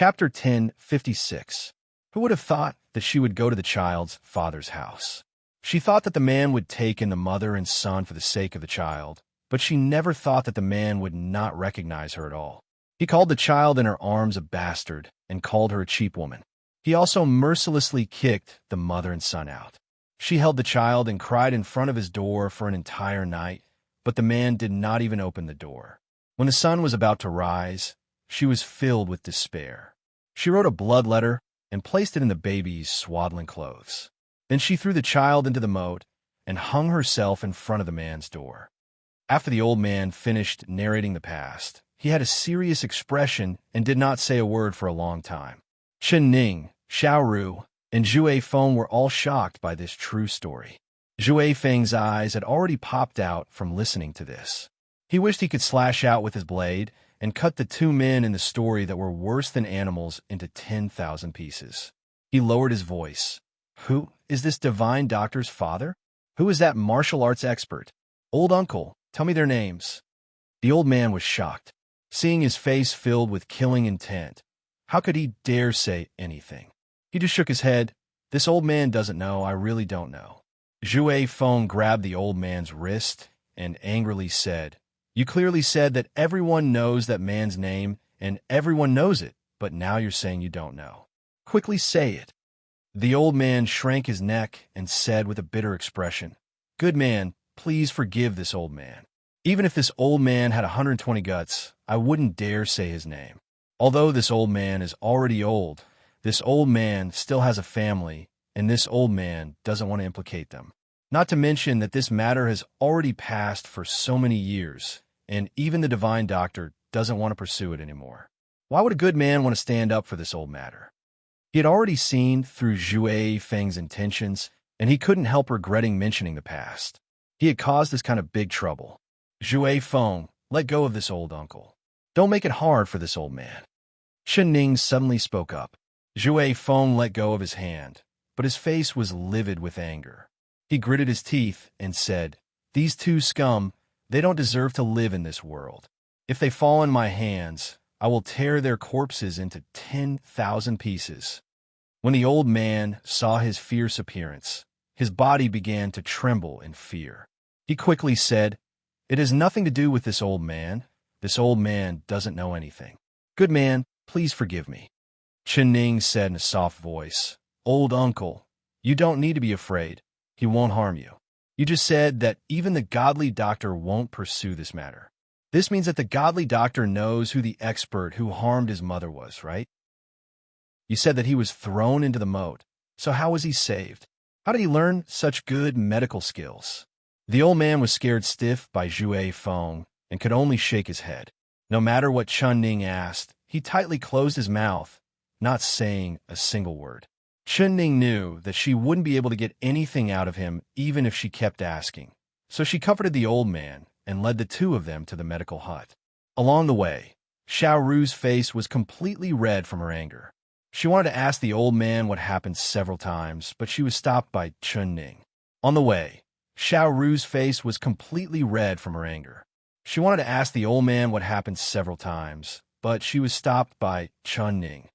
Chapter 10:56. Who would have thought that she would go to the child's father's house? She thought that the man would take in the mother and son for the sake of the child, but she never thought that the man would not recognize her at all. He called the child in her arms a bastard and called her a cheap woman. He also mercilessly kicked the mother and son out. She held the child and cried in front of his door for an entire night, but the man did not even open the door. When the sun was about to rise, she was filled with despair. She wrote a blood letter and placed it in the baby's swaddling clothes. Then she threw the child into the moat and hung herself in front of the man's door. After the old man finished narrating the past, he had a serious expression and did not say a word for a long time. Chen Ning, Xiaoru, and Zhu Feng were all shocked by this true story. Zhu Feng's eyes had already popped out from listening to this. He wished he could slash out with his blade and cut the two men in the story that were worse than animals into 10,000 pieces. He lowered his voice. Who is this divine doctor's father? Who is that martial arts expert? Old uncle, tell me their names. The old man was shocked, seeing his face filled with killing intent. How could he dare say anything? He just shook his head. This old man doesn't know, I really don't know. Zhu Feng grabbed the old man's wrist and angrily said, You clearly said that everyone knows that man's name, and everyone knows it, but now you're saying you don't know. Quickly say it. The old man shrank his neck and said with a bitter expression, Good man, please forgive this old man. Even if this old man had 120 guts, I wouldn't dare say his name. Although this old man is already old, this old man still has a family, and this old man doesn't want to implicate them. Not to mention that this matter has already passed for so many years, and even the divine doctor doesn't want to pursue it anymore. Why would a good man want to stand up for this old matter? He had already seen through Zhu Feng's intentions, and he couldn't help regretting mentioning the past. He had caused this kind of big trouble. Zhu Feng, let go of this old uncle. Don't make it hard for this old man. Chen Ning suddenly spoke up. Zhu Feng let go of his hand, but his face was livid with anger. He gritted his teeth and said, These two scum, they don't deserve to live in this world. If they fall in my hands, I will tear their corpses into 10,000 pieces. When the old man saw his fierce appearance, his body began to tremble in fear. He quickly said, It has nothing to do with this old man. This old man doesn't know anything. Good man, please forgive me. Chen Ning said in a soft voice, Old uncle, you don't need to be afraid. He won't harm you. You just said that even the godly doctor won't pursue this matter. This means that the godly doctor knows who the expert who harmed his mother was, right? You said that he was thrown into the moat. So how was he saved? How did he learn such good medical skills? The old man was scared stiff by Zhu Feng and could only shake his head. No matter what Chen Ning asked, he tightly closed his mouth, not saying a single word. Chen Ning knew that she wouldn't be able to get anything out of him even if she kept asking. So she comforted the old man and led the two of them to the medical hut. Along the way, Xiaoru's face was completely red from her anger. She wanted to ask the old man what happened several times, but she was stopped by Chen Ning. On the way, Xiaoru's face was completely red from her anger. She wanted to ask the old man what happened several times, but she was stopped by Chen Ning.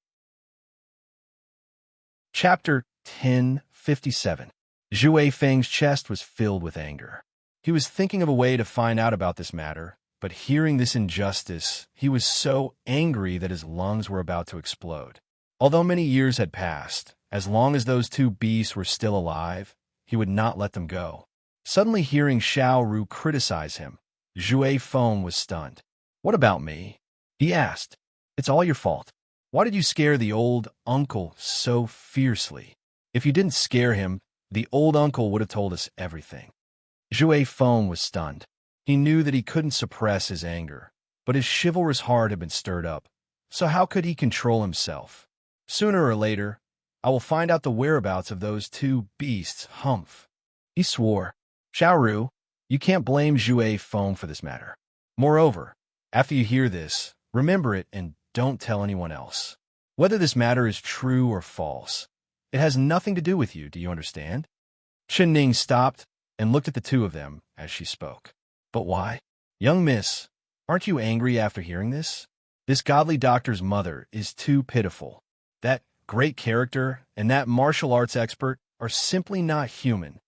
Chapter 10:57. Zhu Feng's chest was filled with anger. He was thinking of a way to find out about this matter, but hearing this injustice, he was so angry that his lungs were about to explode. Although many years had passed, as long as those two beasts were still alive, he would not let them go. Suddenly hearing Xiaoru criticize him, Zhu Feng was stunned. What about me? He asked. It's all your fault. Why did you scare the old uncle so fiercely? If you didn't scare him, the old uncle would have told us everything. Zhu Feng was stunned. He knew that he couldn't suppress his anger, but his chivalrous heart had been stirred up. So how could he control himself? Sooner or later, I will find out the whereabouts of those two beasts, humph. He swore. Xiaoru, you can't blame Zhu Feng for this matter. Moreover, after you hear this, remember it and don't tell anyone else. Whether this matter is true or false, it has nothing to do with you, do you understand? Chen Ning stopped and looked at the two of them as she spoke. But why? Young miss, aren't you angry after hearing this? This godly doctor's mother is too pitiful. That great character and that martial arts expert are simply not human.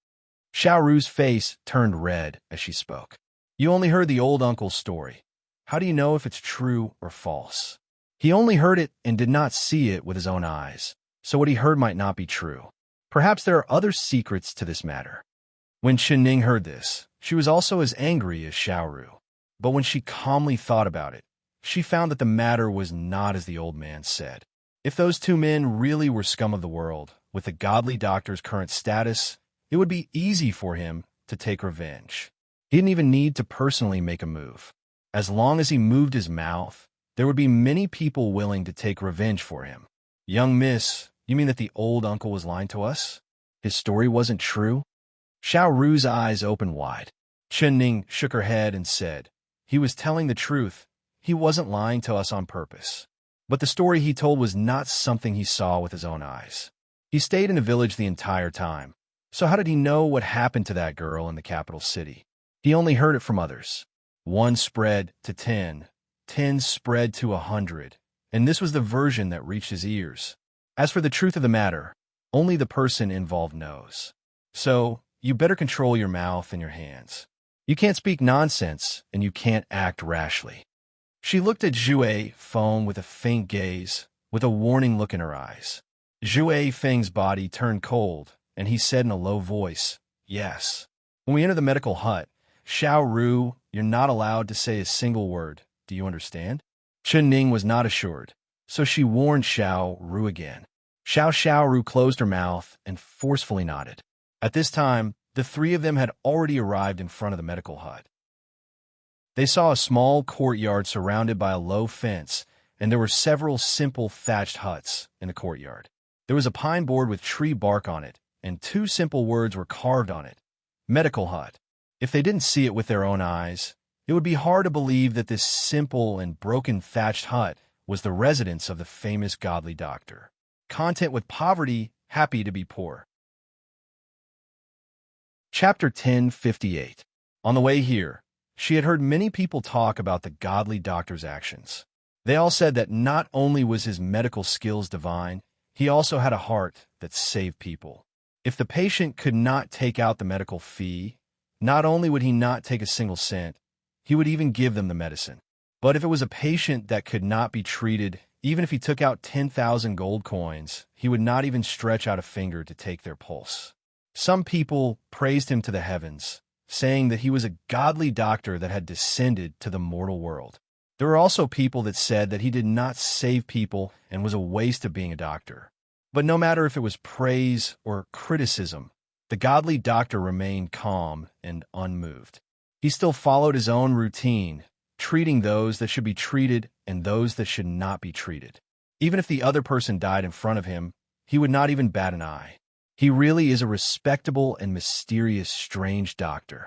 Xiao Ru's face turned red as she spoke. You only heard the old uncle's story. How do you know if it's true or false? He only heard it and did not see it with his own eyes, so what he heard might not be true. Perhaps there are other secrets to this matter. When Ning heard this, she was also as angry as Xiao Ru. But when she calmly thought about it, she found that the matter was not as the old man said. If those two men really were scum of the world, with the godly doctor's current status, it would be easy for him to take revenge. He didn't even need to personally make a move. As long as he moved his mouth, there would be many people willing to take revenge for him. Young miss, you mean that the old uncle was lying to us? His story wasn't true? Xiao Ru's eyes opened wide. Ning shook her head and said, he was telling the truth. He wasn't lying to us on purpose. But the story he told was not something he saw with his own eyes. He stayed in the village the entire time. So how did he know what happened to that girl in the capital city? He only heard it from others. 1 spread to 10. 10 spread to 100. And this was the version that reached his ears. As for the truth of the matter, only the person involved knows. So, you better control your mouth and your hands. You can't speak nonsense, and you can't act rashly. She looked at Zhue Feng with a faint gaze, with a warning look in her eyes. Zhue Feng's body turned cold, and he said in a low voice, yes. When we enter the medical hut, Xiao Ru, you're not allowed to say a single word. Do you understand? Ning was not assured, so she warned Xiao Ru again. Xiao Ru closed her mouth and forcefully nodded. At this time, the three of them had already arrived in front of the medical hut. They saw a small courtyard surrounded by a low fence, and there were several simple thatched huts in the courtyard. There was a pine board with tree bark on it, and 2 simple words were carved on it. Medical hut. If they didn't see it with their own eyes, it would be hard to believe that this simple and broken thatched hut was the residence of the famous godly doctor. Content with poverty, happy to be poor. Chapter 1058. On the way here, she had heard many people talk about the godly doctor's actions. They all said that not only was his medical skills divine, he also had a heart that saved people. If the patient could not take out the medical fee, not only would he not take a single cent, he would even give them the medicine. But if it was a patient that could not be treated, even if he took out 10,000 gold coins, he would not even stretch out a finger to take their pulse. Some people praised him to the heavens, saying that he was a godly doctor that had descended to the mortal world. There were also people that said that he did not save people and was a waste of being a doctor. But no matter if it was praise or criticism, the godly doctor remained calm and unmoved. He still followed his own routine, treating those that should be treated and those that should not be treated. Even if the other person died in front of him, he would not even bat an eye. He really is a respectable and mysterious strange doctor.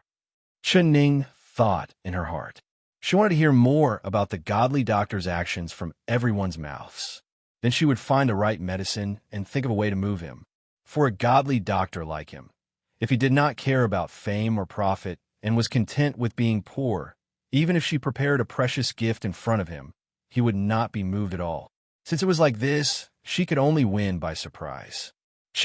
Ning thought in her heart. She wanted to hear more about the godly doctor's actions from everyone's mouths. Then she would find the right medicine and think of a way to move him. For a godly doctor like him, if he did not care about fame or profit and was content with being poor, even if she prepared a precious gift in front of him, he would not be moved at all. Since it was like this, she could only win by surprise.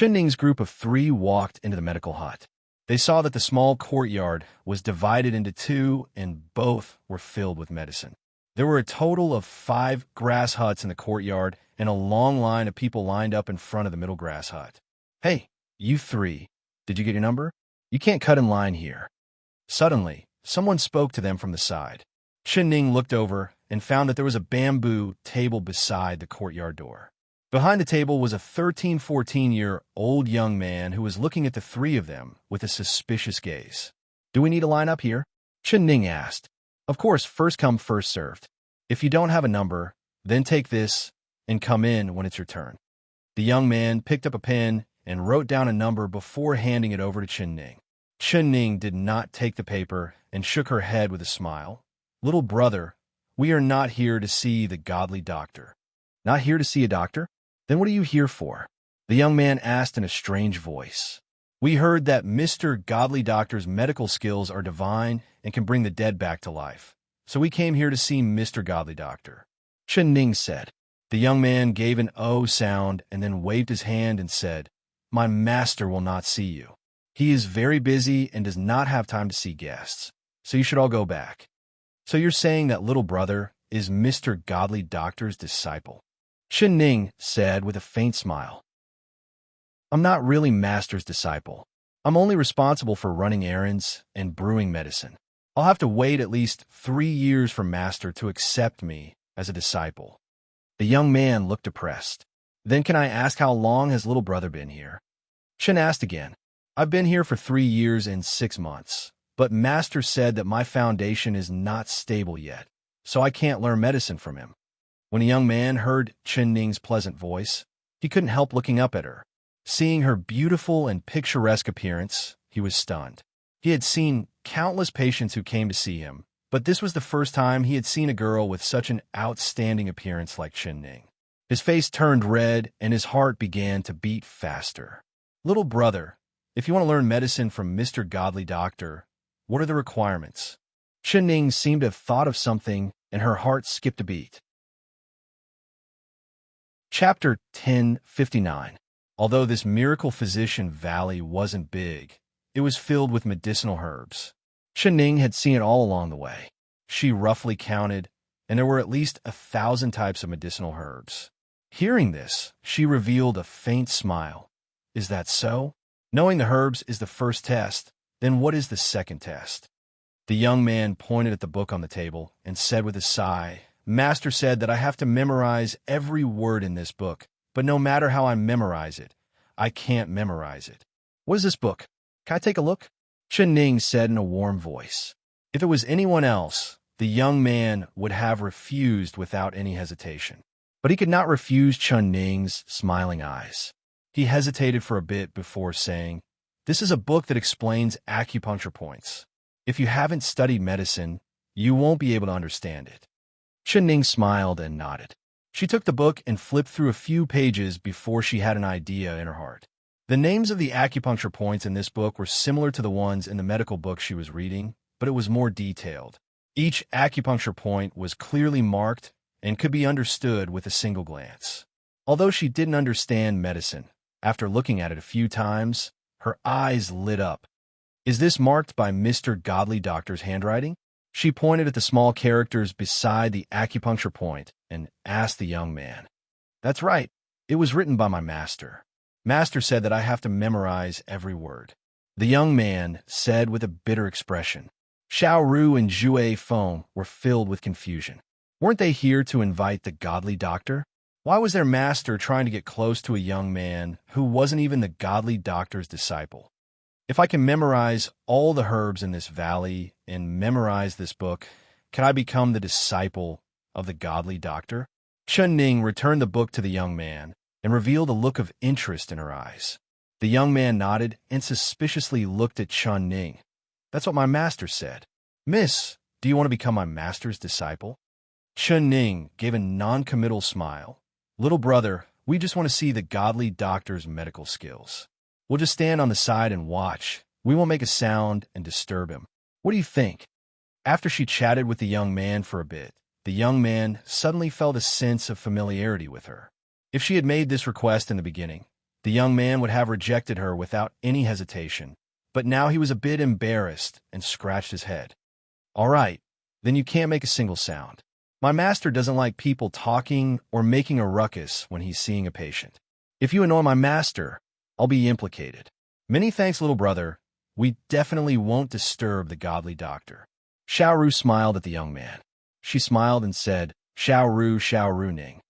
Ning's group of 3 walked into the medical hut. They saw that the small courtyard was divided into 2, and both were filled with medicine. There were a total of 5 grass huts in the courtyard, and a long line of people lined up in front of the middle grass hut. Hey, you 3, did you get your number? You can't cut in line here. Suddenly, someone spoke to them from the side. Ning looked over and found that there was a bamboo table beside the courtyard door. Behind the table was a 13-14-year-old young man who was looking at the 3 of them with a suspicious gaze. Do we need to line up here? Ning asked. Of course, first come, first served. If you don't have a number, then take this and come in when it's your turn. The young man picked up a pen and wrote down a number before handing it over to Ning. Ning did not take the paper and shook her head with a smile. Little brother, we are not here to see the godly doctor. Not here to see a doctor? Then what are you here for? The young man asked in a strange voice. We heard that Mr. Godly Doctor's medical skills are divine and can bring the dead back to life. So we came here to see Mr. Godly Doctor. Chen Ning said. The young man gave an "oh" sound and then waved his hand and said, "My master will not see you. He is very busy and does not have time to see guests, so you should all go back." So you're saying that little brother is Mr. Godly Doctor's disciple? Chen Ning said with a faint smile. I'm not really master's disciple. I'm only responsible for running errands and brewing medicine. I'll have to wait at least 3 years for master to accept me as a disciple. The young man looked depressed. Then can I ask how long has little brother been here? Chen asked again. I've been here for 3 years and 6 months, but master said that my foundation is not stable yet, so I can't learn medicine from him. When the young man heard Chen Ning's pleasant voice, he couldn't help looking up at her. Seeing her beautiful and picturesque appearance, he was stunned. He had seen countless patients who came to see him, but this was the first time he had seen a girl with such an outstanding appearance like Chen Ning. His face turned red and his heart began to beat faster. Little brother, if you want to learn medicine from Mr. Godly Doctor, what are the requirements? Chen Ning seemed to have thought of something, and her heart skipped a beat. Chapter 1059. Although this miracle physician valley wasn't big, it was filled with medicinal herbs. Chen Ning had seen it all along the way. She roughly counted, and there were at least 1,000 types of medicinal herbs. Hearing this, she revealed a faint smile. Is that so? Knowing the herbs is the first test, then what is the second test? The young man pointed at the book on the table and said with a sigh, Master said that I have to memorize every word in this book, but no matter how I memorize it, I can't memorize it. What is this book? Can I take a look? Chen Ning said in a warm voice. If it was anyone else, the young man would have refused without any hesitation. But he could not refuse Chen Ning's smiling eyes. He hesitated for a bit before saying, This is a book that explains acupuncture points. If you haven't studied medicine, you won't be able to understand it. Chen Ning smiled and nodded. She took the book and flipped through a few pages before she had an idea in her heart. The names of the acupuncture points in this book were similar to the ones in the medical book she was reading, but it was more detailed. Each acupuncture point was clearly marked and could be understood with a single glance. Although she didn't understand medicine, after looking at it a few times, her eyes lit up. Is this marked by Mr. Godly Doctor's handwriting? She pointed at the small characters beside the acupuncture point and asked the young man. That's right. It was written by my master. Master said that I have to memorize every word. The young man said with a bitter expression. Xiao Ru and Zhue Feng were filled with confusion. Weren't they here to invite the Godly Doctor? Why was their master trying to get close to a young man who wasn't even the Godly Doctor's disciple? If I can memorize all the herbs in this valley and memorize this book, can I become the disciple of the Godly Doctor? Chen Ning returned the book to the young man and revealed a look of interest in her eyes. The young man nodded and suspiciously looked at Chen Ning. That's what my master said. Miss, do you want to become my master's disciple? Chen Ning gave a non-committal smile. Little brother, we just want to see the Godly Doctor's medical skills. We'll just stand on the side and watch. We won't make a sound and disturb him. What do you think? After she chatted with the young man for a bit, the young man suddenly felt a sense of familiarity with her. If she had made this request in the beginning, the young man would have rejected her without any hesitation, but now he was a bit embarrassed and scratched his head. All right, then you can't make a single sound. My master doesn't like people talking or making a ruckus when he's seeing a patient. If you annoy my master, I'll be implicated. Many thanks, little brother. We definitely won't disturb the Godly Doctor. Xiao Ru smiled at the young man. She smiled and said, Xiao Ru Ning.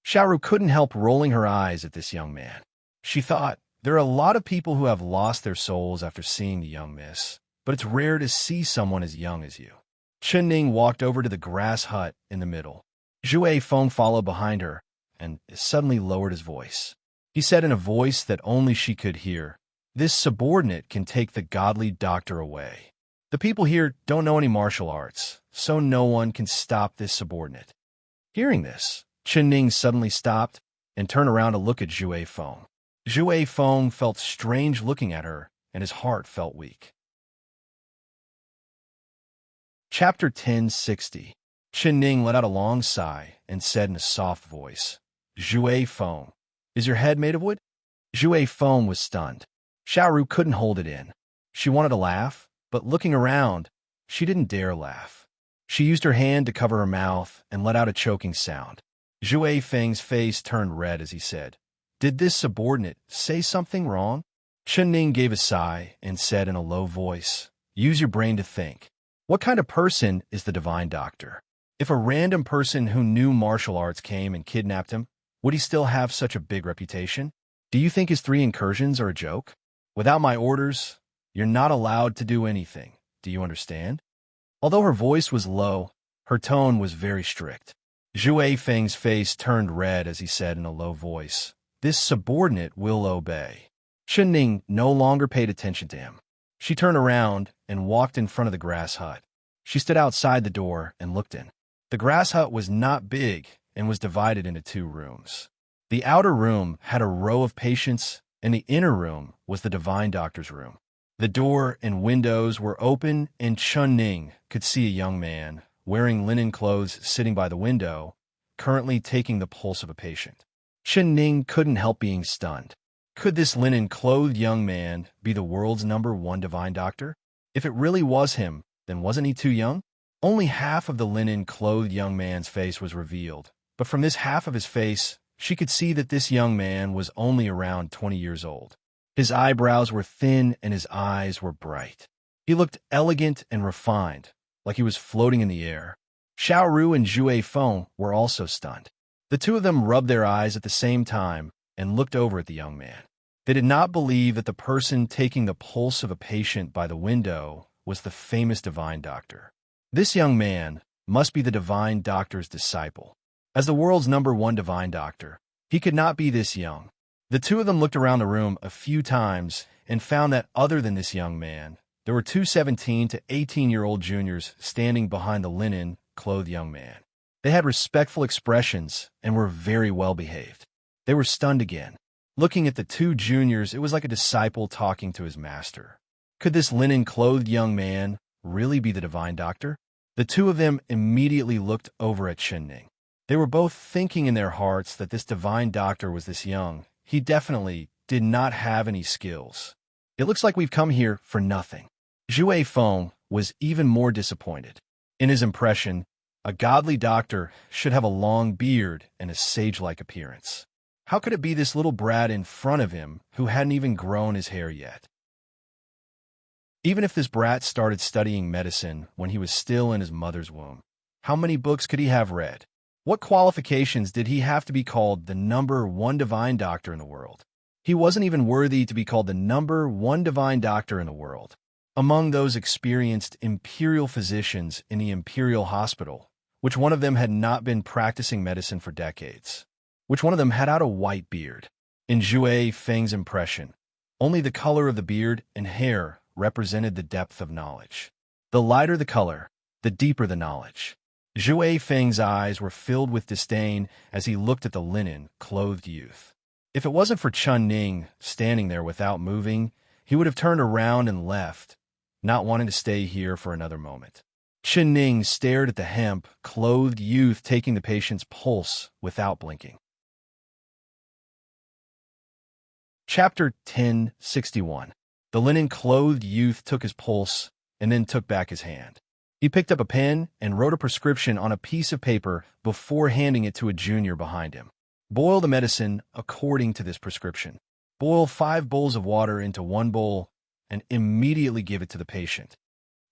Xiao Ru couldn't help rolling her eyes at this young man. She thought, there are a lot of people who have lost their souls after seeing the young miss, but it's rare to see someone as young as you. Chen Ning walked over to the grass hut in the middle. Zhue Feng followed behind her and suddenly lowered his voice. He said in a voice that only she could hear, This subordinate can take the Godly Doctor away. The people here don't know any martial arts, so no one can stop this subordinate. Hearing this, Chen Ning suddenly stopped and turned around to look at Zhue Feng. Zhue Feng felt strange looking at her, and his heart felt weak. Chapter 1060. Chen Ning let out a long sigh and said in a soft voice, "Jue Feng, is your head made of wood?" Jue Feng was stunned. Xiaoru couldn't hold it in. She wanted to laugh, but looking around, she didn't dare laugh. She used her hand to cover her mouth and let out a choking sound. Jue Feng's face turned red as he said, "Did this subordinate say something wrong?" Chen Ning gave a sigh and said in a low voice, "Use your brain to think. What kind of person is the divine doctor? If a random person who knew martial arts came and kidnapped him, would he still have such a big reputation? Do you think his 3 incursions are a joke? Without my orders, you're not allowed to do anything. Do you understand?" Although her voice was low, her tone was very strict. Jue Feng's face turned red as he said in a low voice, "This subordinate will obey." Chen Ning no longer paid attention to him. She turned around and walked in front of the grass hut. She stood outside the door and looked in. The grass hut was not big and was divided into 2 rooms. The outer room had a row of patients, and the inner room was the divine doctor's room. The door and windows were open, and Chen Ning could see a young man, wearing linen clothes, sitting by the window, currently taking the pulse of a patient. Chen Ning couldn't help being stunned. Could this linen-clothed young man be the world's #1 divine doctor? If it really was him, then wasn't he too young? Only half of the linen-clothed young man's face was revealed, but from this half of his face, she could see that this young man was only around 20 years old. His eyebrows were thin and his eyes were bright. He looked elegant and refined, like he was floating in the air. Xiaoru and Jue Feng were also stunned. The 2 of them rubbed their eyes at the same time and looked over at the young man. They did not believe that the person taking the pulse of a patient by the window was the famous divine doctor. This young man must be the divine doctor's disciple. As the world's #1 divine doctor, he could not be this young. The 2 of them looked around the room a few times and found that other than this young man, there were 2 17 to 18-year-old juniors standing behind the linen-clothed young man. They had respectful expressions and were very well behaved. They were stunned again. Looking at the 2 juniors, it was like a disciple talking to his master. Could this linen-clothed young man really be the divine doctor? The 2 of them immediately looked over at Chen Ning. They were both thinking in their hearts that this divine doctor was this young. He definitely did not have any skills. It looks like we've come here for nothing. Jue Feng was even more disappointed. In his impression, a godly doctor should have a long beard and a sage-like appearance. How could it be this little brat in front of him who hadn't even grown his hair yet? Even if this brat started studying medicine when he was still in his mother's womb, how many books could he have read? What qualifications did he have to be called the #1 divine doctor in the world? He wasn't even worthy to be called the #1 divine doctor in the world. Among those experienced imperial physicians in the imperial hospital, which one of them had not been practicing medicine for decades? Which one of them had out a white beard? In Jue Feng's impression, only the color of the beard and hair represented the depth of knowledge. The lighter the color, the deeper the knowledge. Jue Feng's eyes were filled with disdain as he looked at the linen-clothed youth. If it wasn't for Chen Ning standing there without moving, he would have turned around and left, not wanting to stay here for another moment. Chen Ning stared at the hemp-clothed youth taking the patient's pulse without blinking. Chapter 1061. The linen-clothed youth took his pulse and then took back his hand. He picked up a pen and wrote a prescription on a piece of paper before handing it to a junior behind him. Boil the medicine according to this prescription. Boil 5 bowls of water into 1 bowl and immediately give it to the patient.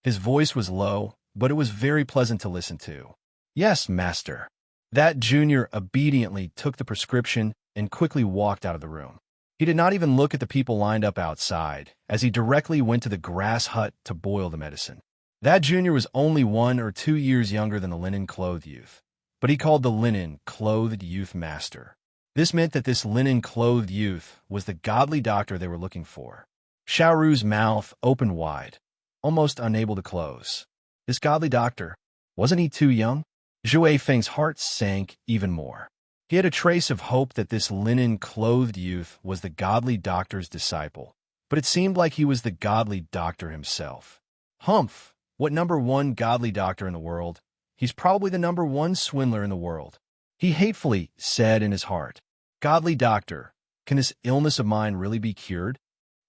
His voice was low, but it was very pleasant to listen to. "Yes, master." That junior obediently took the prescription and quickly walked out of the room. He did not even look at the people lined up outside, as he directly went to the grass hut to boil the medicine. That junior was only 1 or 2 years younger than the linen-clothed youth, but he called the linen-clothed youth master. This meant that this linen-clothed youth was the godly doctor they were looking for. Xiaoru's mouth opened wide, almost unable to close. This godly doctor, wasn't he too young? Jue Feng's heart sank even more. He had a trace of hope that this linen-clothed youth was the godly doctor's disciple, but it seemed like he was the godly doctor himself. Humph! What #1 godly doctor in the world He's probably the #1 swindler in the world. He hatefully said in his heart, "Godly doctor, can this illness of mine really be cured?"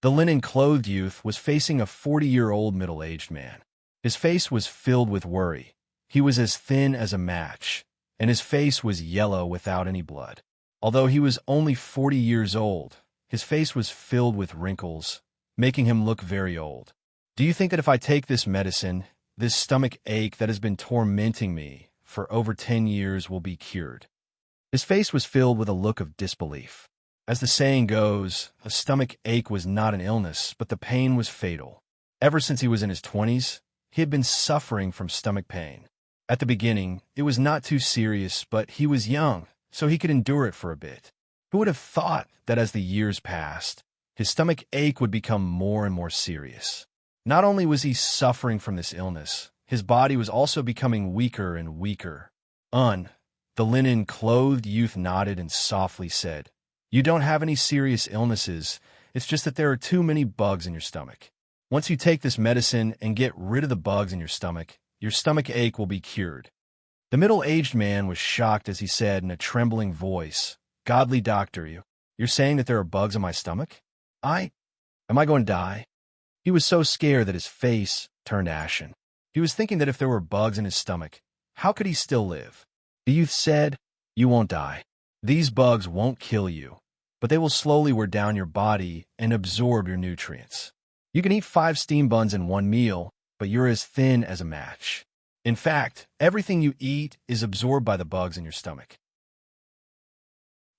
The linen-clothed youth was facing a 40-year-old middle-aged man. His face was filled with worry. He was as thin as a match, and his face was yellow without any blood. Although he was only 40 years old, his face was filled with wrinkles, making him look very old. "Do you think that if I take this medicine, this stomach ache that has been tormenting me for over 10 years will be cured?" His face was filled with a look of disbelief. As the saying goes, a stomach ache was not an illness, but the pain was fatal. Ever since he was in his 20s, he had been suffering from stomach pain. At the beginning, it was not too serious, but he was young, so he could endure it for a bit. Who would have thought that as the years passed, his stomach ache would become more and more serious? Not only was he suffering from this illness, his body was also becoming weaker and weaker. The linen-clothed youth nodded and softly said, "You don't have any serious illnesses, it's just that there are too many bugs in your stomach. Once you take this medicine and get rid of the bugs in your stomach ache will be cured." The middle-aged man was shocked as he said in a trembling voice, "Godly doctor, you're saying that there are bugs in my stomach? Am I going to die?" He was so scared that his face turned ashen. He was thinking that if there were bugs in his stomach, how could he still live? The youth said, "You won't die. These bugs won't kill you, but they will slowly wear down your body and absorb your nutrients. You can eat 5 steam buns in one meal, but you're as thin as a match. In fact, everything you eat is absorbed by the bugs in your stomach.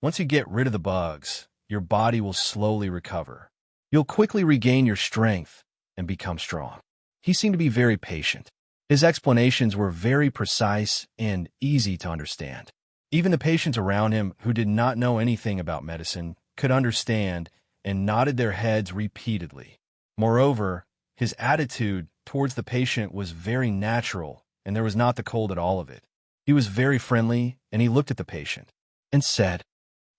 Once you get rid of the bugs, your body will slowly recover. You'll quickly regain your strength and become strong." He seemed to be very patient. His explanations were very precise and easy to understand. Even the patients around him, who did not know anything about medicine, could understand and nodded their heads repeatedly. Moreover, his attitude towards the patient was very natural, and there was not the cold at all of it. He was very friendly, and he looked at the patient and said,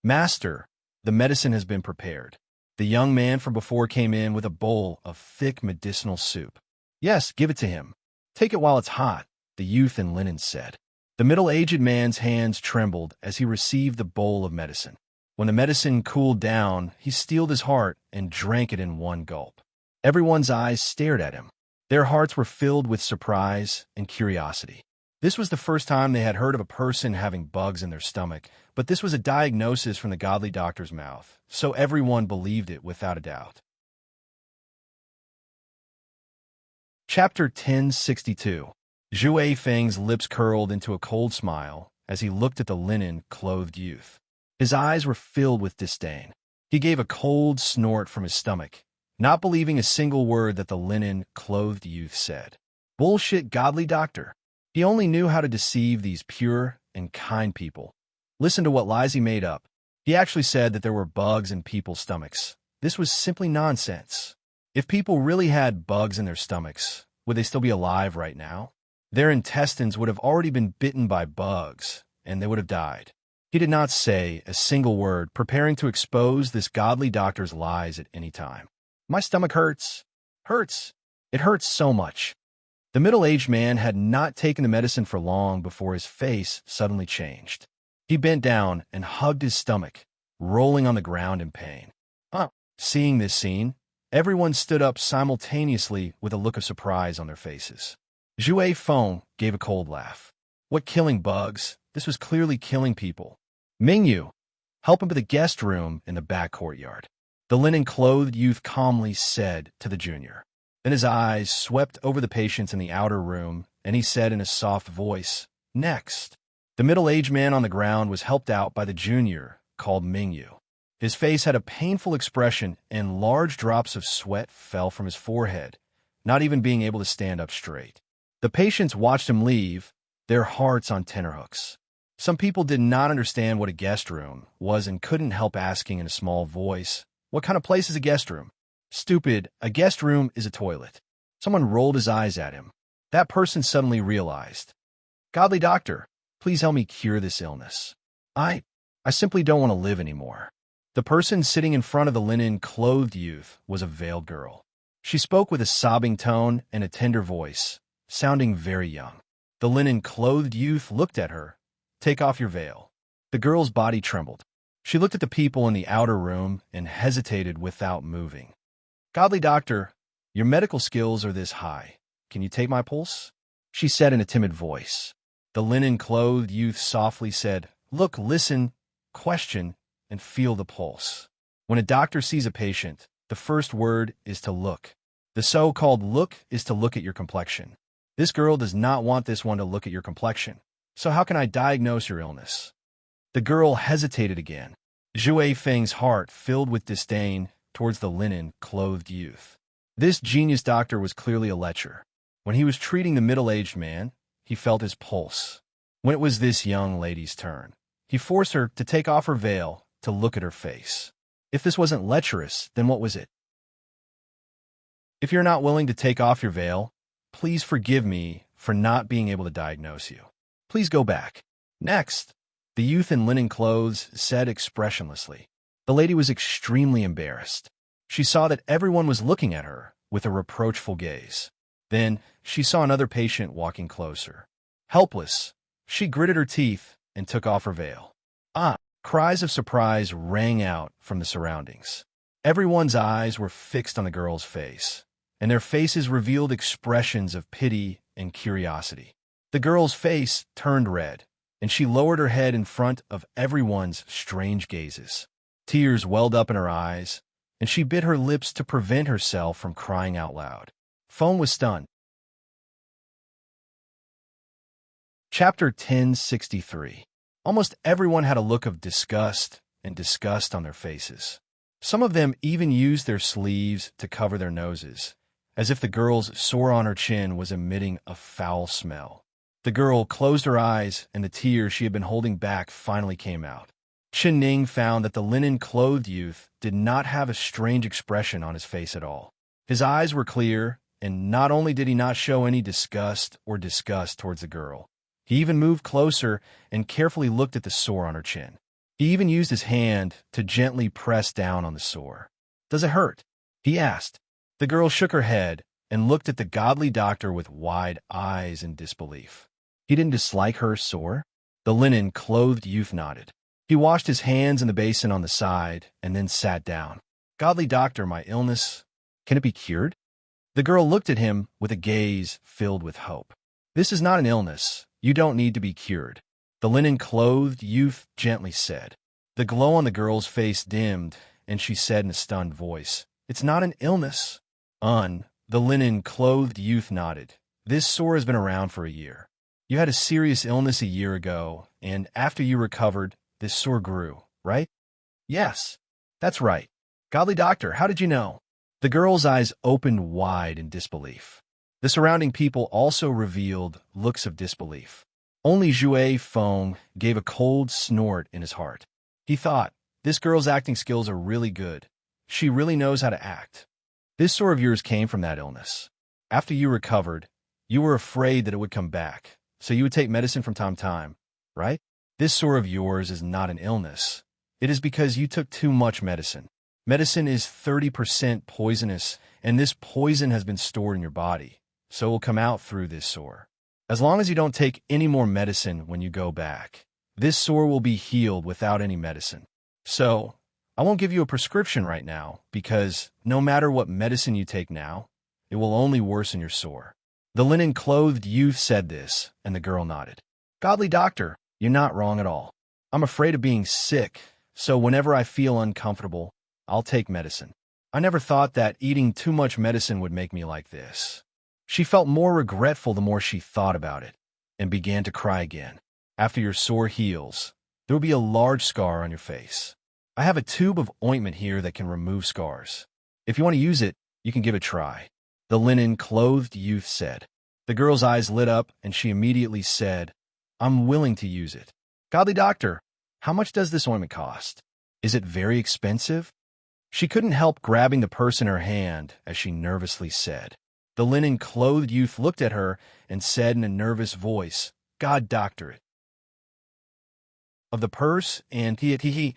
"Master, the medicine has been prepared." The young man from before came in with a bowl of thick medicinal soup. "Yes, give it to him. Take it while it's hot," the youth in linen said. The middle-aged man's hands trembled as he received the bowl of medicine. When the medicine cooled down, he steeled his heart and drank it in one gulp. Everyone's eyes stared at him. Their hearts were filled with surprise and curiosity. This was the first time they had heard of a person having bugs in their stomach, but this was a diagnosis from the godly doctor's mouth, so everyone believed it without a doubt. Chapter 1062. Zhou Feng's lips curled into a cold smile as he looked at the linen-clothed youth. His eyes were filled with disdain. He gave a cold snort from his stomach, not believing a single word that the linen-clothed youth said. Bullshit godly doctor. He only knew how to deceive these pure and kind people. Listen to what lies he made up. He actually said that there were bugs in people's stomachs. This was simply nonsense. If people really had bugs in their stomachs, would they still be alive right now? Their intestines would have already been bitten by bugs, and they would have died. He did not say a single word, preparing to expose this godly doctor's lies at any time. "My stomach hurts. Hurts. It hurts so much." The middle-aged man had not taken the medicine for long before his face suddenly changed. He bent down and hugged his stomach, rolling on the ground in pain. Seeing this scene, everyone stood up simultaneously with a look of surprise on their faces. Zhou Feng gave a cold laugh. "What killing bugs? This was clearly killing people. Mingyu, help him to the guest room in the back courtyard," the linen-clothed youth calmly said to the junior. Then his eyes swept over the patients in the outer room, and he said in a soft voice, "Next." The middle-aged man on the ground was helped out by the junior, called Mingyu. His face had a painful expression, and large drops of sweat fell from his forehead, not even being able to stand up straight. The patients watched him leave, their hearts on tenterhooks. Some people did not understand what a guest room was and couldn't help asking in a small voice, "What kind of place is a guest room?" "Stupid, a guest room is a toilet." Someone rolled his eyes at him. That person suddenly realized, "Godly doctor, please help me cure this illness. I simply don't want to live anymore." The person sitting in front of the linen-clothed youth was a veiled girl. She spoke with a sobbing tone and a tender voice, sounding very young. The linen-clothed youth looked at her. "Take off your veil." The girl's body trembled. She looked at the people in the outer room and hesitated without moving. "Godly doctor, your medical skills are this high. Can you take my pulse?" she said in a timid voice. The linen-clothed youth softly said, "Look, listen, question, and feel the pulse." When a doctor sees a patient, the first word is to look. The so-called look is to look at your complexion. This girl does not want this one to look at your complexion. "So how can I diagnose your illness?" The girl hesitated again. Zhou Feng's heart filled with disdain towards the linen-clothed youth. This genius doctor was clearly a lecher. When he was treating the middle-aged man, he felt his pulse. When it was this young lady's turn, he forced her to take off her veil to look at her face. If this wasn't lecherous, then what was it? "If you're not willing to take off your veil, please forgive me for not being able to diagnose you. Please go back." Next, the youth in linen clothes said expressionlessly. The lady was extremely embarrassed. She saw that everyone was looking at her with a reproachful gaze. Then she saw another patient walking closer. Helpless, she gritted her teeth and took off her veil. "Ah!" Cries of surprise rang out from the surroundings. Everyone's eyes were fixed on the girl's face, and their faces revealed expressions of pity and curiosity. The girl's face turned red, and she lowered her head in front of everyone's strange gazes. Tears welled up in her eyes, and she bit her lips to prevent herself from crying out loud. Feng was stunned. Chapter 1063. Almost everyone had a look of disgust on their faces. Some of them even used their sleeves to cover their noses, as if the girl's sore on her chin was emitting a foul smell. The girl closed her eyes, and the tears she had been holding back finally came out. Chen Ning found that the linen-clothed youth did not have a strange expression on his face at all. His eyes were clear, and not only did he not show any disgust towards the girl, he even moved closer and carefully looked at the sore on her chin. He even used his hand to gently press down on the sore. "Does it hurt?" he asked. The girl shook her head and looked at the godly doctor with wide eyes in disbelief. He didn't dislike her sore? The linen-clothed youth nodded. He washed his hands in the basin on the side and then sat down. "Godly doctor, my illness, can it be cured?" The girl looked at him with a gaze filled with hope. "This is not an illness. You don't need to be cured," the linen-clothed youth gently said. The glow on the girl's face dimmed, and she said in a stunned voice, "It's not an illness." The linen-clothed youth nodded. "This sore has been around for a year. You had a serious illness a year ago, and after you recovered, this sore grew, right?" "Yes, that's right." "Godly doctor, how did you know?" The girl's eyes opened wide in disbelief. The surrounding people also revealed looks of disbelief. Only Zhou Feng gave a cold snort in his heart. He thought, "This girl's acting skills are really good. She really knows how to act. This sore of yours came from that illness. After you recovered, you were afraid that it would come back, so you would take medicine from time to time, right? This sore of yours is not an illness. It is because you took too much medicine. Medicine is 30% poisonous, and this poison has been stored in your body, so it will come out through this sore. As long as you don't take any more medicine when you go back, this sore will be healed without any medicine. So, I won't give you a prescription right now, because no matter what medicine you take now, it will only worsen your sore." The linen-clothed youth said this, and the girl nodded. "Godly doctor, you're not wrong at all. I'm afraid of being sick, so whenever I feel uncomfortable, I'll take medicine. I never thought that eating too much medicine would make me like this." She felt more regretful the more she thought about it, and began to cry again. "After your sore heals, there will be a large scar on your face. I have a tube of ointment here that can remove scars. If you want to use it, you can give it a try," the linen-clothed youth said. The girl's eyes lit up, and she immediately said, "I'm willing to use it." "Godly doctor, how much does this ointment cost? Is it very expensive?" She couldn't help grabbing the purse in her hand as she nervously said. The linen-clothed youth looked at her and said in a nervous voice, "God doctor it." Of the purse, and he of the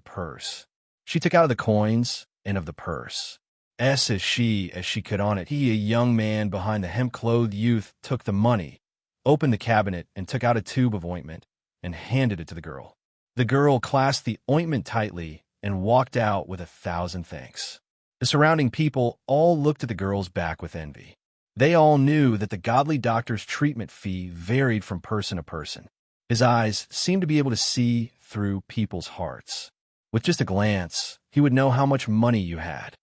purse. She took out of the coins and of the purse. as she could on it. He, a young man behind the hemp-clothed youth, took the money, opened the cabinet, and took out a tube of ointment and handed it to the girl. The girl clasped the ointment tightly and walked out with 1,000 thanks. The surrounding people all looked at the girl's back with envy. They all knew that the godly doctor's treatment fee varied from person to person. His eyes seemed to be able to see through people's hearts. With just a glance, he would know how much money you had.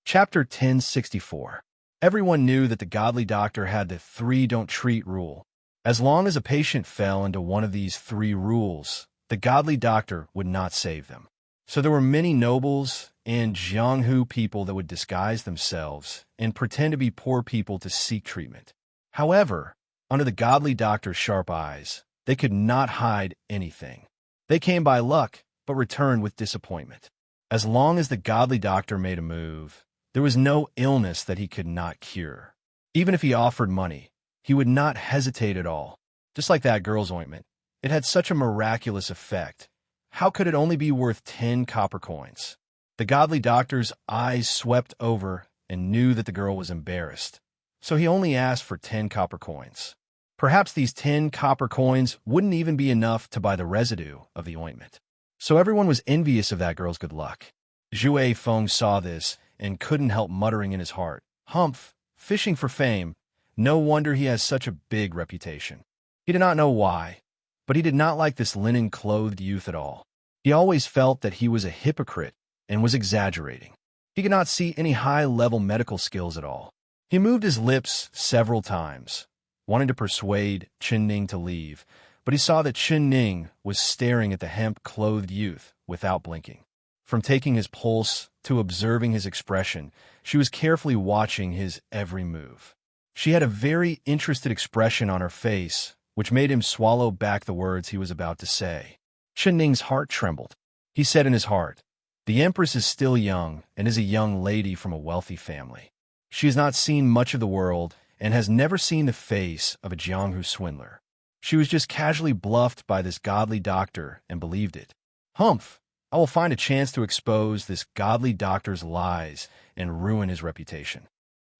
Chapter 1064. Everyone knew that the godly doctor had the 3 don't treat rule. As long as a patient fell into one of these 3 rules, the godly doctor would not save them. So there were many nobles and Jianghu people that would disguise themselves and pretend to be poor people to seek treatment. However, under the godly doctor's sharp eyes, they could not hide anything. They came by luck, but returned with disappointment. As long as the godly doctor made a move, there was no illness that he could not cure. Even if he offered money, he would not hesitate at all. Just like that girl's ointment, it had such a miraculous effect. How could it only be worth 10 copper coins? The godly doctor's eyes swept over and knew that the girl was embarrassed, so he only asked for 10 copper coins. Perhaps these 10 copper coins wouldn't even be enough to buy the residue of the ointment. So everyone was envious of that girl's good luck. Zhu Feng saw this and couldn't help muttering in his heart, "Humph, fishing for fame. No wonder he has such a big reputation." He did not know why, but he did not like this linen-clothed youth at all. He always felt that he was a hypocrite and was exaggerating. He could not see any high-level medical skills at all. He moved his lips several times, wanting to persuade Chen Ning to leave, but he saw that Chen Ning was staring at the hemp-clothed youth without blinking. From taking his pulse to observing his expression, she was carefully watching his every move. She had a very interested expression on her face, which made him swallow back the words he was about to say. Chen Ning's heart trembled. He said in his heart, "The Empress is still young and is a young lady from a wealthy family. She has not seen much of the world and has never seen the face of a Jianghu swindler. She was just casually bluffed by this godly doctor and believed it. Humph! I will find a chance to expose this godly doctor's lies and ruin his reputation."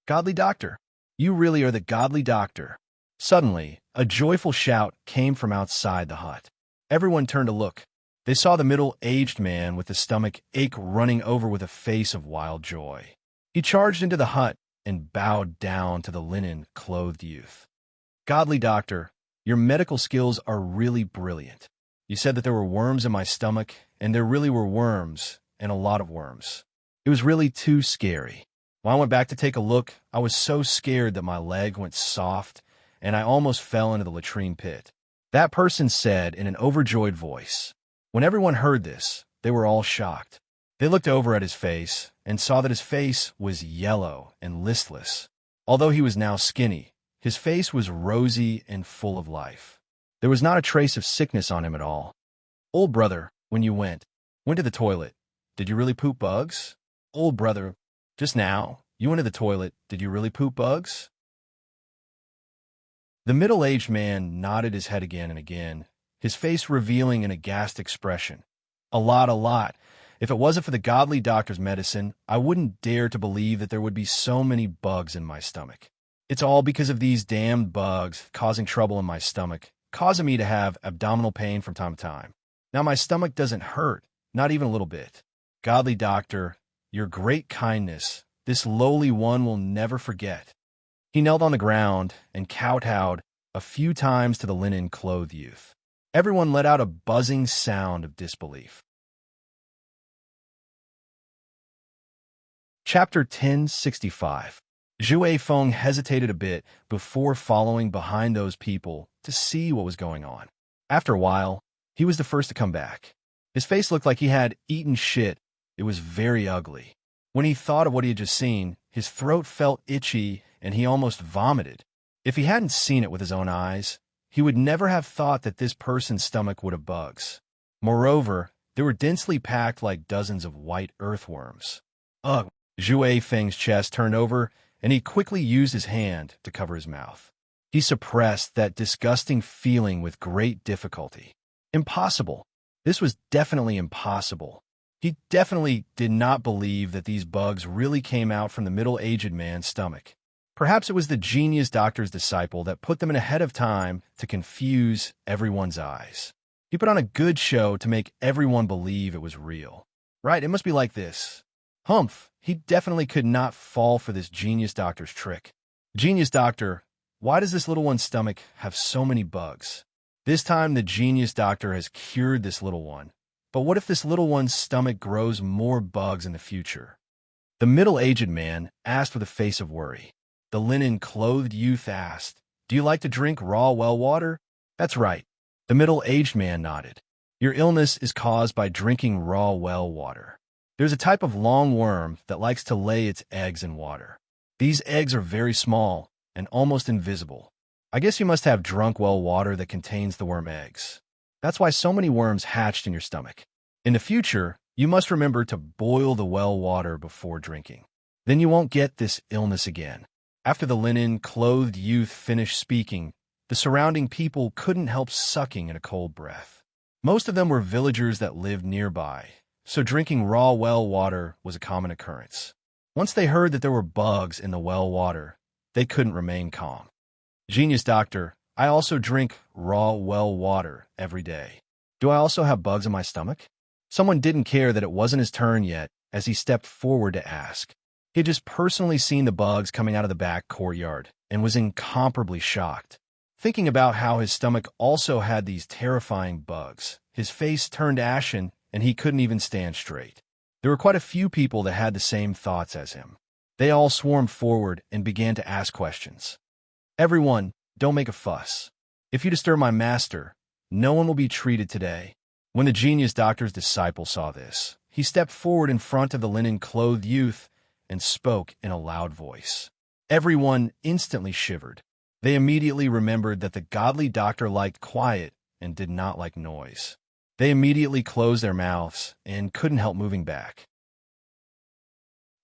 "Godly doctor! You really are the godly doctor." Suddenly, a joyful shout came from outside the hut. Everyone turned to look. They saw the middle-aged man with the stomach ache running over with a face of wild joy. He charged into the hut and bowed down to the linen-clothed youth. "Godly doctor, your medical skills are really brilliant. You said that there were worms in my stomach, and there really were worms, and a lot of worms. It was really too scary. When I went back to take a look, I was so scared that my leg went soft, and I almost fell into the latrine pit," that person said in an overjoyed voice. When everyone heard this, they were all shocked. They looked over at his face and saw that his face was yellow and listless. Although he was now skinny, his face was rosy and full of life. There was not a trace of sickness on him at all. "Old brother, when you went to the toilet, did you really poop bugs? Old brother, just now, you went to the toilet, did you really poop bugs?" The middle-aged man nodded his head again and again, his face revealing an aghast expression. A lot. If it wasn't for the godly doctor's medicine, I wouldn't dare to believe that there would be so many bugs in my stomach. It's all because of these damned bugs causing trouble in my stomach, causing me to have abdominal pain from time to time. Now my stomach doesn't hurt, not even a little bit. Godly doctor, your great kindness, this lowly one will never forget." He knelt on the ground and kowtowed a few times to the linen-clothed youth. Everyone let out a buzzing sound of disbelief. Chapter 1065. Zhu Feng hesitated a bit before following behind those people to see what was going on. After a while, he was the first to come back. His face looked like he had eaten shit. It was very ugly. When he thought of what he had just seen, his throat felt itchy and he almost vomited. If he hadn't seen it with his own eyes, he would never have thought that this person's stomach would have bugs. Moreover, they were densely packed like dozens of white earthworms. Ugh! Zhu Feng's chest turned over, and he quickly used his hand to cover his mouth. He suppressed that disgusting feeling with great difficulty. Impossible. This was definitely impossible. He definitely did not believe that these bugs really came out from the middle-aged man's stomach. Perhaps it was the genius doctor's disciple that put them in ahead of time to confuse everyone's eyes. He put on a good show to make everyone believe it was real. Right, it must be like this. Humph, he definitely could not fall for this genius doctor's trick. Genius doctor, why does this little one's stomach have so many bugs? This time the genius doctor has cured this little one. But what if this little one's stomach grows more bugs in the future? The middle-aged man asked with a face of worry. The linen-clothed youth asked, "Do you like to drink raw well water?" "That's right." The middle-aged man nodded. "Your illness is caused by drinking raw well water. There's a type of long worm that likes to lay its eggs in water. These eggs are very small and almost invisible. I guess you must have drunk well water that contains the worm eggs. That's why so many worms hatched in your stomach. In the future, you must remember to boil the well water before drinking. Then you won't get this illness again." After the linen-clothed youth finished speaking, the surrounding people couldn't help sucking in a cold breath. Most of them were villagers that lived nearby, so drinking raw well water was a common occurrence. Once they heard that there were bugs in the well water, they couldn't remain calm. "Genius doctor, I also drink raw well water every day. Do I also have bugs in my stomach?" Someone didn't care that it wasn't his turn yet as he stepped forward to ask. He had just personally seen the bugs coming out of the back courtyard and was incomparably shocked. Thinking about how his stomach also had these terrifying bugs, his face turned ashen and he couldn't even stand straight. There were quite a few people that had the same thoughts as him. They all swarmed forward and began to ask questions. "Everyone, don't make a fuss. If you disturb my master, no one will be treated today." When the genius doctor's disciple saw this, he stepped forward in front of the linen-clothed youth and spoke in a loud voice. Everyone instantly shivered. They immediately remembered that the godly doctor liked quiet and did not like noise. They immediately closed their mouths and couldn't help moving back.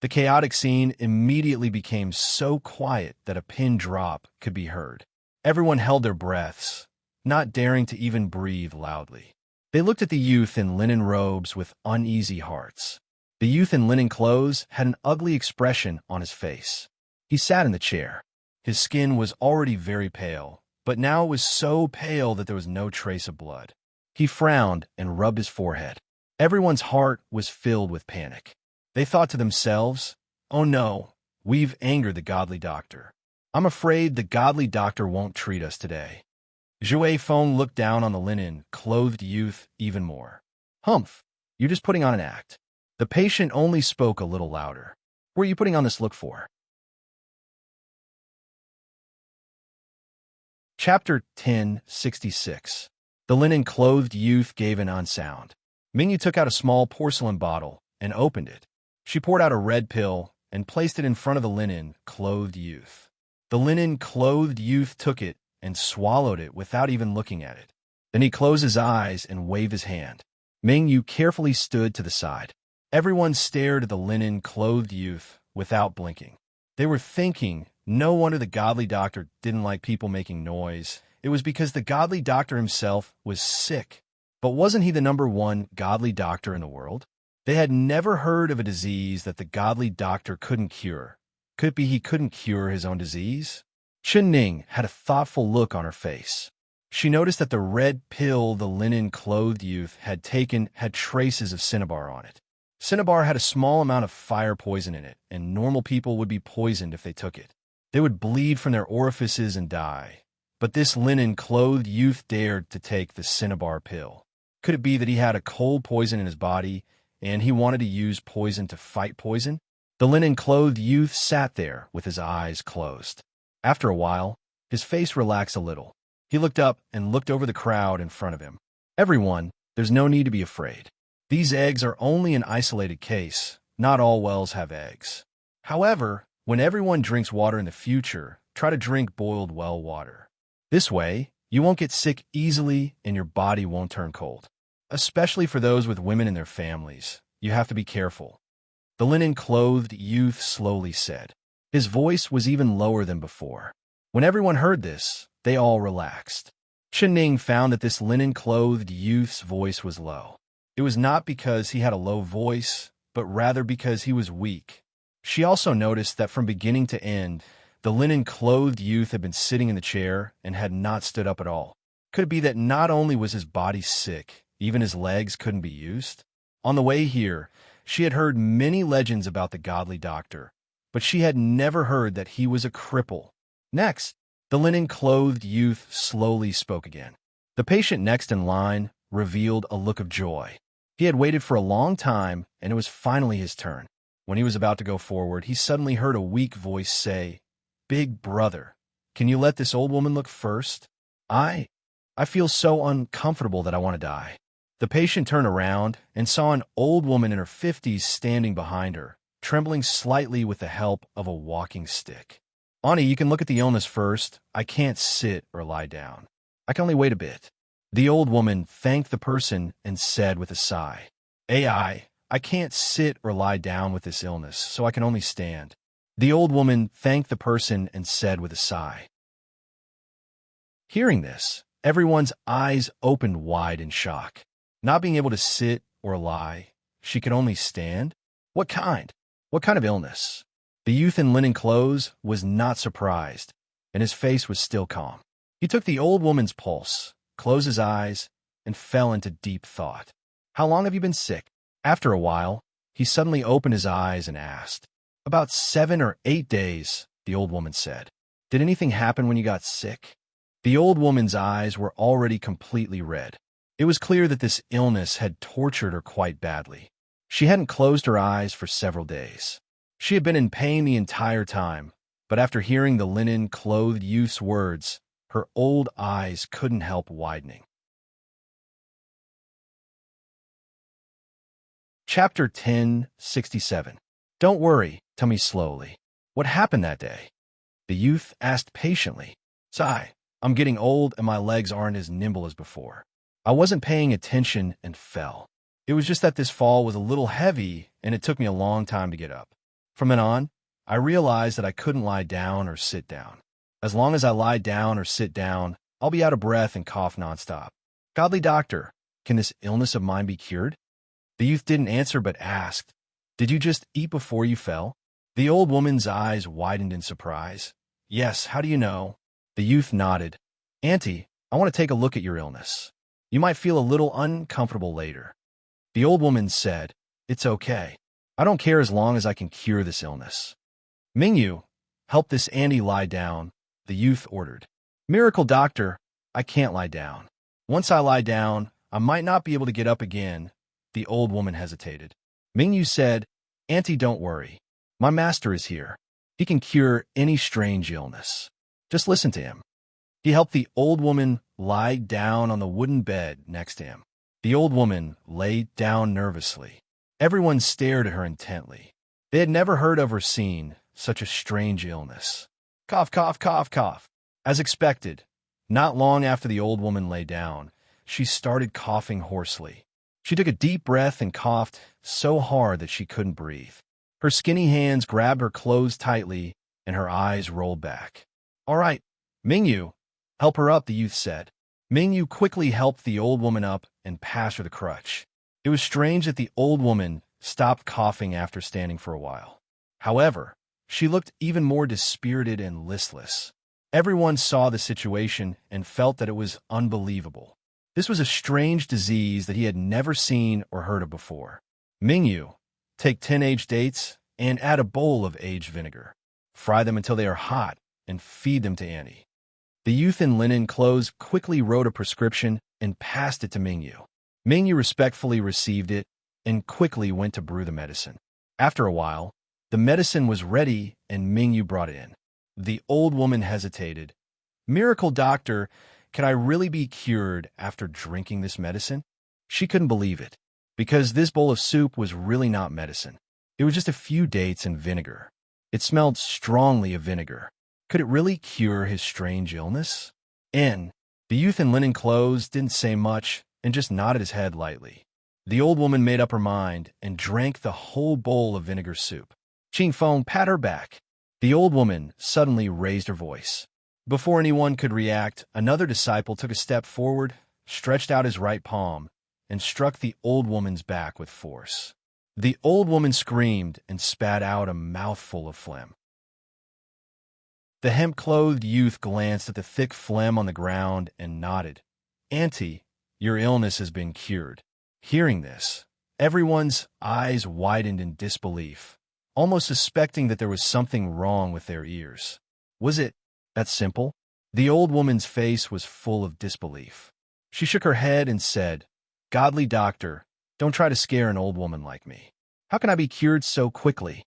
The chaotic scene immediately became so quiet that a pin drop could be heard. Everyone held their breaths, not daring to even breathe loudly. They looked at the youth in linen robes with uneasy hearts. The youth in linen clothes had an ugly expression on his face. He sat in the chair. His skin was already very pale, but now it was so pale that there was no trace of blood. He frowned and rubbed his forehead. Everyone's heart was filled with panic. They thought to themselves, "Oh no, we've angered the godly doctor. I'm afraid the godly doctor won't treat us today." Jouet Fong looked down on the linen-clothed youth even more. "Humph, you're just putting on an act." The patient only spoke a little louder. "What are you putting on this look for?" Chapter 1066. The linen-clothed youth gave an unsound. Mingyu took out a small porcelain bottle and opened it. She poured out a red pill and placed it in front of the linen-clothed youth. The linen-clothed youth took it and swallowed it without even looking at it. Then he closed his eyes and waved his hand. Mingyu carefully stood to the side. Everyone stared at the linen-clothed youth without blinking. They were thinking, no wonder the godly doctor didn't like people making noise. It was because the godly doctor himself was sick. But wasn't he the #1 godly doctor in the world? They had never heard of a disease that the godly doctor couldn't cure. Could it be he couldn't cure his own disease? Chen Ning had a thoughtful look on her face. She noticed that the red pill the linen-clothed youth had taken had traces of cinnabar on it. Cinnabar had a small amount of fire poison in it, and normal people would be poisoned if they took it. They would bleed from their orifices and die. But this linen-clothed youth dared to take the cinnabar pill. Could it be that he had a cold poison in his body, and he wanted to use poison to fight poison? The linen-clothed youth sat there with his eyes closed. After a while, his face relaxed a little. He looked up and looked over the crowd in front of him. "Everyone, there's no need to be afraid. These eggs are only an isolated case. Not all wells have eggs. However, when everyone drinks water in the future, try to drink boiled well water. This way, you won't get sick easily and your body won't turn cold. Especially for those with women in their families, you have to be careful." The linen-clothed youth slowly said. His voice was even lower than before. When everyone heard this, they all relaxed. Chen Ning found that this linen-clothed youth's voice was low. It was not because he had a low voice, but rather because he was weak. She also noticed that from beginning to end, the linen-clothed youth had been sitting in the chair and had not stood up at all. Could it be that not only was his body sick, even his legs couldn't be used? On the way here, she had heard many legends about the godly doctor, but she had never heard that he was a cripple. Next, the linen-clothed youth slowly spoke again. The patient next in line revealed a look of joy. He had waited for a long time, and it was finally his turn. When he was about to go forward, he suddenly heard a weak voice say, "Big brother, can you let this old woman look first? I feel so uncomfortable that I want to die." The patient turned around and saw an old woman in her 50s standing behind her, trembling slightly with the help of a walking stick. "Auntie, you can look at the illness first. I can't sit or lie down. I can only wait a bit." The old woman thanked the person and said with a sigh, I can't sit or lie down with this illness, so I can only stand." The old woman thanked the person and said with a sigh. Hearing this, everyone's eyes opened wide in shock. Not being able to sit or lie, she could only stand? What kind? What kind of illness? The youth in linen clothes was not surprised, and his face was still calm. He took the old woman's pulse, closed his eyes, and fell into deep thought. "How long have you been sick?" After a while, he suddenly opened his eyes and asked. "About 7 or 8 days, the old woman said. "Did anything happen when you got sick?" The old woman's eyes were already completely red. It was clear that this illness had tortured her quite badly. She hadn't closed her eyes for several days. She had been in pain the entire time, but after hearing the linen-clothed youth's words, her old eyes couldn't help widening. Chapter 1067. "Don't worry, tell me slowly. What happened that day?" The youth asked patiently. "Sigh, I'm getting old and my legs aren't as nimble as before. I wasn't paying attention and fell. It was just that this fall was a little heavy and it took me a long time to get up. From then on, I realized that I couldn't lie down or sit down. As long as I lie down or sit down, I'll be out of breath and cough nonstop. Godly doctor, can this illness of mine be cured?" The youth didn't answer but asked, "Did you just eat before you fell?" The old woman's eyes widened in surprise. "Yes, how do you know?" The youth nodded. "Auntie, I want to take a look at your illness. You might feel a little uncomfortable later." The old woman said, "It's okay. I don't care as long as I can cure this illness." "Mingyu, help this Andy lie down," the youth ordered. "Miracle doctor, I can't lie down. Once I lie down, I might not be able to get up again." The old woman hesitated. Mingyu said, "Auntie, don't worry. My master is here. He can cure any strange illness. Just listen to him." He helped the old woman lie down on the wooden bed next to him. The old woman lay down nervously. Everyone stared at her intently. They had never heard of or seen such a strange illness. Cough, cough, cough, cough. As expected, not long after the old woman lay down, she started coughing hoarsely. She took a deep breath and coughed so hard that she couldn't breathe. Her skinny hands grabbed her clothes tightly, and her eyes rolled back. "All right, Mingyu, help her up," the youth said. Mingyu quickly helped the old woman up and passed her the crutch. It was strange that the old woman stopped coughing after standing for a while. However, she looked even more dispirited and listless. Everyone saw the situation and felt that it was unbelievable. This was a strange disease that he had never seen or heard of before. "Mingyu, take 10 aged dates and add a bowl of aged vinegar. Fry them until they are hot and feed them to Annie." The youth in linen clothes quickly wrote a prescription and passed it to Mingyu. Mingyu respectfully received it and quickly went to brew the medicine. After a while, the medicine was ready and Mingyu brought it in. The old woman hesitated. "Miracle doctor, can I really be cured after drinking this medicine?" She couldn't believe it, because this bowl of soup was really not medicine. It was just a few dates and vinegar. It smelled strongly of vinegar. Could it really cure his strange illness? The youth in linen clothes didn't say much and just nodded his head lightly. The old woman made up her mind and drank the whole bowl of vinegar soup. Ching Feng, pat her back. The old woman suddenly raised her voice. Before anyone could react, another disciple took a step forward, stretched out his right palm, and struck the old woman's back with force. The old woman screamed and spat out a mouthful of phlegm. The hemp-clothed youth glanced at the thick phlegm on the ground and nodded. "Auntie, your illness has been cured." Hearing this, everyone's eyes widened in disbelief, almost suspecting that there was something wrong with their ears. Was it that simple? The old woman's face was full of disbelief. She shook her head and said, "Godly doctor, don't try to scare an old woman like me. How can I be cured so quickly?"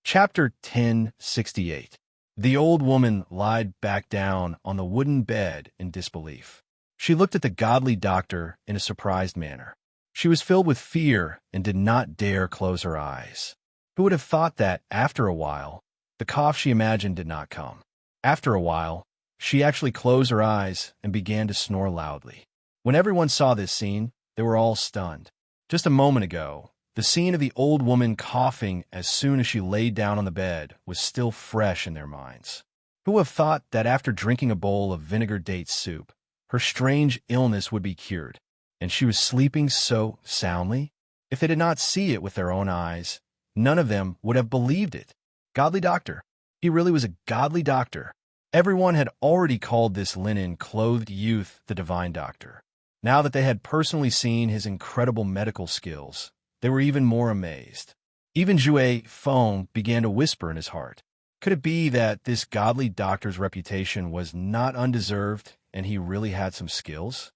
Chapter 1068. The old woman lied back down on the wooden bed in disbelief. She looked at the godly doctor in a surprised manner. She was filled with fear and did not dare close her eyes. Who would have thought that, after a while, the cough she imagined did not come? After a while, she actually closed her eyes and began to snore loudly. When everyone saw this scene, they were all stunned. Just a moment ago, the scene of the old woman coughing as soon as she laid down on the bed was still fresh in their minds. Who would have thought that after drinking a bowl of vinegar date soup, her strange illness would be cured, and she was sleeping so soundly? If they did not see it with their own eyes, none of them would have believed it. Godly doctor. He really was a godly doctor. Everyone had already called this linen-clothed youth the divine doctor. Now that they had personally seen his incredible medical skills, they were even more amazed. Even Jue Feng began to whisper in his heart. Could it be that this godly doctor's reputation was not undeserved and he really had some skills?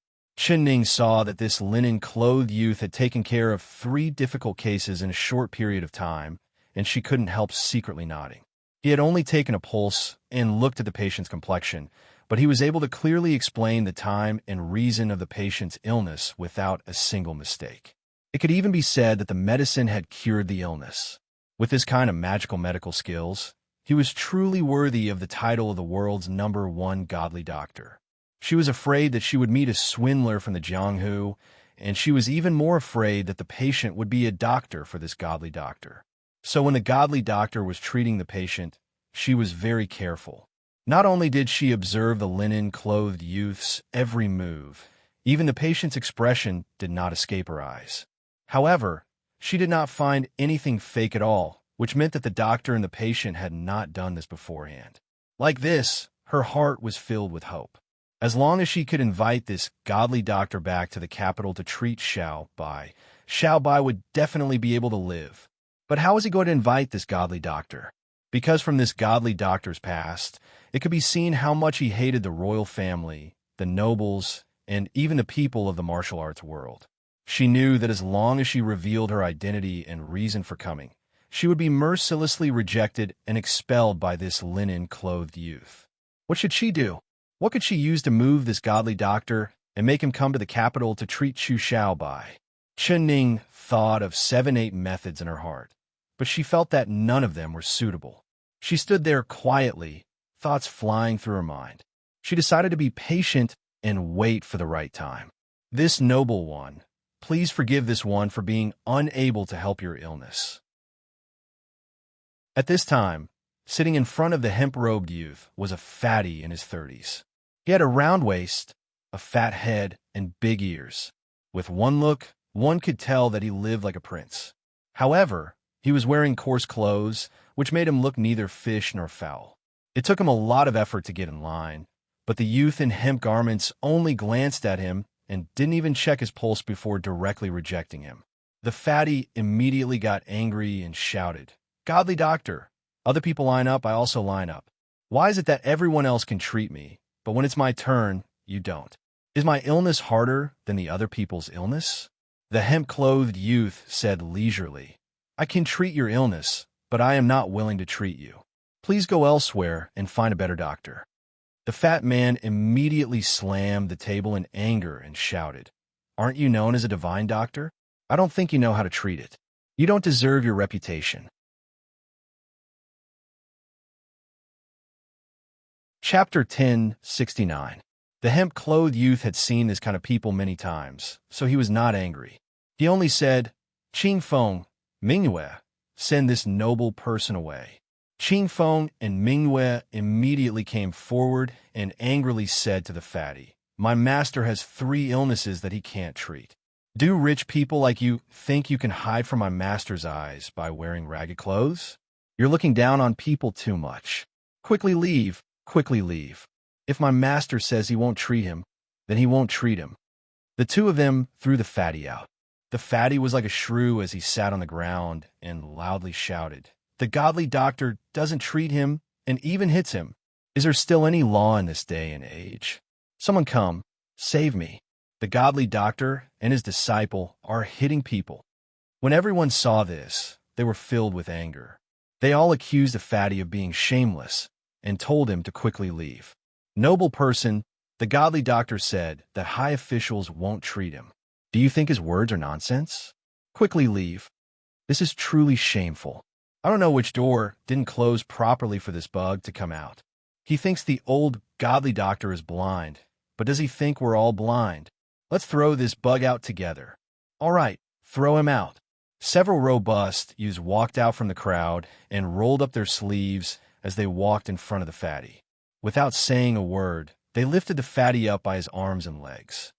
Ning saw that this linen-clothed youth had taken care of 3 difficult cases in a short period of time, and she couldn't help secretly nodding. He had only taken a pulse and looked at the patient's complexion, but he was able to clearly explain the time and reason of the patient's illness without a single mistake. It could even be said that the medicine had cured the illness. With this kind of magical medical skills, he was truly worthy of the title of the world's #1 godly doctor. She was afraid that she would meet a swindler from the Jianghu, and she was even more afraid that the patient would be a doctor for this godly doctor. So when the godly doctor was treating the patient, she was very careful. Not only did she observe the linen-clothed youth's every move, even the patient's expression did not escape her eyes. However, she did not find anything fake at all, which meant that the doctor and the patient had not done this beforehand. Like this, her heart was filled with hope. As long as she could invite this godly doctor back to the capital to treat Xiao Bai would definitely be able to live. But how was he going to invite this godly doctor? Because from this godly doctor's past, it could be seen how much he hated the royal family, the nobles, and even the people of the martial arts world. She knew that as long as she revealed her identity and reason for coming, she would be mercilessly rejected and expelled by this linen-clothed youth. What should she do? What could she use to move this godly doctor and make him come to the capital to treat Xiao Bai? Ning thought of 7-8 methods in her heart, but she felt that none of them were suitable. She stood there quietly, thoughts flying through her mind. She decided to be patient and wait for the right time. This noble one, please forgive this one for being unable to help your illness. At this time, sitting in front of the hemp-robed youth was a fatty in his 30s. He had a round waist, a fat head, and big ears. With one look, one could tell that he lived like a prince. However, he was wearing coarse clothes, which made him look neither fish nor fowl. It took him a lot of effort to get in line, but the youth in hemp garments only glanced at him and didn't even check his pulse before directly rejecting him. The fatty immediately got angry and shouted, "Godly doctor, other people line up, I also line up. Why is it that everyone else can treat me, but when it's my turn, you don't? Is my illness harder than the other people's illness?" The hemp-clothed youth said leisurely, "I can treat your illness, but I am not willing to treat you. Please go elsewhere and find a better doctor." The fat man immediately slammed the table in anger and shouted, "Aren't you known as a divine doctor? I don't think you know how to treat it. You don't deserve your reputation." Chapter 1069. The hemp-clothed youth had seen this kind of people many times, so he was not angry. He only said, "Qing Feng, Mingyue, send this noble person away." Qing Feng and Mingyue immediately came forward and angrily said to the fatty, "My master has 3 illnesses that he can't treat. Do rich people like you think you can hide from my master's eyes by wearing ragged clothes? You're looking down on people too much. Quickly leave, quickly leave. If my master says he won't treat him, then he won't treat him." The 2 of them threw the fatty out. The fatty was like a shrew as he sat on the ground and loudly shouted, "The godly doctor doesn't treat him and even hits him. Is there still any law in this day and age? Someone come, save me. The godly doctor and his disciple are hitting people." When everyone saw this, they were filled with anger. They all accused the fatty of being shameless and told him to quickly leave. "Noble person," the godly doctor said, "that high officials won't treat him. Do you think his words are nonsense? Quickly leave. This is truly shameful. I don't know which door didn't close properly for this bug to come out. He thinks the old godly doctor is blind, but does he think we're all blind? Let's throw this bug out together." "All right, throw him out." Several robust youths walked out from the crowd and rolled up their sleeves as they walked in front of the fatty. Without saying a word, they lifted the fatty up by his arms and legs.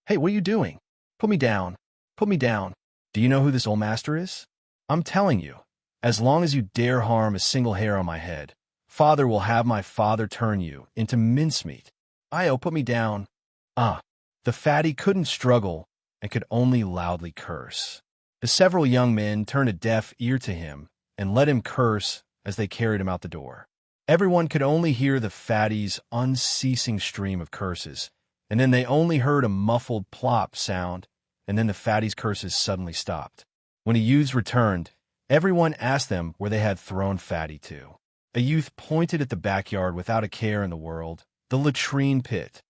"Hey, what are you doing? Put me down. Put me down. Do you know who this old master is? I'm telling you, as long as you dare harm a single hair on my head, Father will have my father turn you into mincemeat. Io, put me down." Ah. The fatty couldn't struggle and could only loudly curse. The several young men turned a deaf ear to him and let him curse as they carried him out the door. Everyone could only hear the fatty's unceasing stream of curses, and then they only heard a muffled plop sound, and then the fatty's curses suddenly stopped. When the youths returned, everyone asked them where they had thrown fatty to. A youth pointed at the backyard without a care in the world, the latrine pit.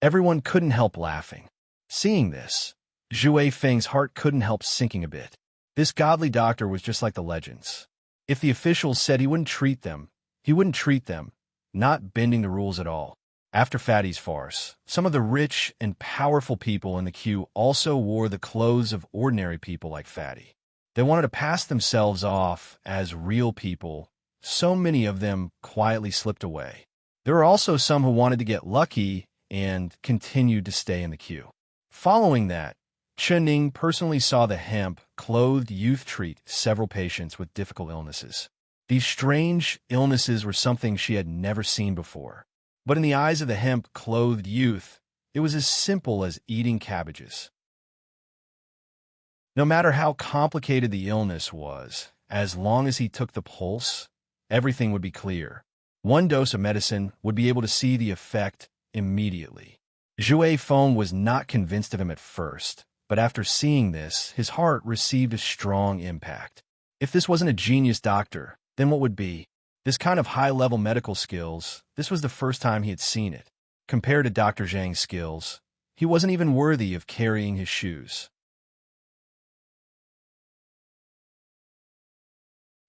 Everyone couldn't help laughing. Seeing this, Zhou Feng's heart couldn't help sinking a bit. This godly doctor was just like the legends. If the officials said he wouldn't treat them, he wouldn't treat them, not bending the rules at all. After Fatty's farce, some of the rich and powerful people in the queue also wore the clothes of ordinary people like Fatty. They wanted to pass themselves off as real people. So many of them quietly slipped away. There were also some who wanted to get lucky and continued to stay in the queue. Following that, Chen personally saw the hemp-clothed youth treat several patients with difficult illnesses. These strange illnesses were something she had never seen before. But in the eyes of the hemp-clothed youth, it was as simple as eating cabbages. No matter how complicated the illness was, as long as he took the pulse, everything would be clear. One dose of medicine would be able to see the effect immediately. Zhou Feng was not convinced of him at first, but after seeing this, his heart received a strong impact. If this wasn't a genius doctor, then what would be? This kind of high-level medical skills, this was the first time he had seen it. Compared to Dr. Zhang's skills, he wasn't even worthy of carrying his shoes.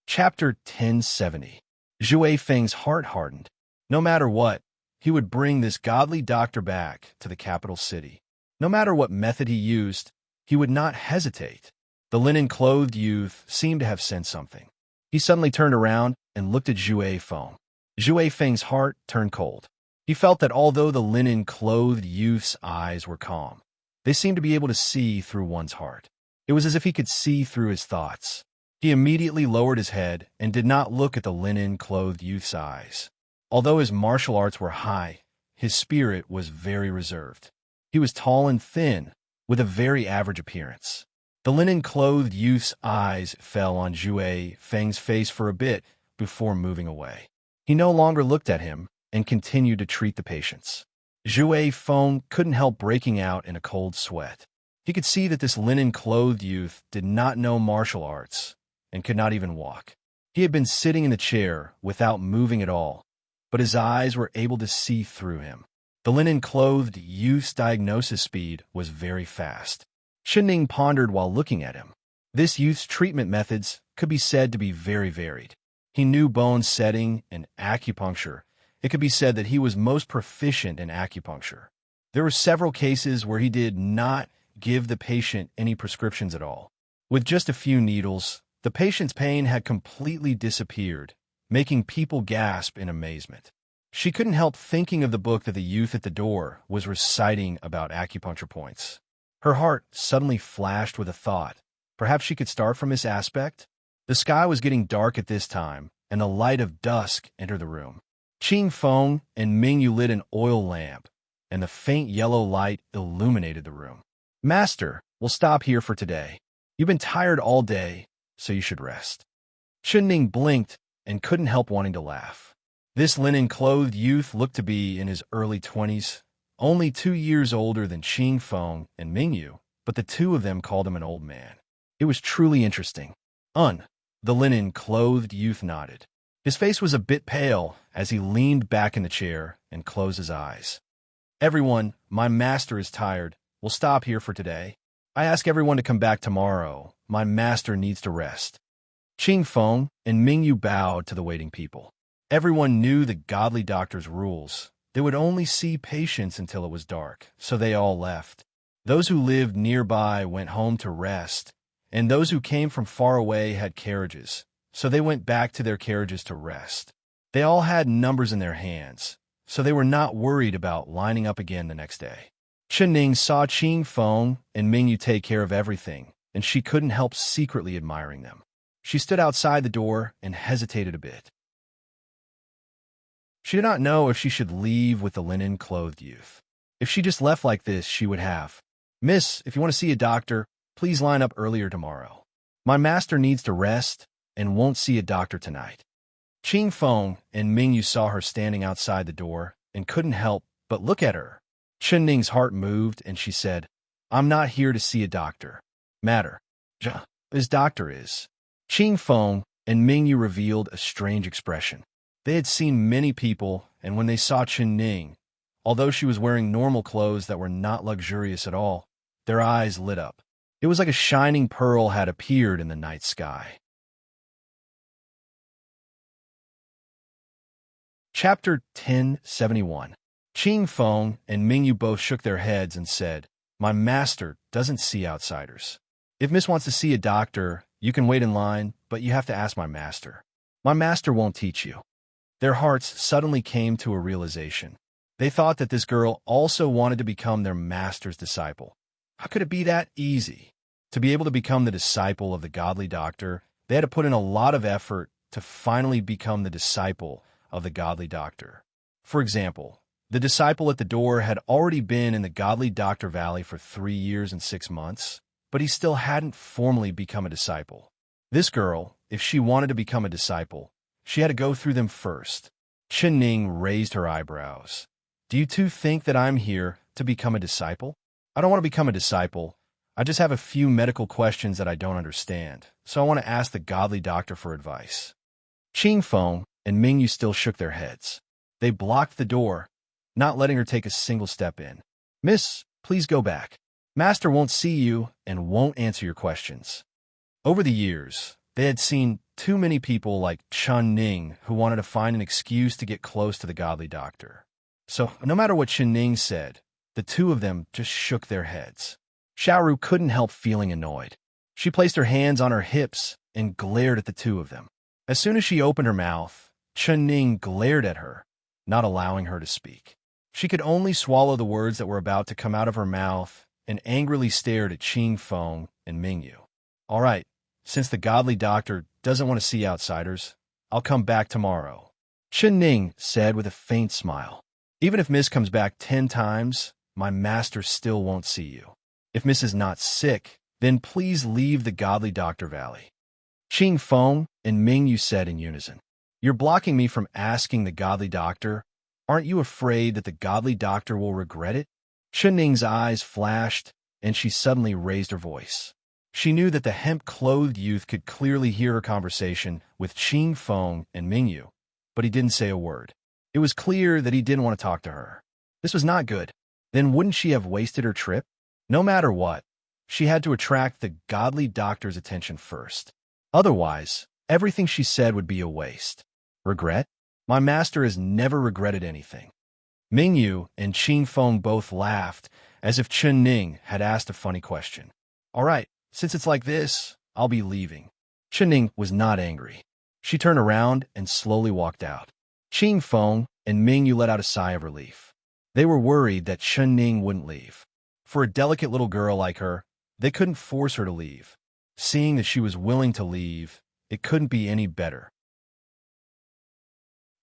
Chapter 1070. Zhou Feng's heart hardened. No matter what, he would bring this godly doctor back to the capital city. No matter what method he used, he would not hesitate. The linen-clothed youth seemed to have sensed something. He suddenly turned around and looked at Zhou Feng. Zhou Feng's heart turned cold. He felt that although the linen-clothed youth's eyes were calm, they seemed to be able to see through one's heart. It was as if he could see through his thoughts. He immediately lowered his head and did not look at the linen-clothed youth's eyes. Although his martial arts were high, his spirit was very reserved. He was tall and thin, with a very average appearance. The linen-clothed youth's eyes fell on Zhou Feng's face for a bit before moving away. He no longer looked at him and continued to treat the patients. Zhou Feng couldn't help breaking out in a cold sweat. He could see that this linen-clothed youth did not know martial arts and could not even walk. He had been sitting in the chair without moving at all, but his eyes were able to see through him. The linen-clothed youth's diagnosis speed was very fast. Chen pondered while looking at him. This youth's treatment methods could be said to be very varied. He knew bone setting and acupuncture. It could be said that he was most proficient in acupuncture. There were several cases where he did not give the patient any prescriptions at all. With just a few needles, the patient's pain had completely disappeared, making people gasp in amazement. She couldn't help thinking of the book that the youth at the door was reciting about acupuncture points. Her heart suddenly flashed with a thought. Perhaps she could start from this aspect? The sky was getting dark at this time, and the light of dusk entered the room. Ching Feng and Mingyu lit an oil lamp, and the faint yellow light illuminated the room. Master, we'll stop here for today. You've been tired all day, so you should rest. Chunning blinked and couldn't help wanting to laugh. This linen-clothed youth looked to be in his early 20s, only 2 years older than Ching Feng and Mingyu, but the two of them called him an old man. It was truly interesting. The linen-clothed youth nodded. His face was a bit pale as he leaned back in the chair and closed his eyes. Everyone, my master is tired. We'll stop here for today. I ask everyone to come back tomorrow. My master needs to rest. Ching Feng and Mingyu bowed to the waiting people. Everyone knew the godly doctor's rules. They would only see patients until it was dark, so they all left. Those who lived nearby went home to rest, and those who came from far away had carriages, so they went back to their carriages to rest. They all had numbers in their hands, so they were not worried about lining up again the next day. Chunning saw Ching Feng and Mingyu take care of everything, and she couldn't help secretly admiring them. She stood outside the door and hesitated a bit. She did not know if she should leave with the linen-clothed youth. If she just left like this, she would have, "Miss, if you want to see a doctor, please line up earlier tomorrow. My master needs to rest and won't see a doctor tonight." Ching Feng and Mingyu saw her standing outside the door and couldn't help but look at her. Chunning's heart moved and she said, "I'm not here to see a doctor. Matter. This doctor is." Ching Feng and Mingyu revealed a strange expression. They had seen many people, and when they saw Chunning, although she was wearing normal clothes that were not luxurious at all, their eyes lit up. It was like a shining pearl had appeared in the night sky. Chapter 1071. Ching Feng and Mingyu both shook their heads and said, "My master doesn't see outsiders. If Miss wants to see a doctor, you can wait in line, but you have to ask my master. My master won't teach you." Their hearts suddenly came to a realization. They thought that this girl also wanted to become their master's disciple. How could it be that easy? To be able to become the disciple of the godly doctor, they had to put in a lot of effort to finally become the disciple of the godly doctor. For example, the disciple at the door had already been in the godly doctor valley for 3 years and 6 months, but he still hadn't formally become a disciple. This girl, if she wanted to become a disciple, she had to go through them first. Chunning raised her eyebrows. "Do you two think that I'm here to become a disciple?" "I don't want to become a disciple. I just have a few medical questions that I don't understand, so I want to ask the godly doctor for advice." Ching Feng and Mingyu still shook their heads. They blocked the door, not letting her take a single step in. "Miss, please go back. Master won't see you and won't answer your questions." Over the years, they had seen too many people like Chunning who wanted to find an excuse to get close to the godly doctor. So, no matter what Chunning said, the two of them just shook their heads. Xiaoru couldn't help feeling annoyed. She placed her hands on her hips and glared at the two of them. As soon as she opened her mouth, Chunning glared at her, not allowing her to speak. She could only swallow the words that were about to come out of her mouth and angrily stared at Ching Feng and Mingyu. "All right, since the godly doctor doesn't want to see outsiders, I'll come back tomorrow," Chunning said with a faint smile. "Even if Miss comes back 10 times, my master still won't see you. If Miss is not sick, then please leave the godly doctor valley." Ching Feng and Mingyu said in unison, "You're blocking me from asking the godly doctor. Aren't you afraid that the godly doctor will regret it?" Chunning's eyes flashed, and she suddenly raised her voice. She knew that the hemp-clothed youth could clearly hear her conversation with Ching Feng and Mingyu, but he didn't say a word. It was clear that he didn't want to talk to her. This was not good. Then wouldn't she have wasted her trip? No matter what, she had to attract the godly doctor's attention first. Otherwise, everything she said would be a waste. Regret? My master has never regretted anything. Mingyu and Ching Feng both laughed, as if Chunning had asked a funny question. "All right, since it's like this, I'll be leaving." Chunning was not angry. She turned around and slowly walked out. Qing Feng and Ming Yu let out a sigh of relief. They were worried that Chen Ning wouldn't leave. For a delicate little girl like her, they couldn't force her to leave. Seeing that she was willing to leave, it couldn't be any better.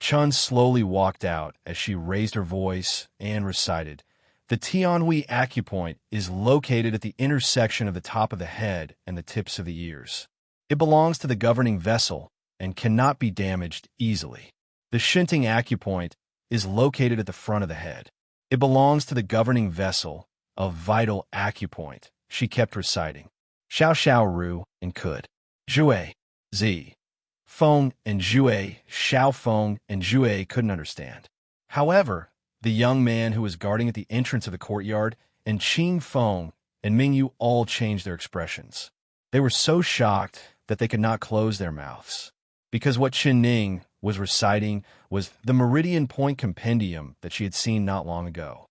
Chun slowly walked out as she raised her voice and recited, "The Tianhui acupoint is located at the intersection of the top of the head and the tips of the ears. It belongs to the governing vessel and cannot be damaged easily. The Shinting acupoint is located at the front of the head. It belongs to the governing vessel, a vital acupoint," she kept reciting. Xiao Xiao Ru and could. Zhui, Z. Feng and Zhui, Xiao Feng and Zhui couldn't understand. However, the young man who was guarding at the entrance of the courtyard and Qing Feng and Ming Yu all changed their expressions. They were so shocked that they could not close their mouths, because what Chen Ning was reciting was the Meridian Point Compendium that she had seen not long ago.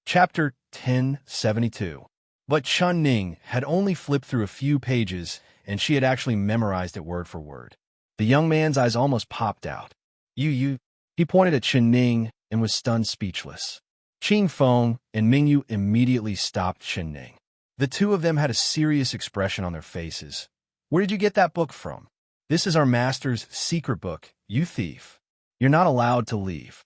Chapter 1072. But Chen Ning had only flipped through a few pages, and she had actually memorized it word for word. The young man's eyes almost popped out. You. He pointed at Chen Ning and was stunned speechless. Qing Feng and Ming Yu immediately stopped Chen Ning. The two of them had a serious expression on their faces. "Where did you get that book from?" "This is our master's secret book, you thief. You're not allowed to leave."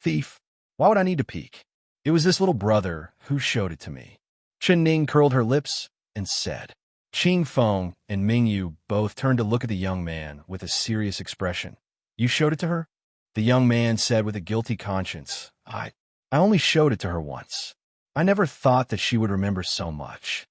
"Thief? Why would I need to peek? It was this little brother who showed it to me." Chen Ning curled her lips and said. Qing Feng and Ming Yu both turned to look at the young man with a serious expression. "You showed it to her?" The young man said with a guilty conscience. I only showed it to her once. I never thought that she would remember so much."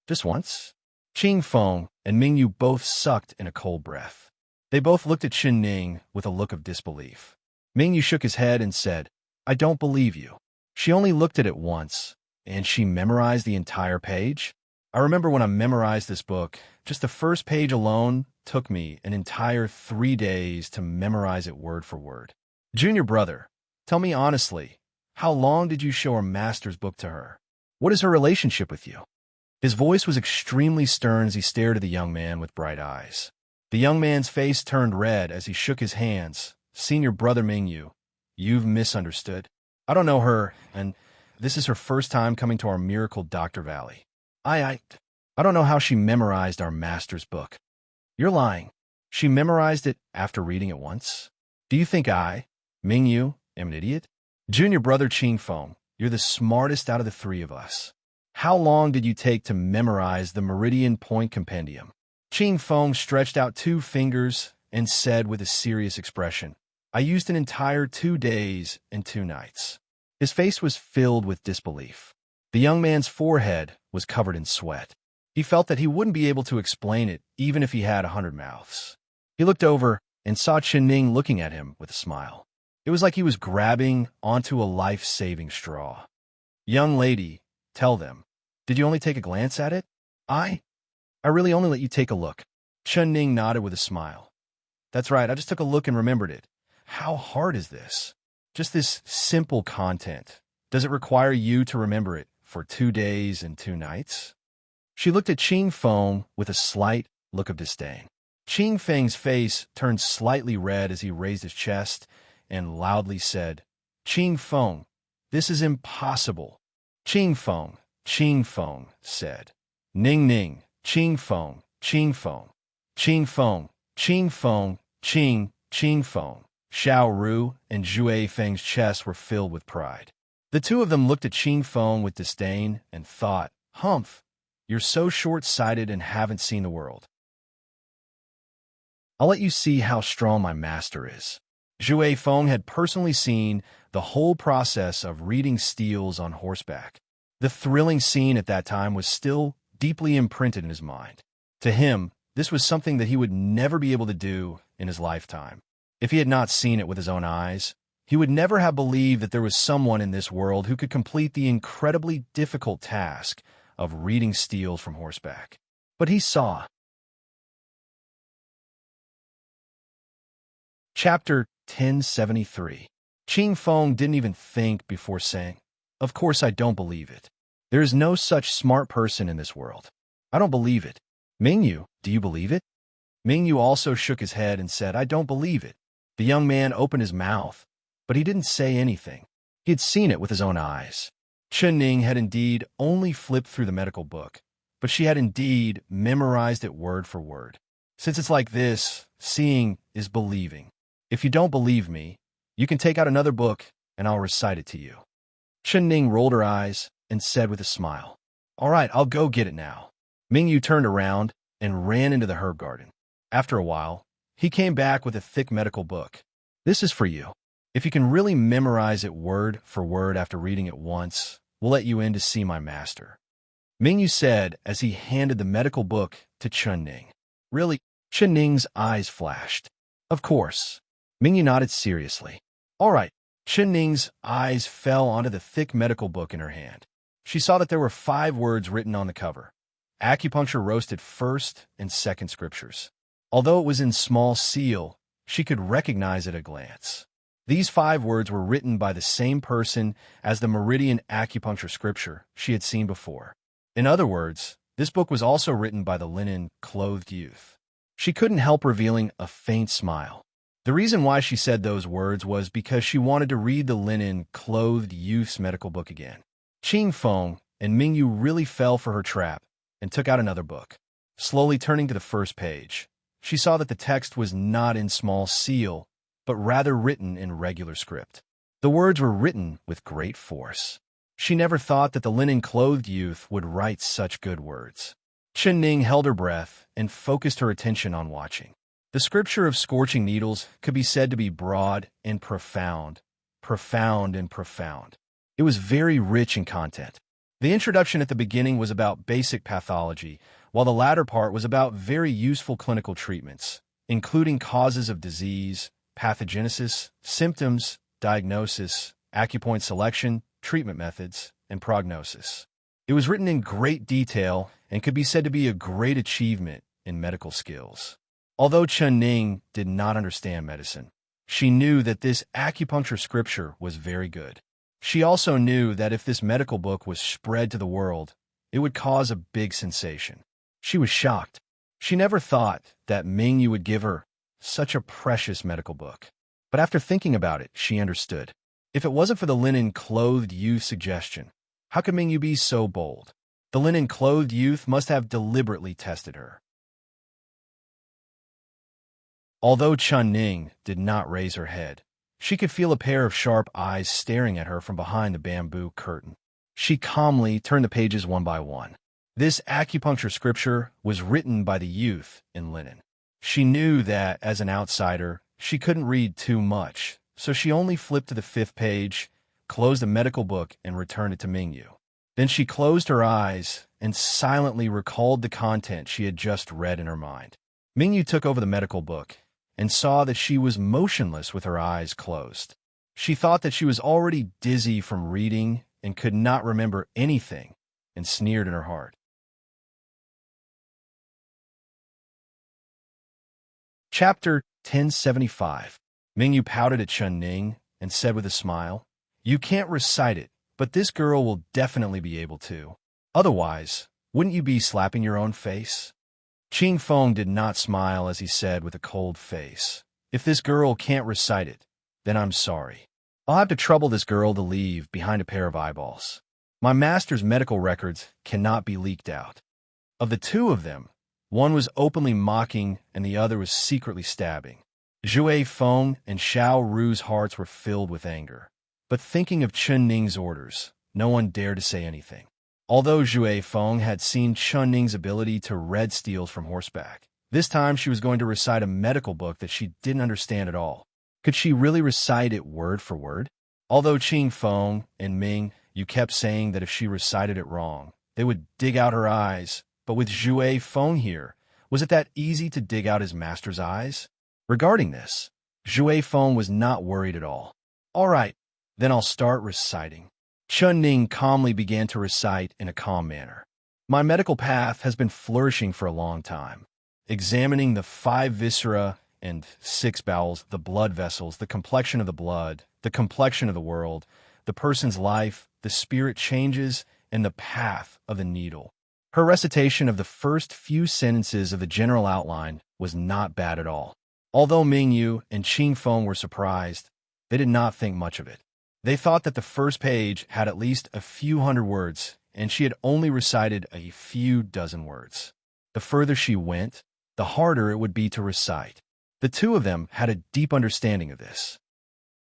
"Just once?" Qing Feng and Ming Yu both sucked in a cold breath. They both looked at Chen Ning with a look of disbelief. Ming Yu shook his head and said, "I don't believe you. She only looked at it once, and she memorized the entire page? I remember when I memorized this book, just the first page alone took me an entire 3 days to memorize it word for word." "Junior brother, tell me honestly, how long did you show our master's book to her? What is her relationship with you?" His voice was extremely stern as he stared at the young man with bright eyes. The young man's face turned red as he shook his hands. "Senior brother Ming Yu, you've misunderstood. I don't know her, and this is her first time coming to our Miracle Doctor Valley. I don't know how she memorized our master's book." "You're lying. She memorized it after reading it once. Do you think I, Ming Yu, am an idiot?" "Junior brother Qing Feng, you're the smartest out of the three of us. How long did you take to memorize the Meridian Point Compendium?" Qing Feng stretched out 2 fingers and said with a serious expression, "I used an entire 2 days and 2 nights." His face was filled with disbelief. The young man's forehead was covered in sweat. He felt that he wouldn't be able to explain it even if he had 100 mouths. He looked over and saw Chen Ning looking at him with a smile. It was like he was grabbing onto a life-saving straw. "Young lady, tell them, did you only take a glance at it?" I really only let you take a look." Chen Ning nodded with a smile. "That's right, I just took a look and remembered it. How hard is this? Just this simple content. Does it require you to remember it for 2 days and 2 nights?" She looked at Qing Feng with a slight look of disdain. Qing Feng's face turned slightly red as he raised his chest and loudly said, "Qing Feng, this is impossible." Qing Feng said, "Ning Ning, Qing Feng, Qing Feng, Qing Feng, Qing Feng, Qing Feng." Xiao Ru and Zhui Feng's chests were filled with pride. The two of them looked at Qing Feng with disdain and thought, "Humph, you're so short-sighted and haven't seen the world. I'll let you see how strong my master is." Zhui Feng had personally seen the whole process of reading steels on horseback. The thrilling scene at that time was still deeply imprinted in his mind. To him, this was something that he would never be able to do in his lifetime. If he had not seen it with his own eyes, he would never have believed that there was someone in this world who could complete the incredibly difficult task of reading steels from horseback. But he saw. Chapter 1073. Qing Feng didn't even think before saying, "Of course I don't believe it. There is no such smart person in this world. I don't believe it." Mingyu, do you believe it? Mingyu also shook his head and said, I don't believe it. The young man opened his mouth, but he didn't say anything. He had seen it with his own eyes. Ning had indeed only flipped through the medical book, but she had indeed memorized it word for word. Since it's like this, seeing is believing. If you don't believe me, you can take out another book and I'll recite it to you. Ning rolled her eyes and said with a smile, All right, I'll go get it now. Mingyu turned around and ran into the herb garden. After a while, he came back with a thick medical book. This is for you. If you can really memorize it word for word after reading it once, we'll let you in to see my master. Mingyu said as he handed the medical book to Ning. Really? Ning's eyes flashed. Of course. Mingyu nodded seriously. All right. Ning's eyes fell onto the thick medical book in her hand. She saw that there were 5 words written on the cover. Acupuncture roasted first and second scriptures. Although it was in small seal, she could recognize it at a glance. These 5 words were written by the same person as the meridian acupuncture scripture she had seen before. In other words, this book was also written by the linen-clothed youth. She couldn't help revealing a faint smile. The reason why she said those words was because she wanted to read the linen-clothed youth's medical book again. Qing Feng and Mingyu really fell for her trap and took out another book. Slowly turning to the first page, she saw that the text was not in small seal, but rather written in regular script. The words were written with great force. She never thought that the linen-clothed youth would write such good words. Ning held her breath and focused her attention on watching. The scripture of scorching needles could be said to be broad and profound, profound and profound. It was very rich in content. The introduction at the beginning was about basic pathology, while the latter part was about very useful clinical treatments, including causes of disease, pathogenesis, symptoms, diagnosis, acupoint selection, treatment methods, and prognosis. It was written in great detail and could be said to be a great achievement in medical skills. Although Ning did not understand medicine, she knew that this acupuncture scripture was very good. She also knew that if this medical book was spread to the world, it would cause a big sensation. She was shocked. She never thought that Mingyu would give her such a precious medical book. But after thinking about it, she understood. If it wasn't for the linen-clothed youth suggestion, how could Mingyu be so bold? The linen-clothed youth must have deliberately tested her. Although Ning did not raise her head, she could feel a pair of sharp eyes staring at her from behind the bamboo curtain. She calmly turned the pages one by one. This acupuncture scripture was written by the youth in linen. She knew that, as an outsider, she couldn't read too much, so she only flipped to the 5th page, closed the medical book, and returned it to Mingyu. Then she closed her eyes and silently recalled the content she had just read in her mind. Mingyu took over the medical book and saw that she was motionless with her eyes closed. She thought that she was already dizzy from reading and could not remember anything, and sneered in her heart. Chapter 1075. Mingyu pouted at Ning and said with a smile, You can't recite it, but this girl will definitely be able to. Otherwise, wouldn't you be slapping your own face? Qing Feng did not smile as he said with a cold face, If this girl can't recite it, then I'm sorry. I'll have to trouble this girl to leave behind a pair of eyeballs. My master's medical records cannot be leaked out. Of the 2 of them, one was openly mocking and the other was secretly stabbing. Zhui Feng and Xiao Ru's hearts were filled with anger. But thinking of Ning's orders, no one dared to say anything. Although Zhui Feng had seen Ning's ability to read steals from horseback, this time she was going to recite a medical book that she didn't understand at all. Could she really recite it word for word? Although Qing Feng and Mingyu kept saying that if she recited it wrong, they would dig out her eyes, but with Zhui Feng here, was it that easy to dig out his master's eyes? Regarding this, Zhui Feng was not worried at all. All right, then I'll start reciting. Ning calmly began to recite in a calm manner. My medical path has been flourishing for a long time, examining the 5 viscera and 6 bowels, the blood vessels, the complexion of the blood, the complexion of the world, the person's life, the spirit changes, and the path of the needle. Her recitation of the first few sentences of the general outline was not bad at all. Although Mingyu and Qingfeng were surprised, they did not think much of it. They thought that the first page had at least a few hundred words, and she had only recited a few dozen words. The further she went, the harder it would be to recite. The two of them had a deep understanding of this.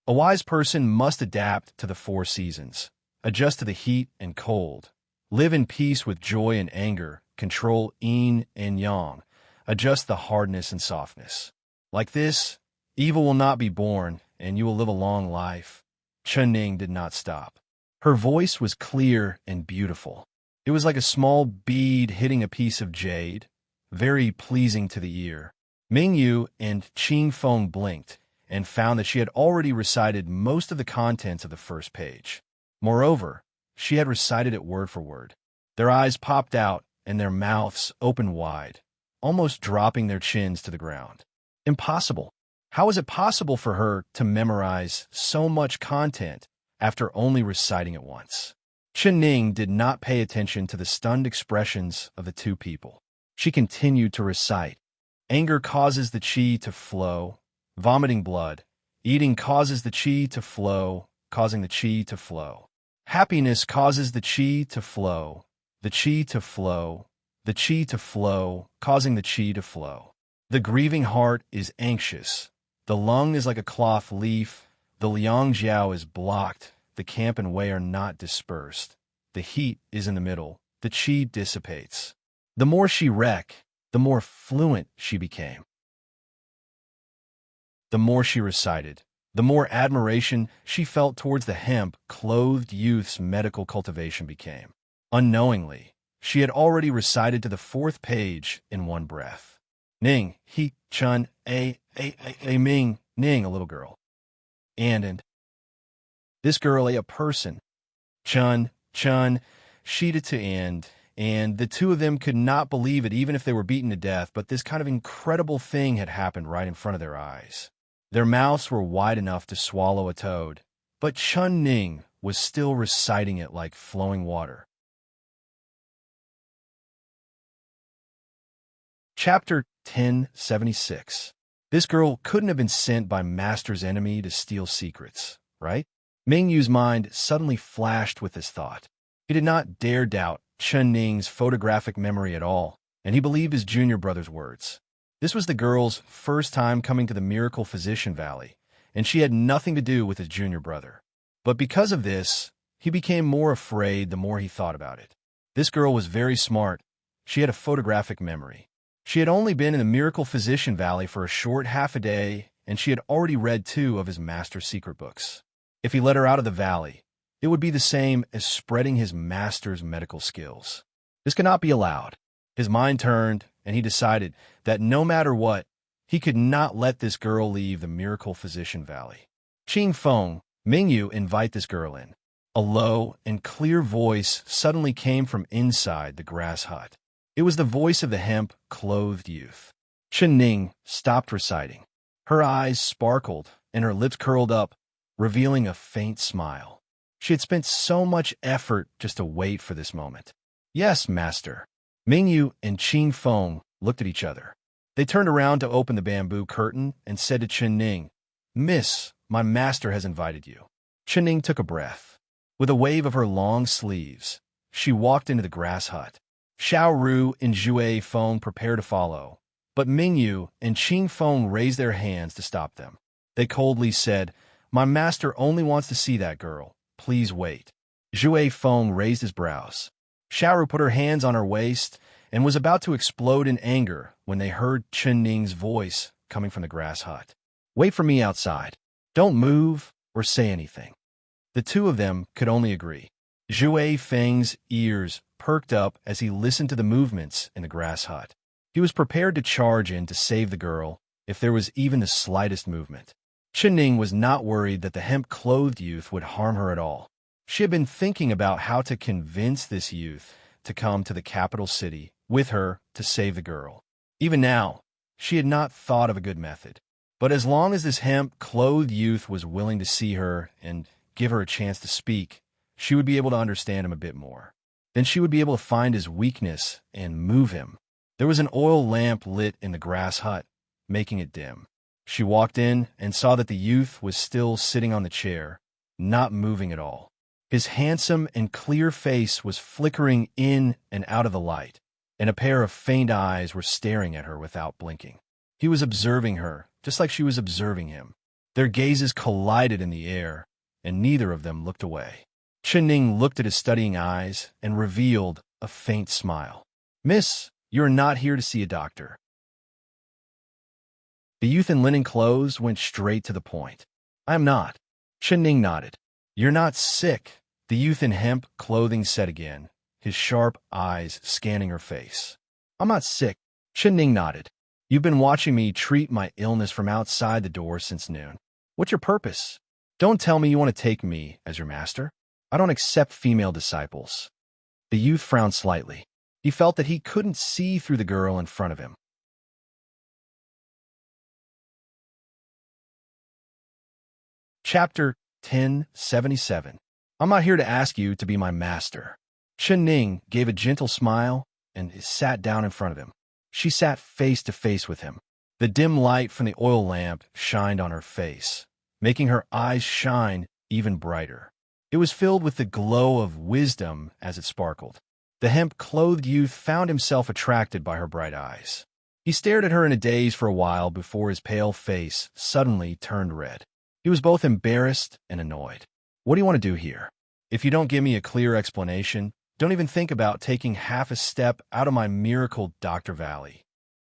A wise person must adapt to the four seasons, adjust to the heat and cold, live in peace with joy and anger, control yin and yang, adjust the hardness and softness. Like this, evil will not be born, and you will live a long life. Chunning did not stop. Her voice was clear and beautiful. It was like a small bead hitting a piece of jade, very pleasing to the ear. Mingyu and Qingfeng blinked and found that she had already recited most of the contents of the first page. Moreover, she had recited it word for word. Their eyes popped out and their mouths opened wide, almost dropping their chins to the ground. Impossible. How was it possible for her to memorize so much content after only reciting it once? Ning did not pay attention to the stunned expressions of the two people. She continued to recite. Anger causes the qi to flow, vomiting blood. Eating causes the qi to flow, causing the qi to flow. Happiness causes the qi to flow, the qi to flow, the qi to flow, causing the qi to flow. The grieving heart is anxious. The lung is like a cloth leaf. The liang jiao is blocked. The camp and wei are not dispersed. The heat is in the middle. The qi dissipates. The more she read, the more fluent she became. The more she recited, the more admiration she felt towards the hemp-clothed youth's medical cultivation became. Unknowingly, she had already recited to the fourth page in one breath. Ning, he, chun, a ming, ning, a little girl. And this girl, a person. Chun, sheeted to and the two of them could not believe it even if they were beaten to death, but this kind of incredible thing had happened right in front of their eyes. Their mouths were wide enough to swallow a toad, but Chun Ning was still reciting it like flowing water. Chapter 1076. This girl couldn't have been sent by Master's enemy to steal secrets, right? Mingyu's mind suddenly flashed with this thought. He did not dare doubt Chun Ning's photographic memory at all, and he believed his junior brother's words. This was the girl's first time coming to the Miracle Physician Valley, and she had nothing to do with his junior brother. But because of this, he became more afraid the more he thought about it. This girl was very smart. She had a photographic memory. She had only been in the Miracle Physician Valley for a short half a day, and she had already read 2 of his master's secret books. If he let her out of the valley, it would be the same as spreading his master's medical skills. This could not be allowed. His mind turned, and he decided that no matter what, he could not let this girl leave the Miracle Physician Valley. Qingfeng, Mingyu invite this girl in. A low and clear voice suddenly came from inside the grass hut. It was the voice of the hemp-clothed youth. Ning stopped reciting. Her eyes sparkled, and her lips curled up, revealing a faint smile. She had spent so much effort just to wait for this moment. Yes, master. Mingyu and Qingfeng looked at each other. They turned around to open the bamboo curtain and said to Ning, "Miss, my master has invited you." Ning took a breath. With a wave of her long sleeves, she walked into the grass hut. Xiao Ru and Zhui Feng prepared to follow, but Mingyu and Qingfeng raised their hands to stop them. They coldly said, "My master only wants to see that girl. Please wait." Zhui Feng raised his brows. Xiaoru put her hands on her waist and was about to explode in anger when they heard Chen Ning's voice coming from the grass hut. "Wait for me outside. Don't move or say anything." The two of them could only agree. Zhui Feng's ears perked up as he listened to the movements in the grass hut. He was prepared to charge in to save the girl if there was even the slightest movement. Chen Ning was not worried that the hemp-clothed youth would harm her at all. She had been thinking about how to convince this youth to come to the capital city with her to save the girl. Even now, she had not thought of a good method. But as long as this hemp-clothed youth was willing to see her and give her a chance to speak, she would be able to understand him a bit more. Then she would be able to find his weakness and move him. There was an oil lamp lit in the grass hut, making it dim. She walked in and saw that the youth was still sitting on the chair, not moving at all. His handsome and clear face was flickering in and out of the light, and a pair of faint eyes were staring at her without blinking. He was observing her, just like she was observing him. Their gazes collided in the air, and neither of them looked away. Chen-Ning looked at his studying eyes and revealed a faint smile. "Miss, you are not here to see a doctor." The youth in linen clothes went straight to the point. "I am not." Chen-Ning nodded. "You're not sick," the youth in hemp clothing said again, his sharp eyes scanning her face. "I'm not sick." Chen-Ning nodded. "You've been watching me treat my illness from outside the door since noon. What's your purpose? Don't tell me you want to take me as your master. I don't accept female disciples." The youth frowned slightly. He felt that he couldn't see through the girl in front of him. Chapter 1077. "I'm not here to ask you to be my master." Chen-Ning gave a gentle smile and sat down in front of him. She sat face to face with him. The dim light from the oil lamp shined on her face, making her eyes shine even brighter. It was filled with the glow of wisdom as it sparkled. The hemp-clothed youth found himself attracted by her bright eyes. He stared at her in a daze for a while before his pale face suddenly turned red. He was both embarrassed and annoyed. "What do you want to do here? If you don't give me a clear explanation, don't even think about taking half a step out of my miracle Dr. Valley."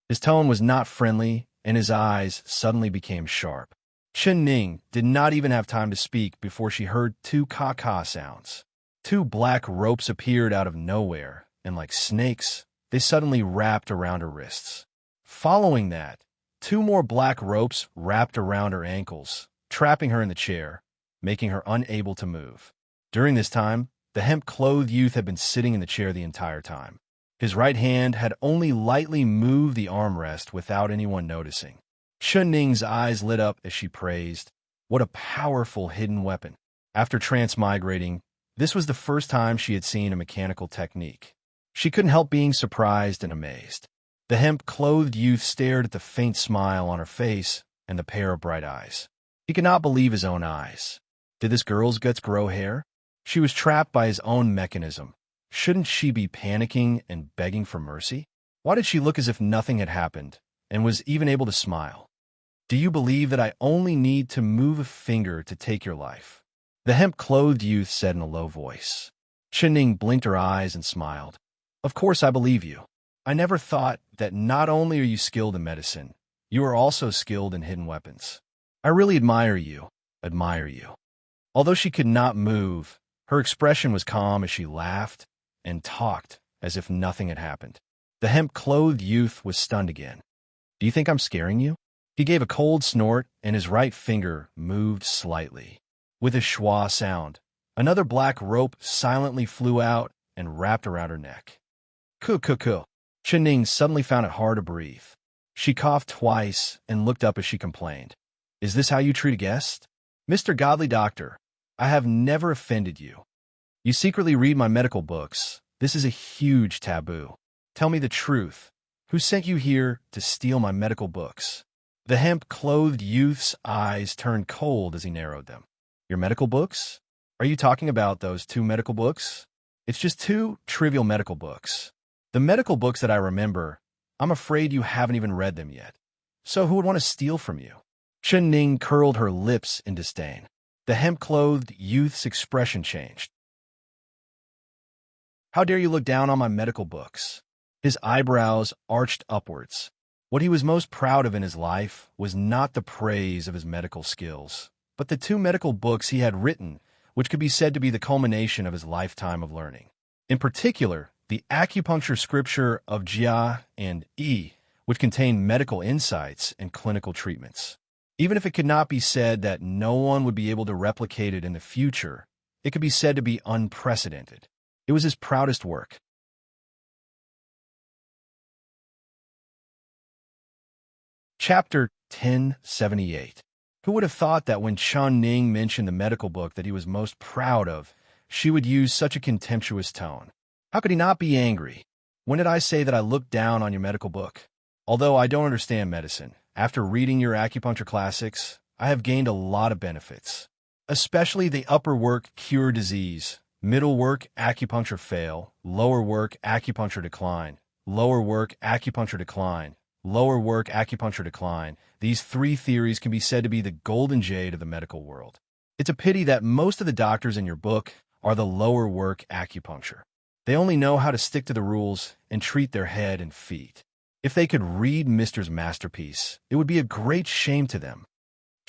His tone was not friendly, and his eyes suddenly became sharp. Chen-Ning did not even have time to speak before she heard two caw-caw sounds. Two black ropes appeared out of nowhere, and like snakes, they suddenly wrapped around her wrists. Following that, two more black ropes wrapped around her ankles, trapping her in the chair, making her unable to move. During this time, the hemp-clothed youth had been sitting in the chair the entire time. His right hand had only lightly moved the armrest without anyone noticing. Chen-Ning's eyes lit up as she praised, "What a powerful hidden weapon." After transmigrating, this was the first time she had seen a mechanical technique. She couldn't help being surprised and amazed. The hemp-clothed youth stared at the faint smile on her face and the pair of bright eyes. He could not believe his own eyes. Did this girl's guts grow hair? She was trapped by his own mechanism. Shouldn't she be panicking and begging for mercy? Why did she look as if nothing had happened, and was even able to smile? "Do you believe that I only need to move a finger to take your life?" the hemp-clothed youth said in a low voice. Chen-Ning blinked her eyes and smiled. "Of course I believe you. I never thought that not only are you skilled in medicine, you are also skilled in hidden weapons. I really admire you. Although she could not move, her expression was calm as she laughed and talked as if nothing had happened. The hemp-clothed youth was stunned again. "Do you think I'm scaring you?" He gave a cold snort, and his right finger moved slightly. With a schwa sound, another black rope silently flew out and wrapped around her neck. "Ku. Chen-Ning suddenly found it hard to breathe. She coughed twice and looked up as she complained. "Is this how you treat a guest? Mr. Godly Doctor, I have never offended you. You secretly read my medical books. This is a huge taboo. Tell me the truth. Who sent you here to steal my medical books?" The hemp-clothed youth's eyes turned cold as he narrowed them. "Your medical books? Are you talking about those two medical books?" "It's just two trivial medical books. The medical books that I remember, I'm afraid you haven't even read them yet. So who would want to steal from you?" Chen-Ning curled her lips in disdain. The hemp-clothed youth's expression changed. "How dare you look down on my medical books?" His eyebrows arched upwards. What he was most proud of in his life was not the praise of his medical skills, but the two medical books he had written, which could be said to be the culmination of his lifetime of learning. In particular, the acupuncture scripture of Jia and Yi, which contained medical insights and clinical treatments. Even if it could not be said that no one would be able to replicate it in the future, it could be said to be unprecedented. It was his proudest work. Chapter 1078. Who would have thought that when Chen-Ning mentioned the medical book that he was most proud of, she would use such a contemptuous tone? How could he not be angry? When did I say that I looked down on your medical book? Although I don't understand medicine, after reading your acupuncture classics, I have gained a lot of benefits. Especially the upper work cure disease, middle work acupuncture fail, lower work acupuncture decline, lower work acupuncture decline, lower work acupuncture decline. These three theories can be said to be the golden jade of the medical world. It's a pity that most of the doctors in your book are the lower work acupuncture. They only know how to stick to the rules and treat their head and feet. If they could read Mister's masterpiece, it would be a great shame to them.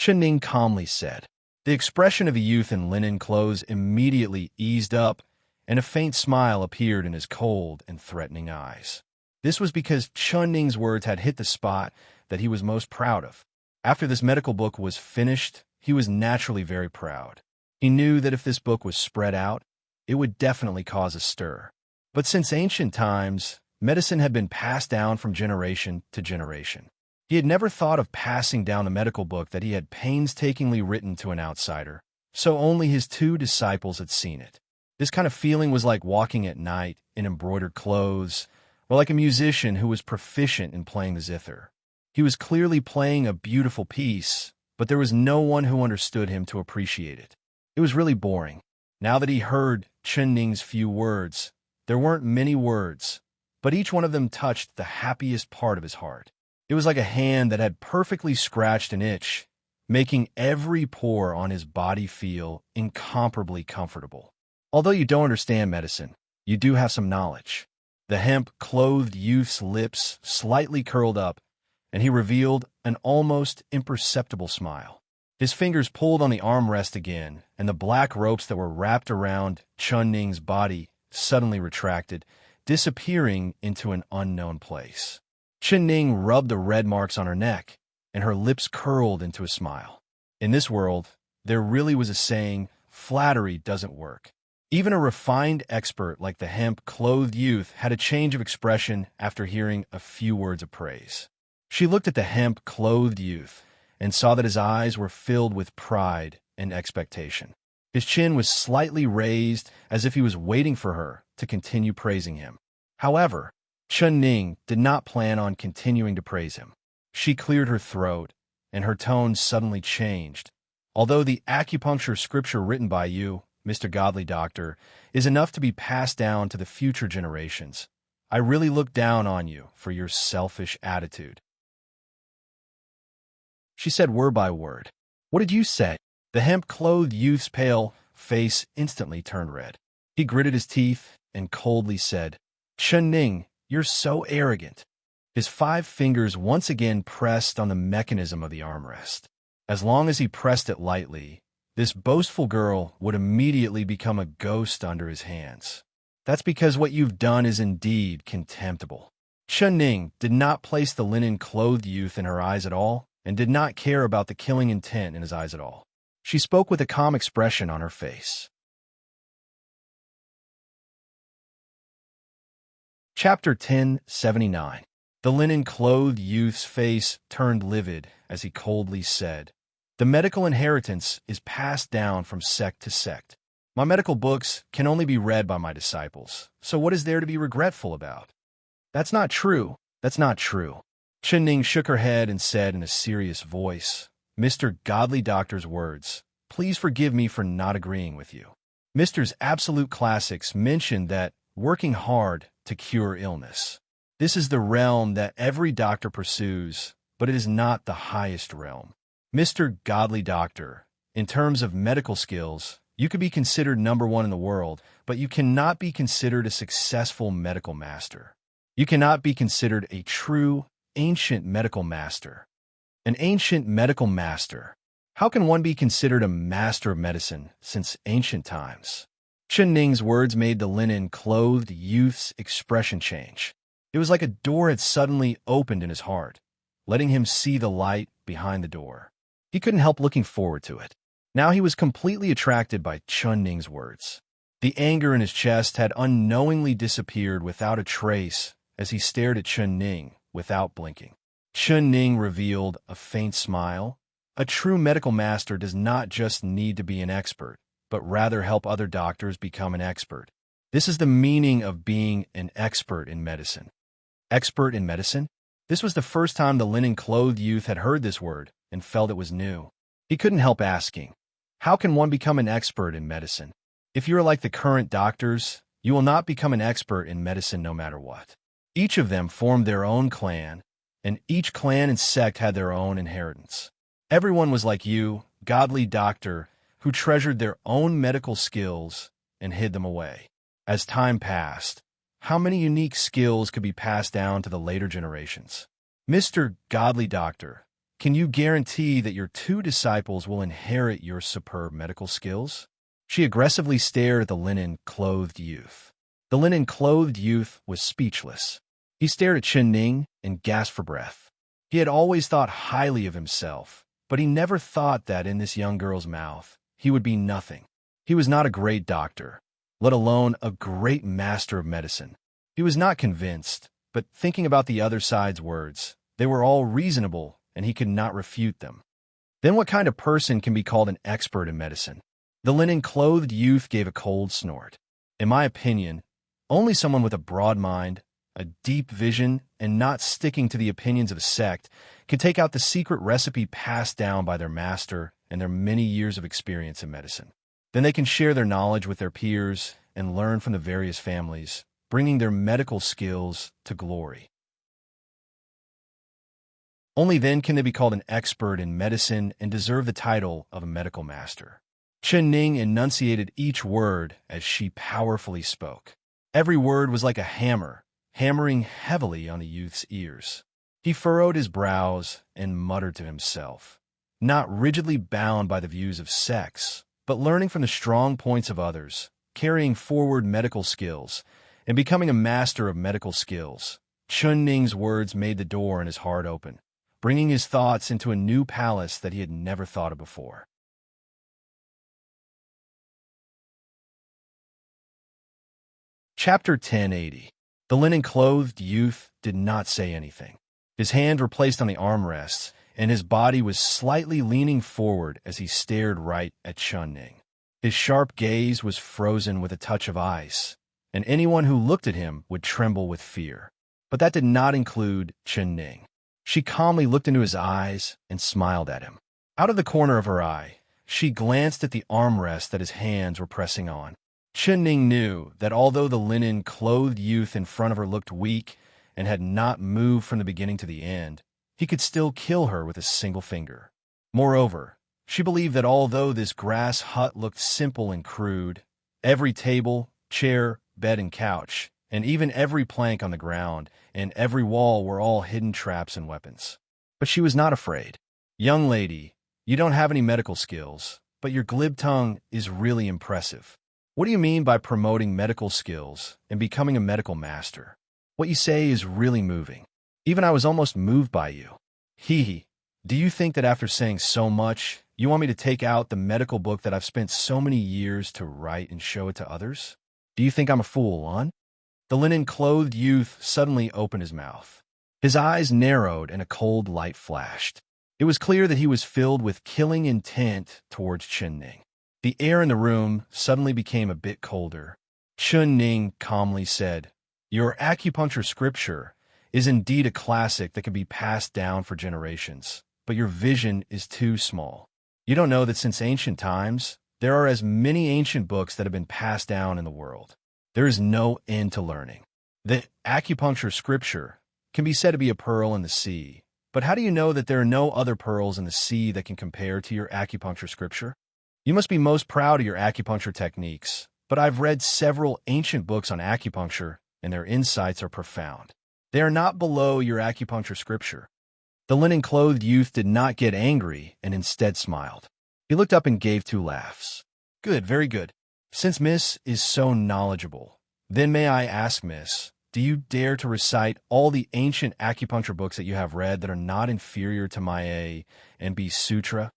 Ning calmly said. The expression of a youth in linen clothes immediately eased up, and a faint smile appeared in his cold and threatening eyes. This was because Ning's words had hit the spot that he was most proud of. After this medical book was finished, he was naturally very proud. He knew that if this book was spread out, it would definitely cause a stir. But since ancient times, medicine had been passed down from generation to generation. He had never thought of passing down the medical book that he had painstakingly written to an outsider, so only his two disciples had seen it. This kind of feeling was like walking at night in embroidered clothes, or like a musician who was proficient in playing the zither. He was clearly playing a beautiful piece, but there was no one who understood him to appreciate it. It was really boring. Now that he heard Ning's few words, there weren't many words, but each one of them touched the happiest part of his heart. It was like a hand that had perfectly scratched an itch, making every pore on his body feel incomparably comfortable. Although you don't understand medicine, you do have some knowledge. The hemp-clothed youth's lips slightly curled up, and he revealed an almost imperceptible smile. His fingers pulled on the armrest again, and the black ropes that were wrapped around Ning's body suddenly retracted, disappearing into an unknown place. Ning rubbed the red marks on her neck, and her lips curled into a smile. In this world, there really was a saying, flattery doesn't work. Even a refined expert like the hemp-clothed youth had a change of expression after hearing a few words of praise. She looked at the hemp-clothed youth and saw that his eyes were filled with pride and expectation. His chin was slightly raised as if he was waiting for her to continue praising him. However, Ning did not plan on continuing to praise him. She cleared her throat, and her tone suddenly changed. Although the acupuncture scripture written by you, Mr. Godly Doctor, is enough to be passed down to the future generations, I really look down on you for your selfish attitude. She said word by word. What did you say? The hemp-clothed youth's pale face instantly turned red. He gritted his teeth and coldly said, Ning, you're so arrogant. His 5 fingers once again pressed on the mechanism of the armrest. As long as he pressed it lightly, this boastful girl would immediately become a ghost under his hands. That's because what you've done is indeed contemptible. Ning did not place the linen-clothed youth in her eyes at all, and did not care about the killing intent in his eyes at all. She spoke with a calm expression on her face. Chapter 1079. The linen-clothed youth's face turned livid as he coldly said, The medical inheritance is passed down from sect to sect. My medical books can only be read by my disciples, so what is there to be regretful about? That's not true. That's not true. Ning shook her head and said in a serious voice, Mr. Godly Doctor's words, please forgive me for not agreeing with you. Mr.'s absolute classics mentioned that working hard to cure illness. This is the realm that every doctor pursues, but it is not the highest realm. Mr. Godly Doctor, in terms of medical skills, you could be considered number 1 in the world, but you cannot be considered a successful medical master. You cannot be considered a true, ancient medical master. An ancient medical master. How can one be considered a master of medicine since ancient times? Ning's words made the linen-clothed youth's expression change. It was like a door had suddenly opened in his heart, letting him see the light behind the door. He couldn't help looking forward to it. Now he was completely attracted by Ning's words. The anger in his chest had unknowingly disappeared without a trace as he stared at Ning without blinking. Ning revealed a faint smile. A true medical master does not just need to be an expert, but rather help other doctors become an expert. This is the meaning of being an expert in medicine. Expert in medicine? This was the first time the linen-clothed youth had heard this word and felt it was new. He couldn't help asking, how can one become an expert in medicine? If you are like the current doctors, you will not become an expert in medicine no matter what. Each of them formed their own clan, and each clan and sect had their own inheritance. Everyone was like you, godly doctor, who treasured their own medical skills and hid them away. As time passed, how many unique skills could be passed down to the later generations? Mr. Godly Doctor, can you guarantee that your 2 disciples will inherit your superb medical skills? She aggressively stared at the linen-clothed youth. The linen-clothed youth was speechless. He stared at Chen Ning and gasped for breath. He had always thought highly of himself, but he never thought that in this young girl's mouth he would be nothing. He was not a great doctor, let alone a great master of medicine. He was not convinced, but thinking about the other side's words, they were all reasonable and he could not refute them. Then what kind of person can be called an expert in medicine? The linen-clothed youth gave a cold snort. In my opinion, only someone with a broad mind, a deep vision, and not sticking to the opinions of a sect can take out the secret recipe passed down by their master and their many years of experience in medicine. Then they can share their knowledge with their peers and learn from the various families, bringing their medical skills to glory. Only then can they be called an expert in medicine and deserve the title of a medical master. Chen Ning enunciated each word as she powerfully spoke. Every word was like a hammer, hammering heavily on the youth's ears. He furrowed his brows and muttered to himself, not rigidly bound by the views of sects, but learning from the strong points of others, carrying forward medical skills, and becoming a master of medical skills. Chen Ning's words made the door in his heart open, bringing his thoughts into a new palace that he had never thought of before. Chapter 1080. The linen-clothed youth did not say anything. His hands were placed on the armrests, and his body was slightly leaning forward as he stared right at Chen Ning. His sharp gaze was frozen with a touch of ice, and anyone who looked at him would tremble with fear. But that did not include Chen Ning. She calmly looked into his eyes and smiled at him. Out of the corner of her eye, she glanced at the armrest that his hands were pressing on. Chen Ning knew that although the linen-clothed youth in front of her looked weak and had not moved from the beginning to the end, he could still kill her with a single finger. Moreover, she believed that although this grass hut looked simple and crude, every table, chair, bed, and couch, and even every plank on the ground and every wall were all hidden traps and weapons. But she was not afraid. "Young lady, you don't have any medical skills, but your glib tongue is really impressive. What do you mean by promoting medical skills and becoming a medical master? What you say is really moving. Even I was almost moved by you. Hee. Do you think that after saying so much, you want me to take out the medical book that I've spent so many years to write and show it to others? Do you think I'm a fool, hon?" The linen-clothed youth suddenly opened his mouth. His eyes narrowed and a cold light flashed. It was clear that he was filled with killing intent towards Chen Ning. The air in the room suddenly became a bit colder. Chen Ning calmly said, "Your acupuncture scripture is indeed a classic that can be passed down for generations, but your vision is too small. You don't know that since ancient times, there are as many ancient books that have been passed down in the world. There is no end to learning. The acupuncture scripture can be said to be a pearl in the sea, but how do you know that there are no other pearls in the sea that can compare to your acupuncture scripture? You must be most proud of your acupuncture techniques, but I've read several ancient books on acupuncture, and their insights are profound. They are not below your acupuncture scripture." The linen-clothed youth did not get angry and instead smiled. He looked up and gave 2 laughs. "Good, very good. Since Miss is so knowledgeable, then may I ask, Miss, do you dare to recite all the ancient acupuncture books that you have read that are not inferior to my A and B Sutra?"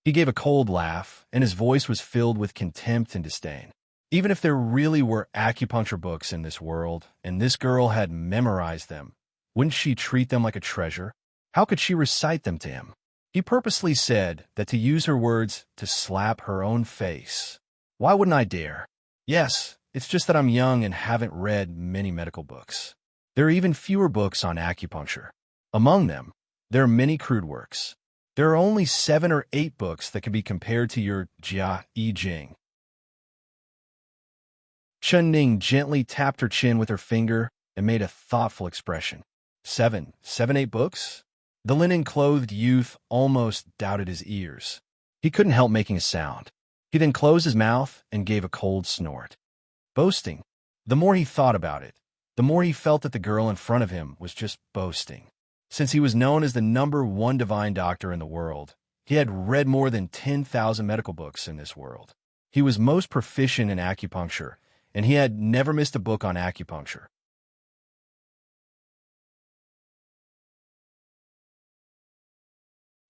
He gave a cold laugh, and his voice was filled with contempt and disdain. Even if there really were acupuncture books in this world, and this girl had memorized them, wouldn't she treat them like a treasure? How could she recite them to him? He purposely said that to use her words to slap her own face. Why wouldn't I dare? Yes, It's just that I'm young and haven't read many medical books. There are even fewer books on acupuncture. Among them, there are many crude works. There are only 7 or 8 books that can be compared to your Jia I Jing. Chen Ning gently tapped her chin with her finger and made a thoughtful expression. 7, 8 books? The linen-clothed youth almost doubted his ears. He couldn't help making a sound. He then closed his mouth and gave a cold snort. Boasting. The more he thought about it, the more he felt that the girl in front of him was just boasting. Since he was known as the #1 divine doctor in the world, he had read more than 10,000 medical books in this world. He was most proficient in acupuncture, and he had never missed a book on acupuncture.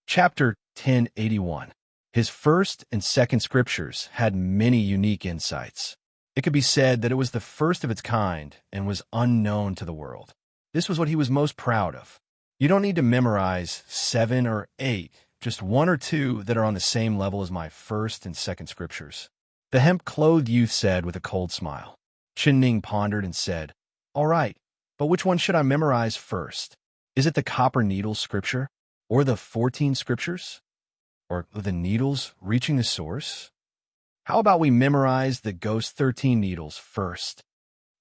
Chapter 1081. His first and second scriptures had many unique insights. It could be said that it was the first of its kind and was unknown to the world. This was what he was most proud of. You don't need to memorize 7 or 8, just 1 or 2 that are on the same level as my first and second scriptures. The hemp-clothed youth said with a cold smile. Chen Ning pondered and said, "All right, but which one should I memorize first? Is it the copper needles scripture? Or the 14 scriptures? Or the needles reaching the source? How about we memorize the ghost 13 needles first?"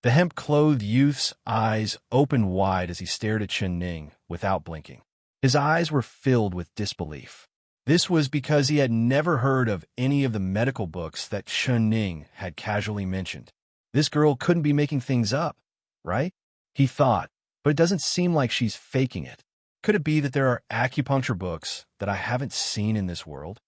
The hemp-clothed youth's eyes opened wide as he stared at Chen Ning without blinking. His eyes were filled with disbelief. This was because he had never heard of any of the medical books that Chen Ning had casually mentioned. This girl couldn't be making things up, right? He thought, but it doesn't seem like she's faking it. Could it be that there are acupuncture books that I haven't seen in this world?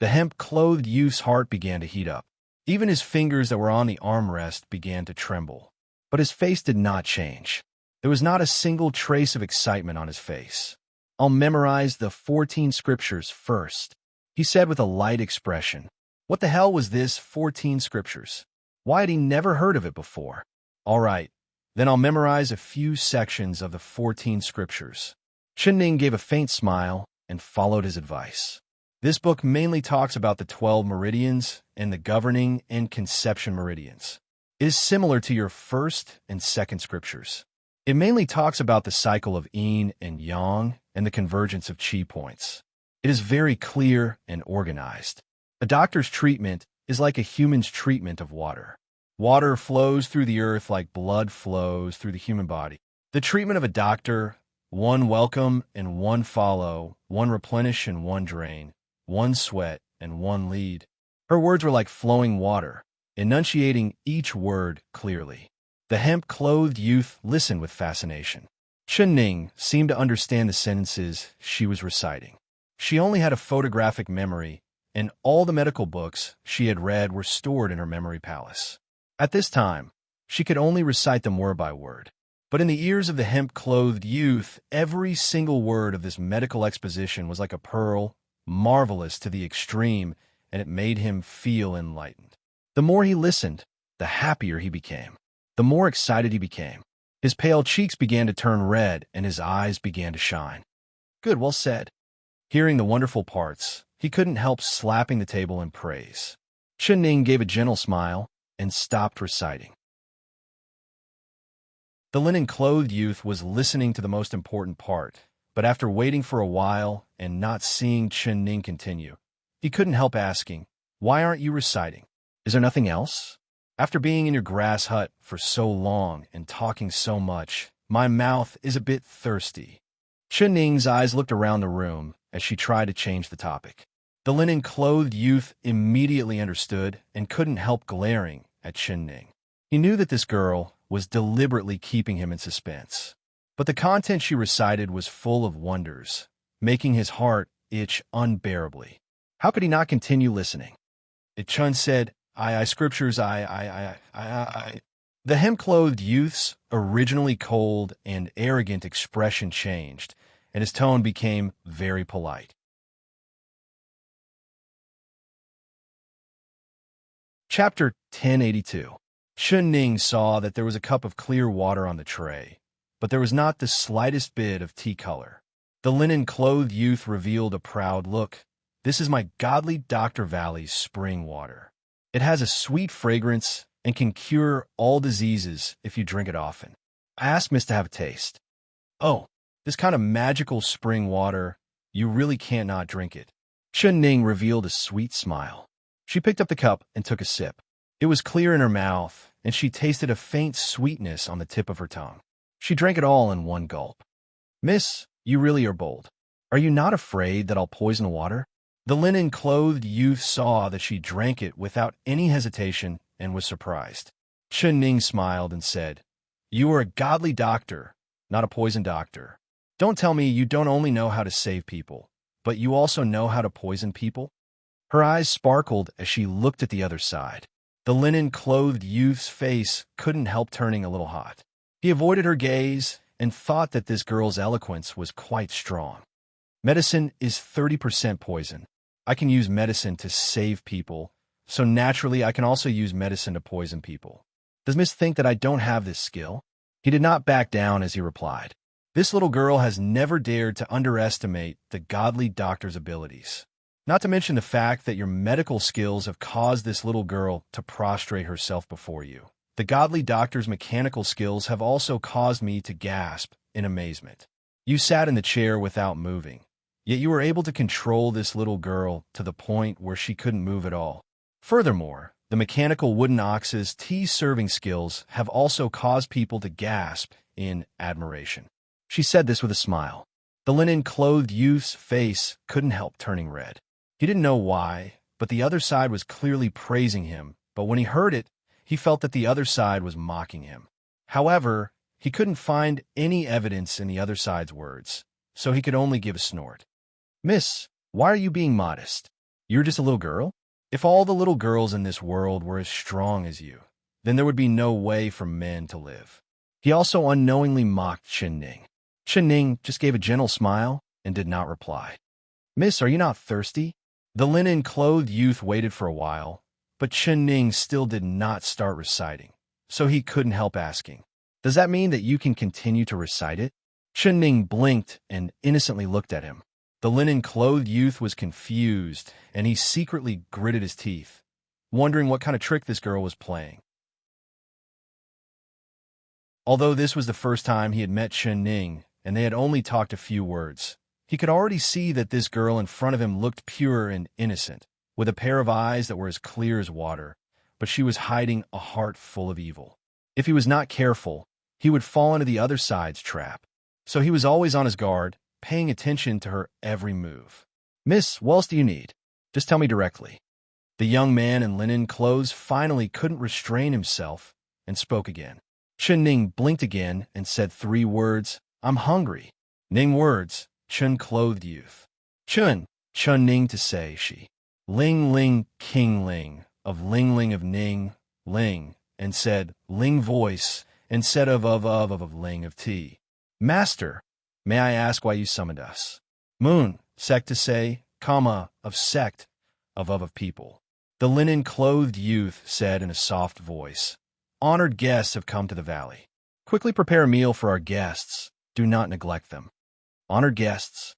The hemp-clothed youth's heart began to heat up. Even his fingers that were on the armrest began to tremble. But his face did not change. There was not a single trace of excitement on his face. "I'll memorize the 14 scriptures first," he said with a light expression. What the hell was this 14 scriptures? Why had he never heard of it before? "All right, then I'll memorize a few sections of the 14 scriptures." Chen Ning gave a faint smile and followed his advice. This book mainly talks about the 12 meridians and the governing and conception meridians. It is similar to your first and second scriptures. It mainly talks about the cycle of yin and yang and the convergence of qi points. It is very clear and organized. A doctor's treatment is like a human's treatment of water. Water flows through the earth like blood flows through the human body. The treatment of a doctor: 1 welcome and 1 follow, 1 replenish and 1 drain, 1 sweat and 1 lead. Her words were like flowing water, enunciating each word clearly. The hemp-clothed youth listened with fascination. Chen Ning seemed to understand the sentences she was reciting. She only had a photographic memory, and all the medical books she had read were stored in her memory palace. At this time, she could only recite them word by word. But in the ears of the hemp-clothed youth, every single word of this medical exposition was like a pearl, marvelous to the extreme, and it made him feel enlightened. The more he listened, the happier he became. The more excited he became. His pale cheeks began to turn red, and his eyes began to shine. "Good, well said." Hearing the wonderful parts, he couldn't help slapping the table in praise. Chen Ning gave a gentle smile and stopped reciting. The linen-clothed youth was listening to the most important part, but after waiting for a while and not seeing Chen Ning continue, he couldn't help asking, "Why aren't you reciting? Is there nothing else? After being in your grass hut for so long and talking so much, my mouth is a bit thirsty." Chen Ning's eyes looked around the room as she tried to change the topic. The linen-clothed youth immediately understood and couldn't help glaring at Chen Ning. He knew that this girl was deliberately keeping him in suspense. But the content she recited was full of wonders, making his heart itch unbearably. How could he not continue listening? Chun said, I scriptures, I. The hemp-clothed youth's originally cold and arrogant expression changed, and his tone became very polite. Chapter 1082. Chen Ning saw that there was a cup of clear water on the tray, but there was not the slightest bit of tea color. The linen-clothed youth revealed a proud look. "This is my godly Dr. Valley's spring water. It has a sweet fragrance and can cure all diseases if you drink it often. I asked Miss to have a taste. Oh, this kind of magical spring water, you really can't not drink it. Chun Ning revealed a sweet smile. She picked up the cup and took a sip. It was clear in her mouth, and she tasted a faint sweetness on the tip of her tongue. She drank it all in one gulp. Miss, you really are bold. Are you not afraid that I'll poison the water? The linen-clothed youth saw that she drank it without any hesitation and was surprised. Chun Ning smiled and said, You are a godly doctor, not a poison doctor. Don't tell me you don't only know how to save people, but you also know how to poison people? Her eyes sparkled as she looked at the other side. The linen-clothed youth's face couldn't help turning a little hot. He avoided her gaze and thought that this girl's eloquence was quite strong. Medicine is 30% poison. I can use medicine to save people, so naturally I can also use medicine to poison people. Does Miss think that I don't have this skill? He did not back down as he replied. This little girl has never dared to underestimate the godly doctor's abilities. Not to mention the fact that your medical skills have caused this little girl to prostrate herself before you. The godly doctor's mechanical skills have also caused me to gasp in amazement. You sat in the chair without moving, yet you were able to control this little girl to the point where she couldn't move at all. Furthermore, the mechanical wooden ox's tea-serving skills have also caused people to gasp in admiration. She said this with a smile. The linen-clothed youth's face couldn't help turning red. He didn't know why, but the other side was clearly praising him, but when he heard it, he felt that the other side was mocking him. However, he couldn't find any evidence in the other side's words, so he could only give a snort. Miss, why are you being modest? You're just a little girl? If all the little girls in this world were as strong as you, then there would be no way for men to live. He also unknowingly mocked Chun Ning. Chun Ning just gave a gentle smile and did not reply. Miss, are you not thirsty? The linen-clothed youth waited for a while, but Chun Ning still did not start reciting, so he couldn't help asking, Does that mean that you can continue to recite it? Chun Ning blinked and innocently looked at him. The linen-clothed youth was confused, and he secretly gritted his teeth, wondering what kind of trick this girl was playing. Although this was the first time he had met Chun Ning, and they had only talked a few words, he could already see that this girl in front of him looked pure and innocent, with a pair of eyes that were as clear as water, but she was hiding a heart full of evil. If he was not careful, he would fall into the other side's trap. So he was always on his guard, paying attention to her every move. Miss, what else do you need? Just tell me directly. The young man in linen clothes finally couldn't restrain himself and spoke again. Chun Ning blinked again and said 3 words, I'm hungry. Ning words, Chun-clothed youth. Chun Ning to say, she. Ling Ling King Ling, of Ling Ling of Ning, Ling, and said, Ling voice, instead of Ling of tea. Master, may I ask why you summoned us? Moon, sect to say, comma, of sect, of people. The linen-clothed youth said in a soft voice, Honored guests have come to the valley. Quickly prepare a meal for our guests. Do not neglect them. Honored guests.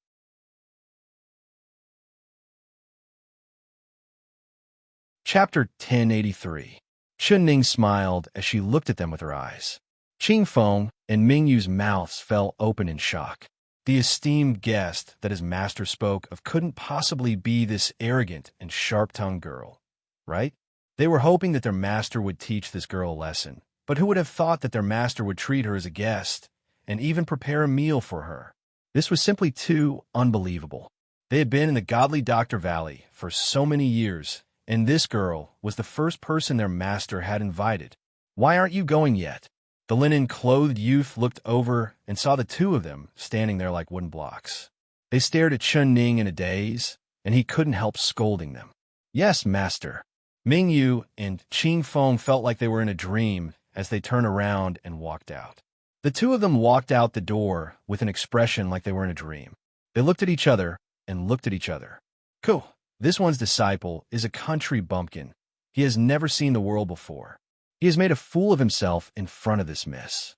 Chapter 1083. Chun Ning smiled as she looked at them with her eyes. Qing Feng and Ming Yu's mouths fell open in shock. The esteemed guest that his master spoke of couldn't possibly be this arrogant and sharp-tongued girl, right? They were hoping that their master would teach this girl a lesson, but who would have thought that their master would treat her as a guest and even prepare a meal for her? This was simply too unbelievable. They had been in the godly Dr. Valley for so many years, and this girl was the first person their master had invited. Why aren't you going yet? The linen-clothed youth looked over and saw the 2 of them standing there like wooden blocks. They stared at Chun Ning in a daze, and he couldn't help scolding them. Yes, master. Ming Yu and Qing Feng felt like they were in a dream as they turned around and walked out. The 2 of them walked out the door with an expression like they were in a dream. They looked at each other and looked at each other. Cool. This one's disciple is a country bumpkin. He has never seen the world before. He has made a fool of himself in front of this miss.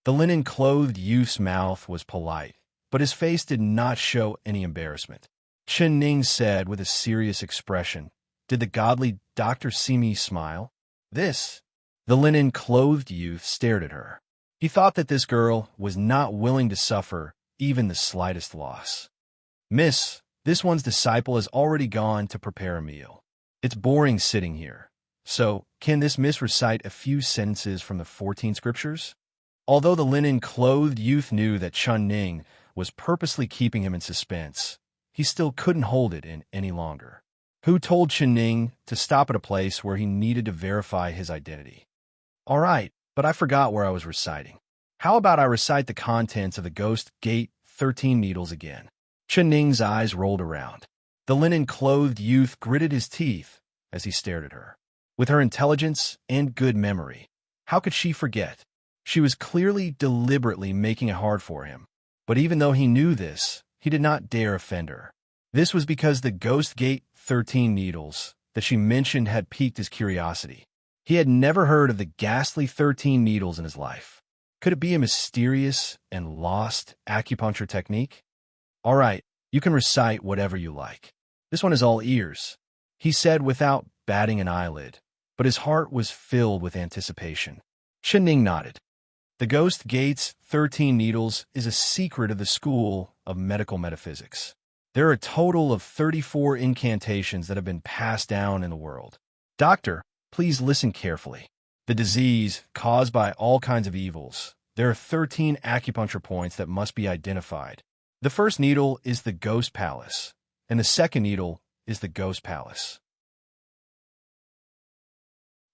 The linen-clothed youth's mouth was polite, but his face did not show any embarrassment. Chun Ning said with a serious expression, Did the godly Dr. see me smile? This The linen-clothed youth stared at her. He thought that this girl was not willing to suffer even the slightest loss. "Miss, this one's disciple has already gone to prepare a meal. It's boring sitting here. So, can this miss recite a few sentences from the 14 scriptures?" Although the linen-clothed youth knew that Chun Ning was purposely keeping him in suspense, he still couldn't hold it in any longer. Who told Chun Ning to stop at a place where he needed to verify his identity? "All right, but I forgot where I was reciting. How about I recite the contents of the Ghost Gate 13 Needles again?" Chun Ning's eyes rolled around. The linen-clothed youth gritted his teeth as he stared at her. With her intelligence and good memory, how could she forget? She was clearly deliberately making it hard for him. But even though he knew this, he did not dare offend her. This was because the Ghost Gate 13 Needles that she mentioned had piqued his curiosity. He had never heard of the ghastly 13 needles in his life. Could it be a mysterious and lost acupuncture technique? "All right, you can recite whatever you like. This one is all ears," he said without batting an eyelid, but his heart was filled with anticipation. Chun Ning nodded. The Ghost Gate's 13 Needles is a secret of the School of Medical Metaphysics. There are a total of 34 incantations that have been passed down in the world. Doctor, please listen carefully. The disease caused by all kinds of evils. There are 13 acupuncture points that must be identified. The first needle is the Ghost Palace, and the second needle is the Ghost Palace.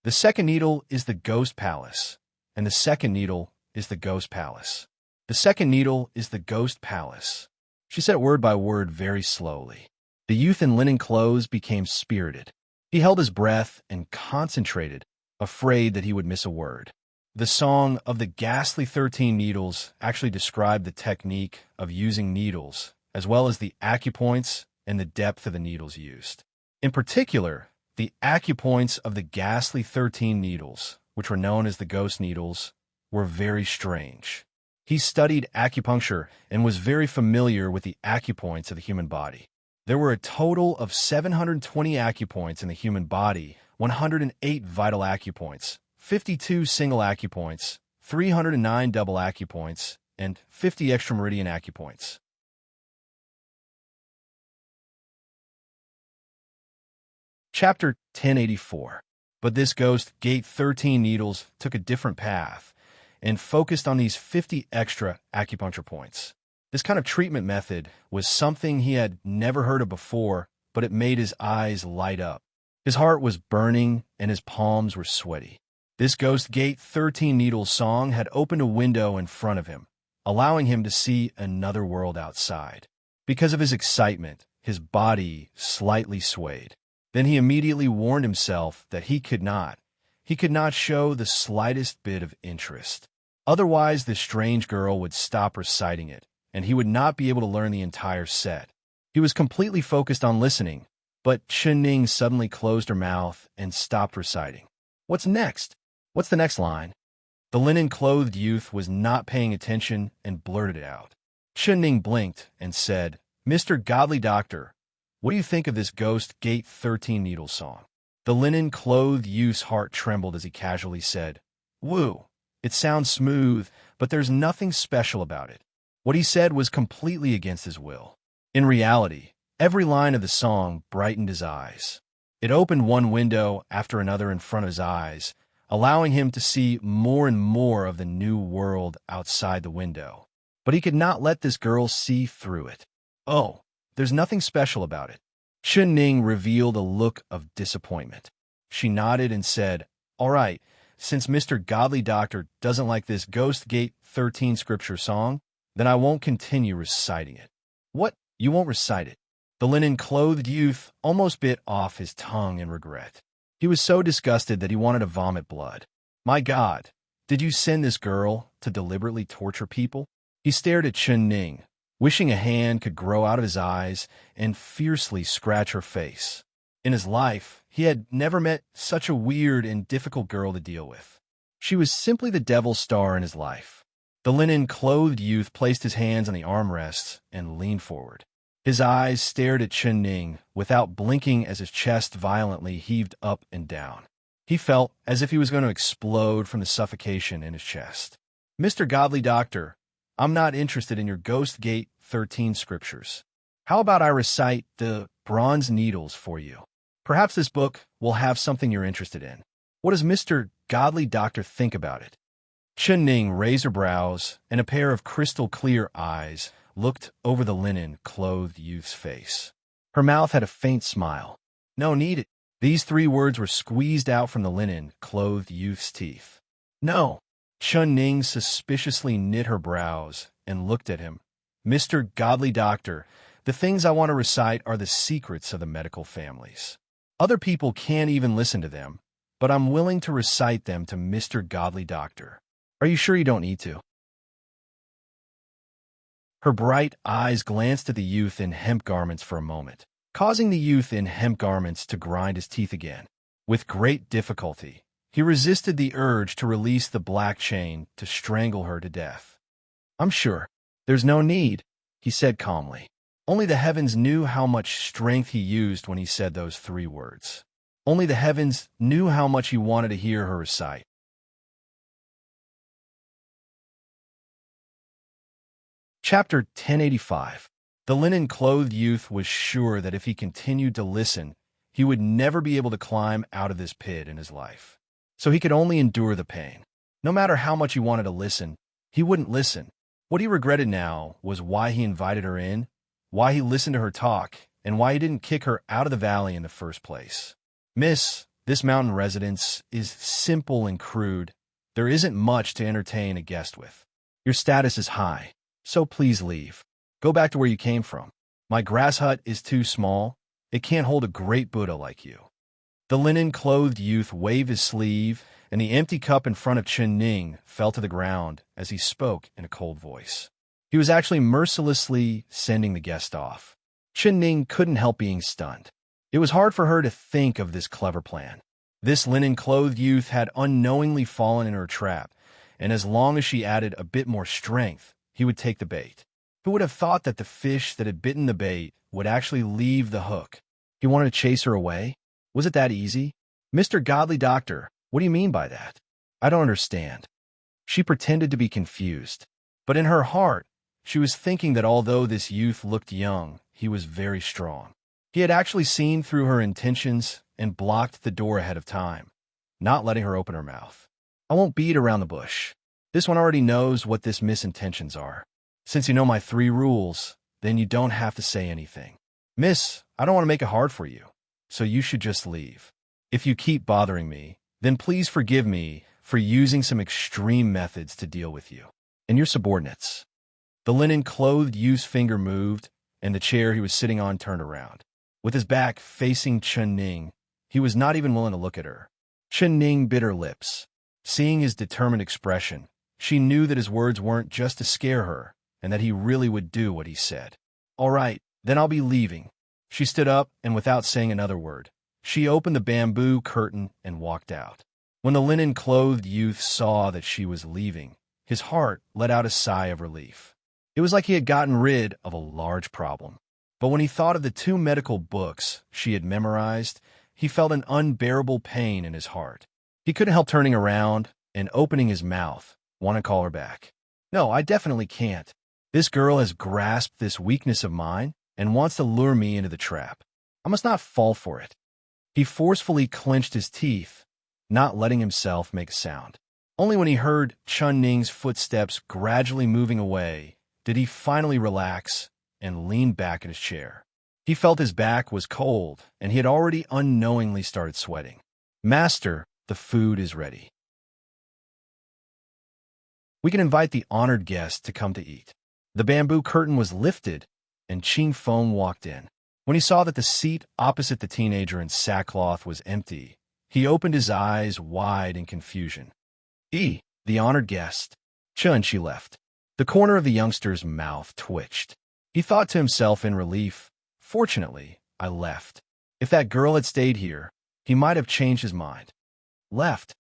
The second needle is the Ghost Palace, and the second needle is the Ghost Palace. The second needle is the Ghost Palace. She said it word by word very slowly. The youth in linen clothes became spirited. He held his breath and concentrated, afraid that he would miss a word. The song of the ghastly 13 needles actually described the technique of using needles, as well as the acupoints and the depth of the needles used. In particular, the acupoints of the ghastly 13 needles, which were known as the ghost needles, were very strange. He studied acupuncture and was very familiar with the acupoints of the human body. There were a total of 720 acupoints in the human body, 108 vital acupoints, 52 single acupoints, 309 double acupoints, and 50 extrameridian acupoints. Chapter 1084. But this Ghost Gate 13 Needles took a different path and focused on these 50 extra acupuncture points. This kind of treatment method was something he had never heard of before, but it made his eyes light up. His heart was burning and his palms were sweaty. This Ghost Gate 13 Needles song had opened a window in front of him, allowing him to see another world outside. Because of his excitement, his body slightly swayed. Then he immediately warned himself that he could not show the slightest bit of interest. Otherwise, this strange girl would stop reciting it, and he would not be able to learn the entire set. He was completely focused on listening, but Chun Ning suddenly closed her mouth and stopped reciting. "What's next? What's the next line?" The linen-clothed youth was not paying attention and blurted it out. Chun Ning blinked and said, "Mr. Godly Doctor, what do you think of this Ghost Gate 13 Needles song?" The linen-clothed youth's heart trembled as he casually said, "Woo, it sounds smooth, but there's nothing special about it." What he said was completely against his will. In reality, every line of the song brightened his eyes. It opened one window after another in front of his eyes, allowing him to see more and more of the new world outside the window. But he could not let this girl see through it. "Oh, there's nothing special about it." Chun Ning revealed a look of disappointment. She nodded and said, "All right, since Mr. Godly Doctor doesn't like this Ghost Gate 13 scripture song, then I won't continue reciting it." "What? You won't recite it?" The linen-clothed youth almost bit off his tongue in regret. He was so disgusted that he wanted to vomit blood. "My God, did you send this girl to deliberately torture people?" He stared at Chun Ning, wishing a hand could grow out of his eyes and fiercely scratch her face. In his life, he had never met such a weird and difficult girl to deal with. She was simply the devil's star in his life. The linen-clothed youth placed his hands on the armrests and leaned forward. His eyes stared at Chun Ning without blinking as his chest violently heaved up and down. He felt as if he was going to explode from the suffocation in his chest. Mr. Godly Doctor, I'm not interested in your Ghost Gate 13 scriptures. How about I recite the bronze needles for you? Perhaps this book will have something you're interested in. What does Mr. Godly Doctor think about it? Chen Ning raised her brows, and a pair of crystal-clear eyes looked over the linen-clothed youth's face. Her mouth had a faint smile. No need it. These 3 words were squeezed out from the linen-clothed youth's teeth. No. Chen Ning suspiciously knit her brows and looked at him. Mr. Godly Doctor, the things I want to recite are the secrets of the medical families. Other people can't even listen to them, but I'm willing to recite them to Mr. Godly Doctor. Are you sure you don't need to? Her bright eyes glanced at the youth in hemp garments for a moment, causing the youth in hemp garments to grind his teeth again. With great difficulty, he resisted the urge to release the black chain to strangle her to death. I'm sure. There's no need, he said calmly. Only the heavens knew how much strength he used when he said those 3 words. Only the heavens knew how much he wanted to hear her recite. Chapter 1085. The linen-clothed youth was sure that if he continued to listen, he would never be able to climb out of this pit in his life. So he could only endure the pain. No matter how much he wanted to listen, he wouldn't listen. What he regretted now was why he invited her in, why he listened to her talk, and why he didn't kick her out of the valley in the first place. Miss, this mountain residence is simple and crude. There isn't much to entertain a guest with. Your status is high, so please leave. Go back to where you came from. My grass hut is too small. It can't hold a great Buddha like you. The linen-clothed youth waved his sleeve, and the empty cup in front of Chen Ning fell to the ground as he spoke in a cold voice. He was actually mercilessly sending the guest off. Chen Ning couldn't help being stunned. It was hard for her to think of this clever plan. This linen-clothed youth had unknowingly fallen in her trap, and as long as she added a bit more strength, he would take the bait. Who would have thought that the fish that had bitten the bait would actually leave the hook? He wanted to chase her away? Was it that easy? Mr. Godly Doctor, what do you mean by that? I don't understand. She pretended to be confused, but in her heart, she was thinking that although this youth looked young, he was very strong. He had actually seen through her intentions and blocked the door ahead of time, not letting her open her mouth. I won't beat around the bush. This one already knows what this misintentions are. Since you know my 3 rules, then you don't have to say anything. Miss, I don't want to make it hard for you, so you should just leave. If you keep bothering me, then please forgive me for using some extreme methods to deal with you and your subordinates. The linen-clothed youth's finger moved, and the chair he was sitting on turned around. With his back facing Chen Ning, he was not even willing to look at her. Chen Ning bit her lips. Seeing his determined expression, she knew that his words weren't just to scare her, and that he really would do what he said. All right, then I'll be leaving. She stood up, and without saying another word, she opened the bamboo curtain and walked out. When the linen-clothed youth saw that she was leaving, his heart let out a sigh of relief. It was like he had gotten rid of a large problem. But when he thought of the 2 medical books she had memorized, he felt an unbearable pain in his heart. He couldn't help turning around and opening his mouth, want to call her back. No, I definitely can't. This girl has grasped this weakness of mine and wants to lure me into the trap. I must not fall for it. He forcefully clenched his teeth, not letting himself make a sound. Only when he heard Chen Ning's footsteps gradually moving away did he finally relax and lean back in his chair. He felt his back was cold, and he had already unknowingly started sweating. Master, the food is ready. We can invite the honored guest to come to eat. The bamboo curtain was lifted, and Ching Feng walked in. When he saw that the seat opposite the teenager in sackcloth was empty, he opened his eyes wide in confusion. The honored guest. Chun, she left. The corner of the youngster's mouth twitched. He thought to himself in relief, fortunately, I left. If that girl had stayed here, he might have changed his mind. Left.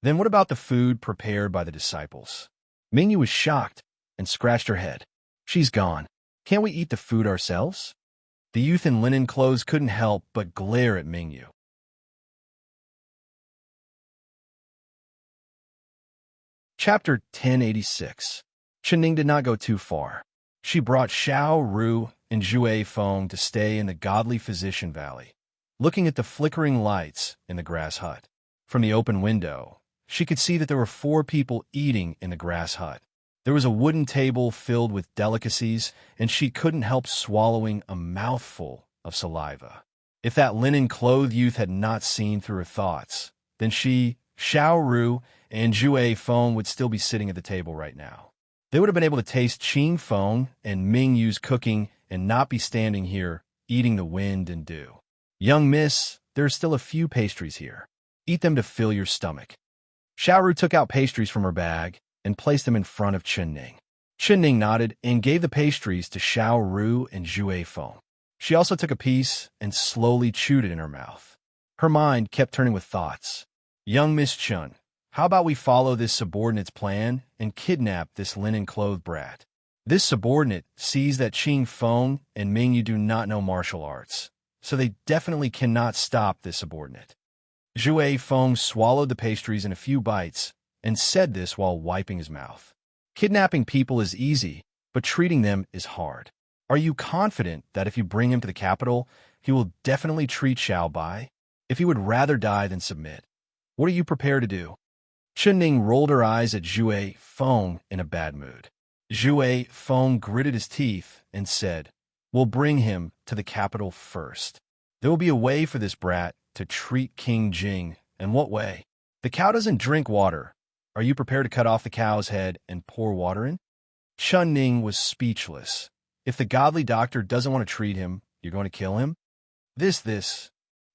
Then what about the food prepared by the disciples? Mingyu was shocked and scratched her head. She's gone. Can't we eat the food ourselves? The youth in linen clothes couldn't help but glare at Mingyu. Chapter 1086. Ning did not go too far. She brought Xiao Ru and Zhui Feng to stay in the godly physician valley. Looking at the flickering lights in the grass hut. From the open window, she could see that there were 4 people eating in the grass hut. There was a wooden table filled with delicacies, and she couldn't help swallowing a mouthful of saliva. If that linen-clothed youth had not seen through her thoughts, then she, Xiao Ru, and Zhui Feng would still be sitting at the table right now. They would have been able to taste Qing Feng and Ming Yu's cooking and not be standing here eating the wind and dew. Young miss, there are still a few pastries here. Eat them to fill your stomach. Xiao Ru took out pastries from her bag and placed them in front of Ning. Ning nodded and gave the pastries to Xiao Ru and Zhui Feng. She also took a piece and slowly chewed it in her mouth. Her mind kept turning with thoughts. Young Miss Chun, how about we follow this subordinate's plan and kidnap this linen-clothed brat? This subordinate sees that Qing Feng and Ming Yu do not know martial arts, so they definitely cannot stop this subordinate. Zhui Feng swallowed the pastries in a few bites and said this while wiping his mouth. Kidnapping people is easy, but treating them is hard. Are you confident that if you bring him to the capital, he will definitely treat Xiao Bai? If he would rather die than submit, what are you prepared to do? Ning rolled her eyes at Zhui Feng in a bad mood. Zhui Feng gritted his teeth and said, "We'll bring him to the capital first. There will be a way for this brat to treat King Jing. And what way? The cow doesn't drink water. Are you prepared to cut off the cow's head and pour water in?" Ning was speechless. If the godly doctor doesn't want to treat him, you're going to kill him? This.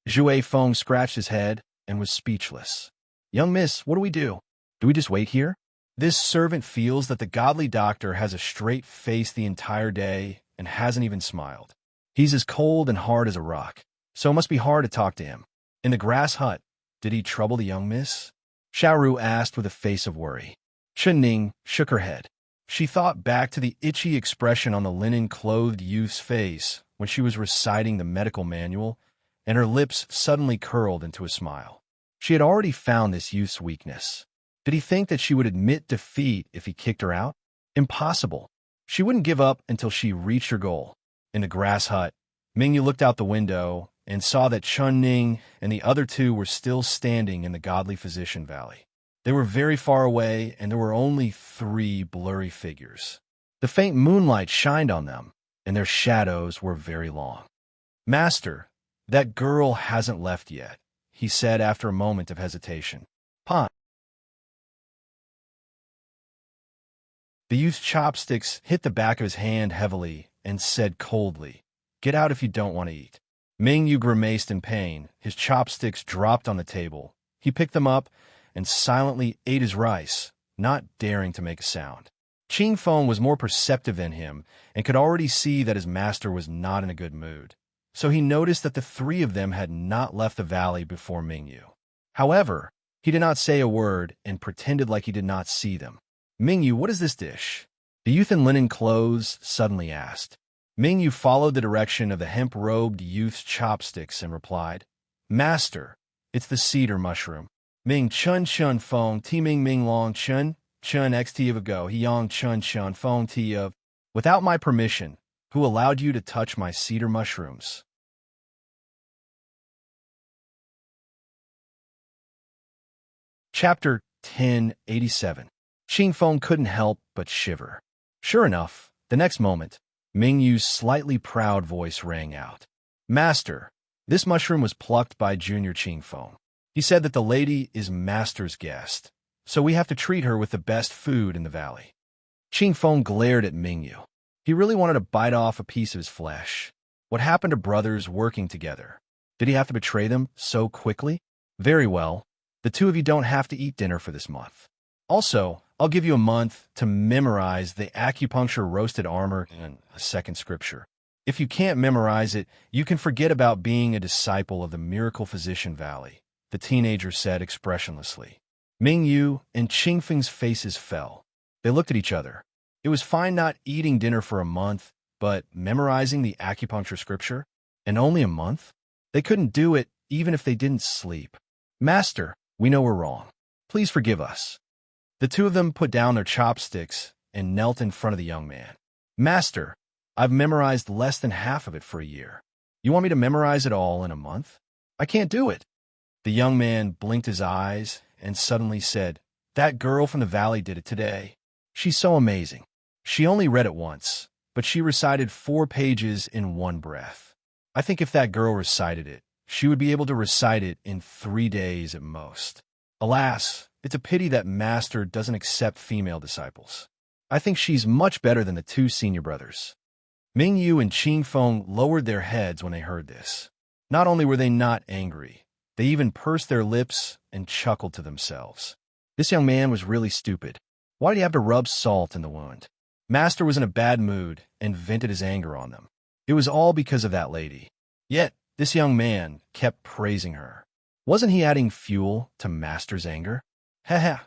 Zhui Feng scratched his head and was speechless. Young miss, what do we do? Do we just wait here? This servant feels that the godly doctor has a straight face the entire day and hasn't even smiled. He's as cold and hard as a rock, so it must be hard to talk to him. In the grass hut, did he trouble the young miss? Xiao Ru asked with a face of worry. Ning shook her head. She thought back to the itchy expression on the linen-clothed youth's face when she was reciting the medical manual, and her lips suddenly curled into a smile. She had already found this youth's weakness. Did he think that she would admit defeat if he kicked her out? Impossible. She wouldn't give up until she reached her goal. In the grass hut, Mingyu looked out the window and saw that Ning and the other 2 were still standing in the godly physician valley. They were very far away, and there were only 3 blurry figures. The faint moonlight shined on them, and their shadows were very long. "Master, that girl hasn't left yet," he said after a moment of hesitation. "Pan." The youth's chopsticks hit the back of his hand heavily and said coldly, "Get out if you don't want to eat." Ming Yu grimaced in pain. His chopsticks dropped on the table. He picked them up and silently ate his rice, not daring to make a sound. Qing Feng was more perceptive than him and could already see that his master was not in a good mood. So he noticed that the 3 of them had not left the valley before Ming Yu. However, he did not say a word and pretended like he did not see them. "Ming Yu, what is this dish?" The youth in linen clothes suddenly asked. Ming Yu followed the direction of the hemp-robed youth's chopsticks and replied, "Master, it's the cedar mushroom. Ming Chun Chun Feng Ti Ming Ming Long Chun Chun XT of Go He Yong Chun Chun Feng Ti of. Without my permission, who allowed you to touch my cedar mushrooms?" Chapter 1087. Qing Feng couldn't help but shiver. Sure enough, the next moment, Ming Yu's slightly proud voice rang out. "Master, this mushroom was plucked by Junior Qing Feng. He said that the lady is Master's guest, so we have to treat her with the best food in the valley." Qing Feng glared at Ming Yu. He really wanted to bite off a piece of his flesh. What happened to brothers working together? Did he have to betray them so quickly? Very well. The 2 of you don't have to eat dinner for this month. Also, I'll give you a month to memorize the acupuncture roasted armor and a second scripture. If you can't memorize it, you can forget about being a disciple of the Miracle Physician Valley, the teenager said expressionlessly. Ming Yu and Qing Feng's faces fell. They looked at each other. It was fine not eating dinner for a month, but memorizing the acupuncture scripture? And only a month? They couldn't do it even if they didn't sleep. "Master, we know we're wrong. Please forgive us." The two of them put down their chopsticks and knelt in front of the young man. Master, I've memorized less than half of it for a year. You want me to memorize it all in a month? I can't do it. The young man blinked his eyes and suddenly said, That girl from the valley did it today. She's so amazing. She only read it once, but she recited 4 pages in one breath. I think if that girl recited it, she would be able to recite it in 3 days at most. Alas, it's a pity that Master doesn't accept female disciples. I think she's much better than the 2 senior brothers. Ming Yu and Qing Feng lowered their heads when they heard this. Not only were they not angry, they even pursed their lips and chuckled to themselves. This young man was really stupid. Why did he have to rub salt in the wound? Master was in a bad mood and vented his anger on them. It was all because of that lady. Yet, this young man kept praising her. Wasn't he adding fuel to Master's anger? Haha,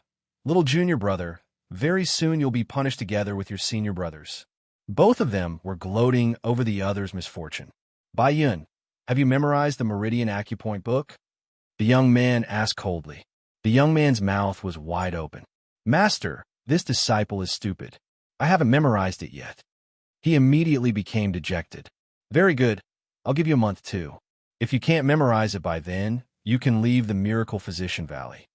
little junior brother, very soon you'll be punished together with your senior brothers. Both of them were gloating over the other's misfortune. Bai Yun, have you memorized the Meridian Acupoint book? The young man asked coldly. The young man's mouth was wide open. Master, this disciple is stupid. I haven't memorized it yet. He immediately became dejected. Very good. I'll give you a month too. If you can't memorize it by then, you can leave the Miracle Physician Valley.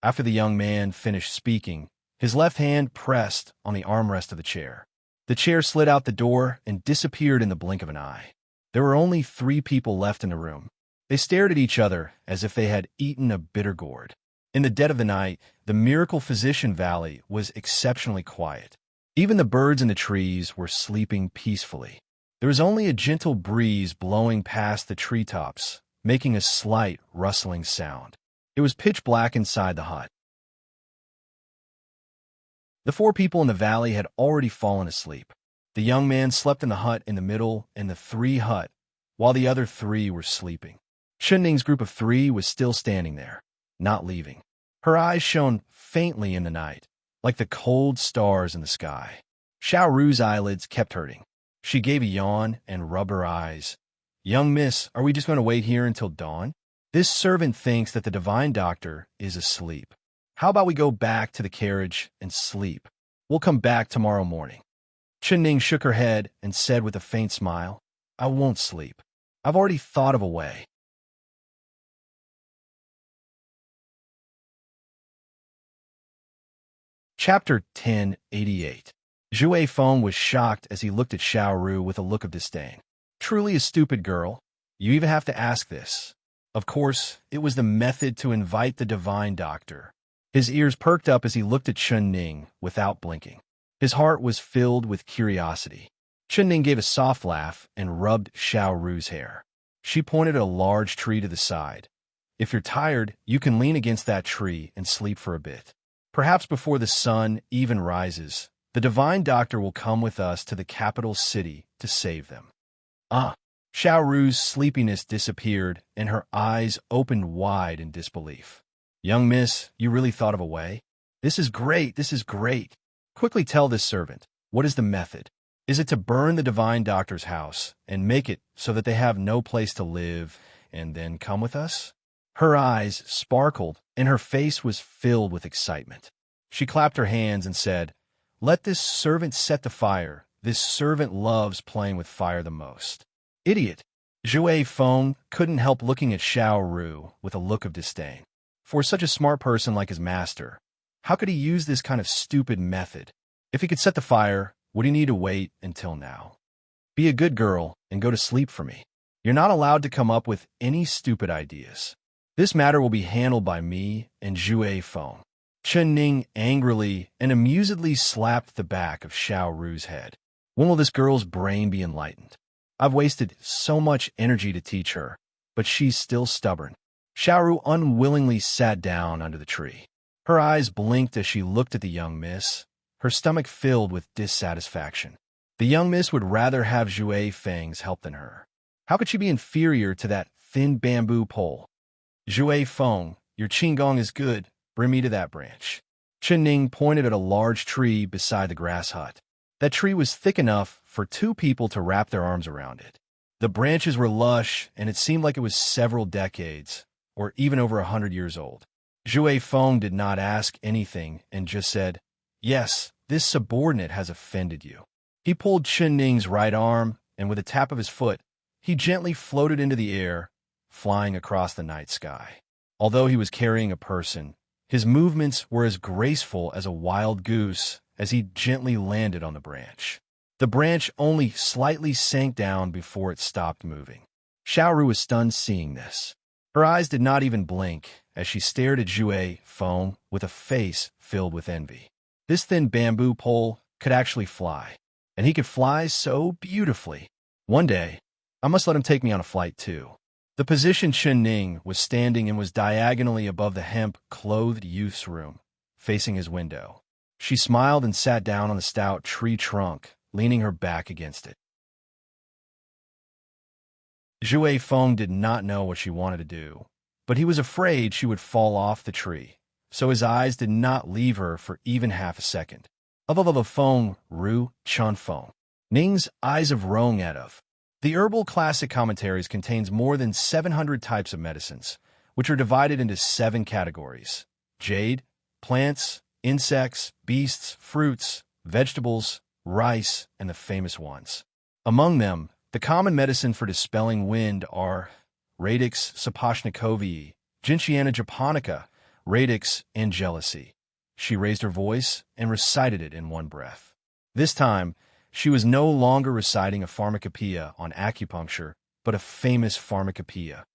After the young man finished speaking, his left hand pressed on the armrest of the chair. The chair slid out the door and disappeared in the blink of an eye. There were only 3 people left in the room. They stared at each other as if they had eaten a bitter gourd. In the dead of the night, the Miracle Physician Valley was exceptionally quiet. Even the birds in the trees were sleeping peacefully. There was only a gentle breeze blowing past the treetops, making a slight rustling sound. It was pitch black inside the hut. The 4 people in the valley had already fallen asleep. The young man slept in the hut in the middle and the 3 hut, while the other 3 were sleeping. Chuning's group of 3 was still standing there, not leaving. Her eyes shone faintly in the night, like the cold stars in the sky. Xiao Ru's eyelids kept hurting. She gave a yawn and rubbed her eyes. Young miss, are we just going to wait here until dawn? This servant thinks that the divine doctor is asleep. How about we go back to the carriage and sleep? We'll come back tomorrow morning. Chuning shook her head and said with a faint smile, I won't sleep. I've already thought of a way. Chapter 1088. Zhue Feng was shocked as he looked at Xiao Ru with a look of disdain. Truly a stupid girl. You even have to ask this. Of course, it was the method to invite the divine doctor. His ears perked up as he looked at Chunning without blinking. His heart was filled with curiosity. Chunning gave a soft laugh and rubbed Xiao Ru's hair. She pointed at a large tree to the side. If you're tired, you can lean against that tree and sleep for a bit. Perhaps before the sun even rises, the divine doctor will come with us to the capital city to save them. Xiao Ru's sleepiness disappeared and her eyes opened wide in disbelief. Young miss, you really thought of a way? This is great, this is great. Quickly tell this servant, what is the method? Is it to burn the divine doctor's house and make it so that they have no place to live and then come with us? Her eyes sparkled and her face was filled with excitement. She clapped her hands and said, Let this servant set the fire. This servant loves playing with fire the most. Idiot! Zhue Feng couldn't help looking at Xiao Ru with a look of disdain. For such a smart person like his master, how could he use this kind of stupid method? If he could set the fire, would he need to wait until now? Be a good girl and go to sleep for me. You're not allowed to come up with any stupid ideas. This matter will be handled by me and Zhue Feng. Chunning angrily and amusedly slapped the back of Xiao Ru's head. When will this girl's brain be enlightened? I've wasted so much energy to teach her, but she's still stubborn. Xiao Ru unwillingly sat down under the tree. Her eyes blinked as she looked at the young miss, her stomach filled with dissatisfaction. The young miss would rather have Zhue Feng's help than her. How could she be inferior to that thin bamboo pole? Zhue Feng, your qigong is good. Bring me to that branch. Chunning pointed at a large tree beside the grass hut. That tree was thick enough for 2 people to wrap their arms around it. The branches were lush, and it seemed like it was several decades, or even over 100 years old. Zhui Feng did not ask anything and just said, "Yes, this subordinate has offended you." He pulled Chen Ning's right arm, and with a tap of his foot, he gently floated into the air, flying across the night sky. Although he was carrying a person, his movements were as graceful as a wild goose as he gently landed on the branch. The branch only slightly sank down before it stopped moving. Xiaoru was stunned seeing this. Her eyes did not even blink as she stared at Zhui Feng with a face filled with envy. This thin bamboo pole could actually fly, and he could fly so beautifully. One day, I must let him take me on a flight too. The position Chen Ning was standing in was diagonally above the hemp-clothed youth's room, facing his window. She smiled and sat down on the stout tree trunk, leaning her back against it. Zhui Feng did not know what she wanted to do, but he was afraid she would fall off the tree, so his eyes did not leave her for even half a second. Of Feng Ru Chun Feng. Ning's Eyes of Rong Edov. The Herbal Classic Commentaries contains more than 700 types of medicines, which are divided into 7 categories: jade, plants, insects, beasts, fruits, vegetables, rice, and the famous ones. Among them, the common medicine for dispelling wind are Radix sapochnikovii, Gentiana japonica, Radix angelici. She raised her voice and recited it in one breath. This time, she was no longer reciting a pharmacopoeia on acupuncture, but a famous pharmacopoeia.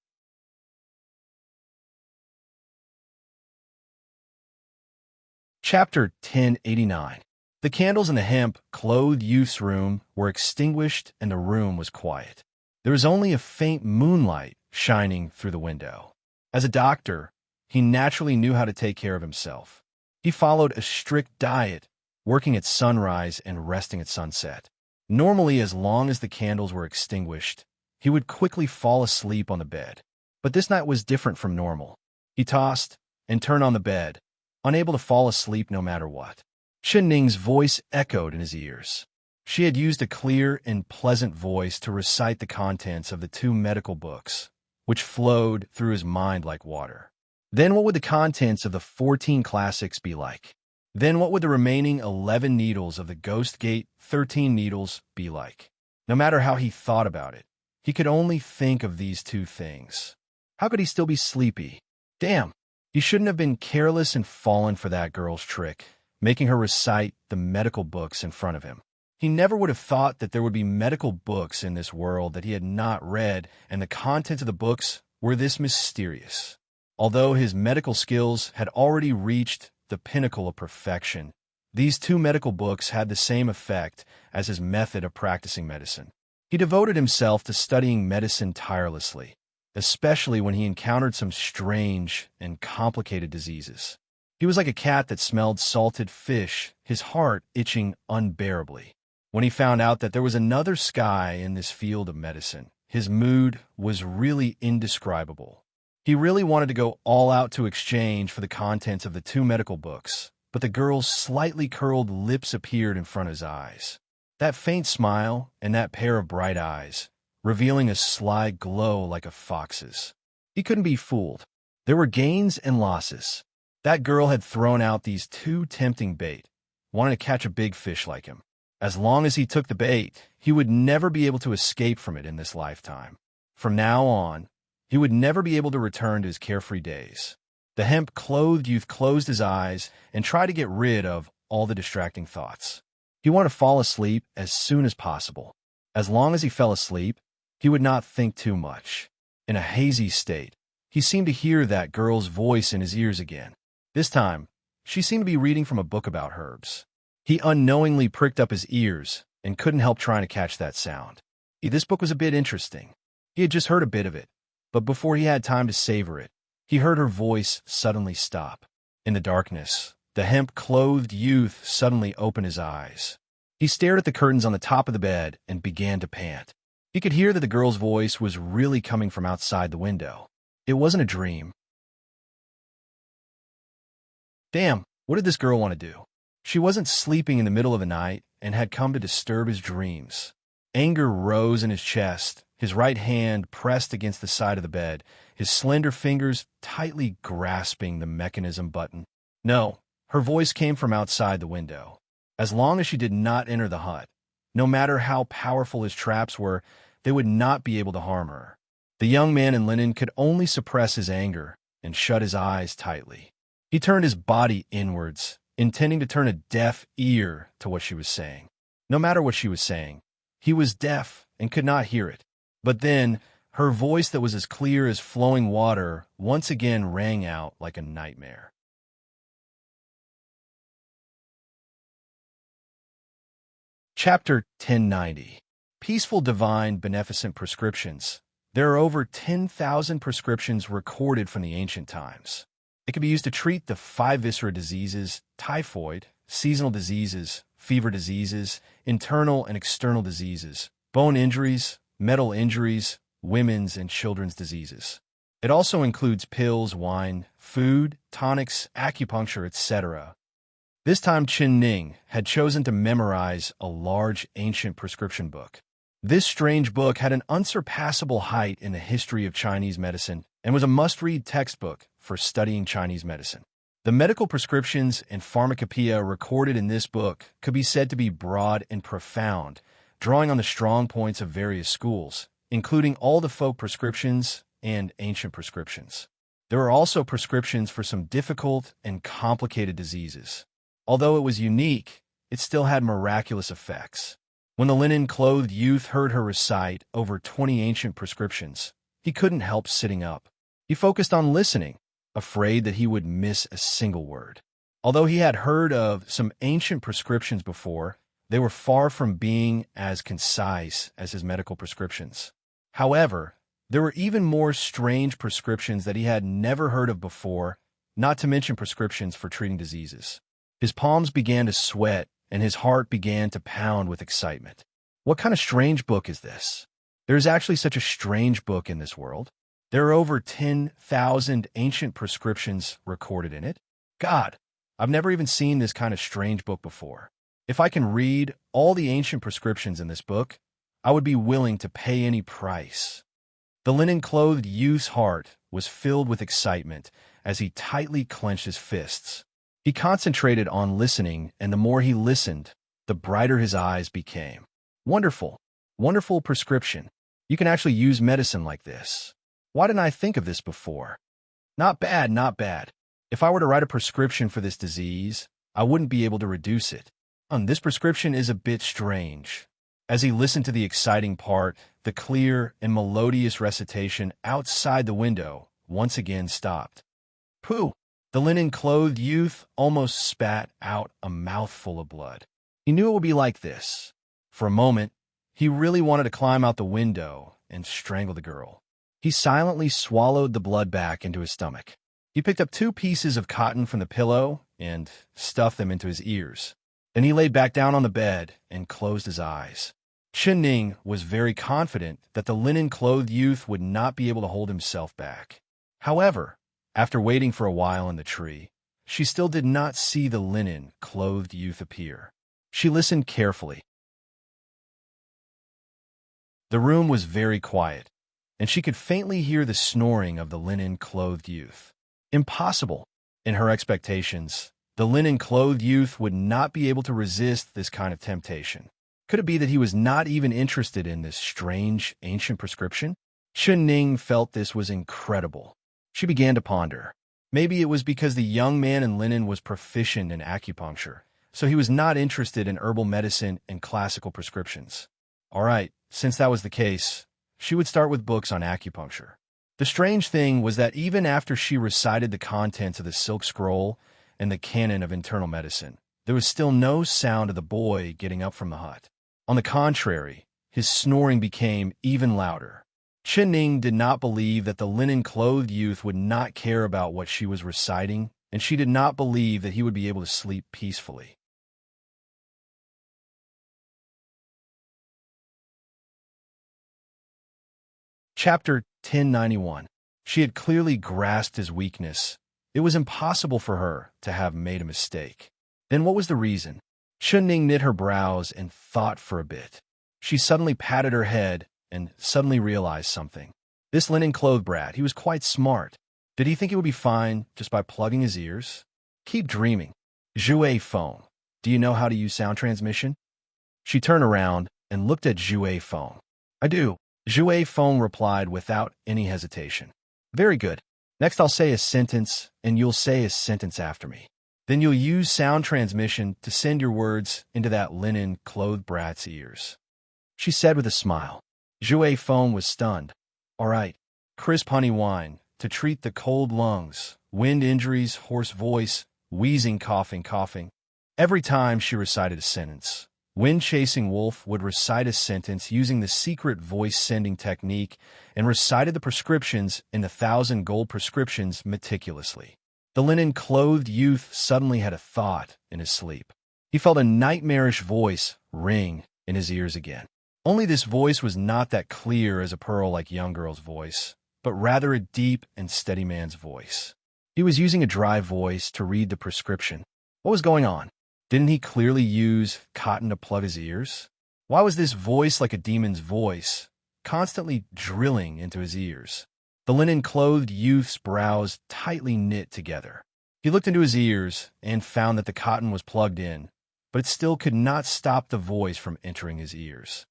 Chapter 1089. The candles in the hemp-clothed youth's room were extinguished and the room was quiet. There was only a faint moonlight shining through the window. As a doctor, he naturally knew how to take care of himself. He followed a strict diet, working at sunrise and resting at sunset. Normally, as long as the candles were extinguished, he would quickly fall asleep on the bed. But this night was different from normal. He tossed and turned on the bed, unable to fall asleep no matter what. Chen Ning's voice echoed in his ears. She had used a clear and pleasant voice to recite the contents of the 2 medical books, which flowed through his mind like water. Then what would the contents of the 14 classics be like? Then what would the remaining 11 needles of the Ghost Gate 13 needles be like? No matter how he thought about it, he could only think of these 2 things. How could he still be sleepy? Damn, he shouldn't have been careless and fallen for that girl's trick, making her recite the medical books in front of him. He never would have thought that there would be medical books in this world that he had not read, and the contents of the books were this mysterious. Although his medical skills had already reached the pinnacle of perfection, these 2 medical books had the same effect as his method of practicing medicine. He devoted himself to studying medicine tirelessly, especially when he encountered some strange and complicated diseases. He was like a cat that smelled salted fish, his heart itching unbearably. When he found out that there was another sky in this field of medicine, his mood was really indescribable. He really wanted to go all out to exchange for the contents of the 2 medical books, but the girl's slightly curled lips appeared in front of his eyes. That faint smile and that pair of bright eyes, revealing a sly glow like a fox's. He couldn't be fooled. There were gains and losses. That girl had thrown out these 2 tempting bait, wanting to catch a big fish like him. As long as he took the bait, he would never be able to escape from it in this lifetime. From now on, he would never be able to return to his carefree days. The hemp-clothed youth closed his eyes and tried to get rid of all the distracting thoughts. He wanted to fall asleep as soon as possible. As long as he fell asleep, he would not think too much. In a hazy state, he seemed to hear that girl's voice in his ears again. This time, she seemed to be reading from a book about herbs. He unknowingly pricked up his ears and couldn't help trying to catch that sound. This book was a bit interesting. He had just heard a bit of it, but before he had time to savor it, he heard her voice suddenly stop. In the darkness, the hemp-clothed youth suddenly opened his eyes. He stared at the curtains on the top of the bed and began to pant. He could hear that the girl's voice was really coming from outside the window. It wasn't a dream. Damn, what did this girl want to do? She wasn't sleeping in the middle of the night and had come to disturb his dreams. Anger rose in his chest, his right hand pressed against the side of the bed, his slender fingers tightly grasping the mechanism button. No, her voice came from outside the window. As long as she did not enter the hut, no matter how powerful his traps were, they would not be able to harm her. The young man in linen could only suppress his anger and shut his eyes tightly. He turned his body inwards, intending to turn a deaf ear to what she was saying. No matter what she was saying, he was deaf and could not hear it. But then, her voice that was as clear as flowing water once again rang out like a nightmare. Chapter 1090. Peaceful, Divine, Beneficent Prescriptions. There are over 10,000 prescriptions recorded from the ancient times. It can be used to treat the 5 viscera diseases, typhoid, seasonal diseases, fever diseases, internal and external diseases, bone injuries, metal injuries, women's and children's diseases. It also includes pills, wine, food, tonics, acupuncture, etc. This time Qin Ning had chosen to memorize a large ancient prescription book. This strange book had an unsurpassable height in the history of Chinese medicine and was a must-read textbook for studying Chinese medicine. The medical prescriptions and pharmacopoeia recorded in this book could be said to be broad and profound, drawing on the strong points of various schools, including all the folk prescriptions and ancient prescriptions. There are also prescriptions for some difficult and complicated diseases. Although it was unique, it still had miraculous effects. When the linen-clothed youth heard her recite over 20 ancient prescriptions, he couldn't help sitting up. He focused on listening, afraid that he would miss a single word. Although he had heard of some ancient prescriptions before, they were far from being as concise as his medical prescriptions. However, there were even more strange prescriptions that he had never heard of before, not to mention prescriptions for treating diseases. His palms began to sweat, and his heart began to pound with excitement. What kind of strange book is this? There is actually such a strange book in this world. There are over 10,000 ancient prescriptions recorded in it. God, I've never even seen this kind of strange book before. If I can read all the ancient prescriptions in this book, I would be willing to pay any price. The linen-clothed youth's heart was filled with excitement as he tightly clenched his fists. He concentrated on listening, and the more he listened, the brighter his eyes became. Wonderful, wonderful prescription. You can actually use medicine like this. Why didn't I think of this before? Not bad, not bad. If I were to write a prescription for this disease, I wouldn't be able to reduce it. This prescription is a bit strange. As he listened to the exciting part, the clear and melodious recitation outside the window once again stopped. Pooh! The linen-clothed youth almost spat out a mouthful of blood. He knew it would be like this. For a moment, he really wanted to climb out the window and strangle the girl. He silently swallowed the blood back into his stomach. He picked up 2 pieces of cotton from the pillow and stuffed them into his ears. Then he laid back down on the bed and closed his eyes. Qin Ning was very confident that the linen-clothed youth would not be able to hold himself back. However, after waiting for a while in the tree, she still did not see the linen-clothed youth appear. She listened carefully. The room was very quiet, and she could faintly hear the snoring of the linen-clothed youth. Impossible! In her expectations, the linen-clothed youth would not be able to resist this kind of temptation. Could it be that he was not even interested in this strange, ancient prescription? Qin Ning felt this was incredible. She began to ponder. Maybe it was because the young man in linen was proficient in acupuncture, so he was not interested in herbal medicine and classical prescriptions. All right, since that was the case, she would start with books on acupuncture. The strange thing was that even after she recited the contents of the Silk Scroll and the canon of internal medicine, there was still no sound of the boy getting up from the hut. On the contrary, his snoring became even louder. Qin Ning did not believe that the linen-clothed youth would not care about what she was reciting, and she did not believe that he would be able to sleep peacefully. Chapter 1091. She had clearly grasped his weakness. It was impossible for her to have made a mistake. Then what was the reason? Qin Ning knit her brows and thought for a bit. She suddenly patted her head and suddenly realized something. This linen-clothed brat, he was quite smart. Did he think he would be fine just by plugging his ears? Keep dreaming. Zhue Feng, do you know how to use sound transmission? She turned around and looked at Zhue Feng. I do. Zhue Feng replied without any hesitation. Very good. Next I'll say a sentence, and you'll say a sentence after me. Then you'll use sound transmission to send your words into that linen-clothed brat's ears. She said with a smile. Zhue Feng was stunned. All right. Crisp honey wine, to treat the cold lungs, wind injuries, hoarse voice, wheezing, coughing. Every time she recited a sentence, Wind-Chasing Wolf would recite a sentence using the secret voice-sending technique and recited the prescriptions in the 1,000 gold prescriptions meticulously. The linen-clothed youth suddenly had a thought in his sleep. He felt a nightmarish voice ring in his ears again. Only this voice was not that clear as a pearl like young girl's voice, but rather a deep and steady man's voice. He was using a dry voice to read the prescription. What was going on? Didn't he clearly use cotton to plug his ears? Why was this voice like a demon's voice, constantly drilling into his ears? The linen-clothed youth's brows tightly knit together. He looked into his ears and found that the cotton was plugged in, but it still could not stop the voice from entering his ears.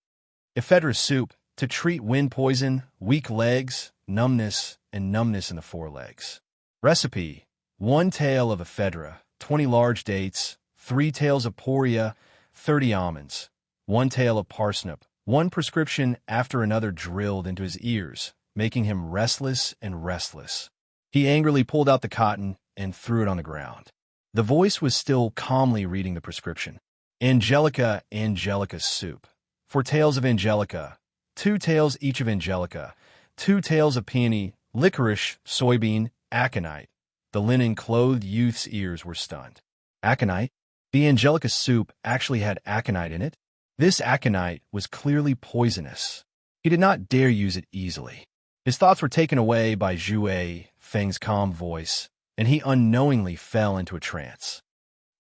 Ephedra soup, to treat wind poison, weak legs, numbness in the forelegs. Recipe: 1 tael of ephedra, 20 large dates, 3 taels of poria, 30 almonds, 1 tael of parsnip. One prescription after another drilled into his ears, making him restless and restless. He angrily pulled out the cotton and threw it on the ground. The voice was still calmly reading the prescription. Angelica soup. 4 taels of angelica, 2 taels each of angelica, 2 taels of peony, licorice, soybean, aconite. The linen-clothed youth's ears were stunned. Aconite? The angelica soup actually had aconite in it? This aconite was clearly poisonous. He did not dare use it easily. His thoughts were taken away by Zhue Feng's calm voice, and he unknowingly fell into a trance.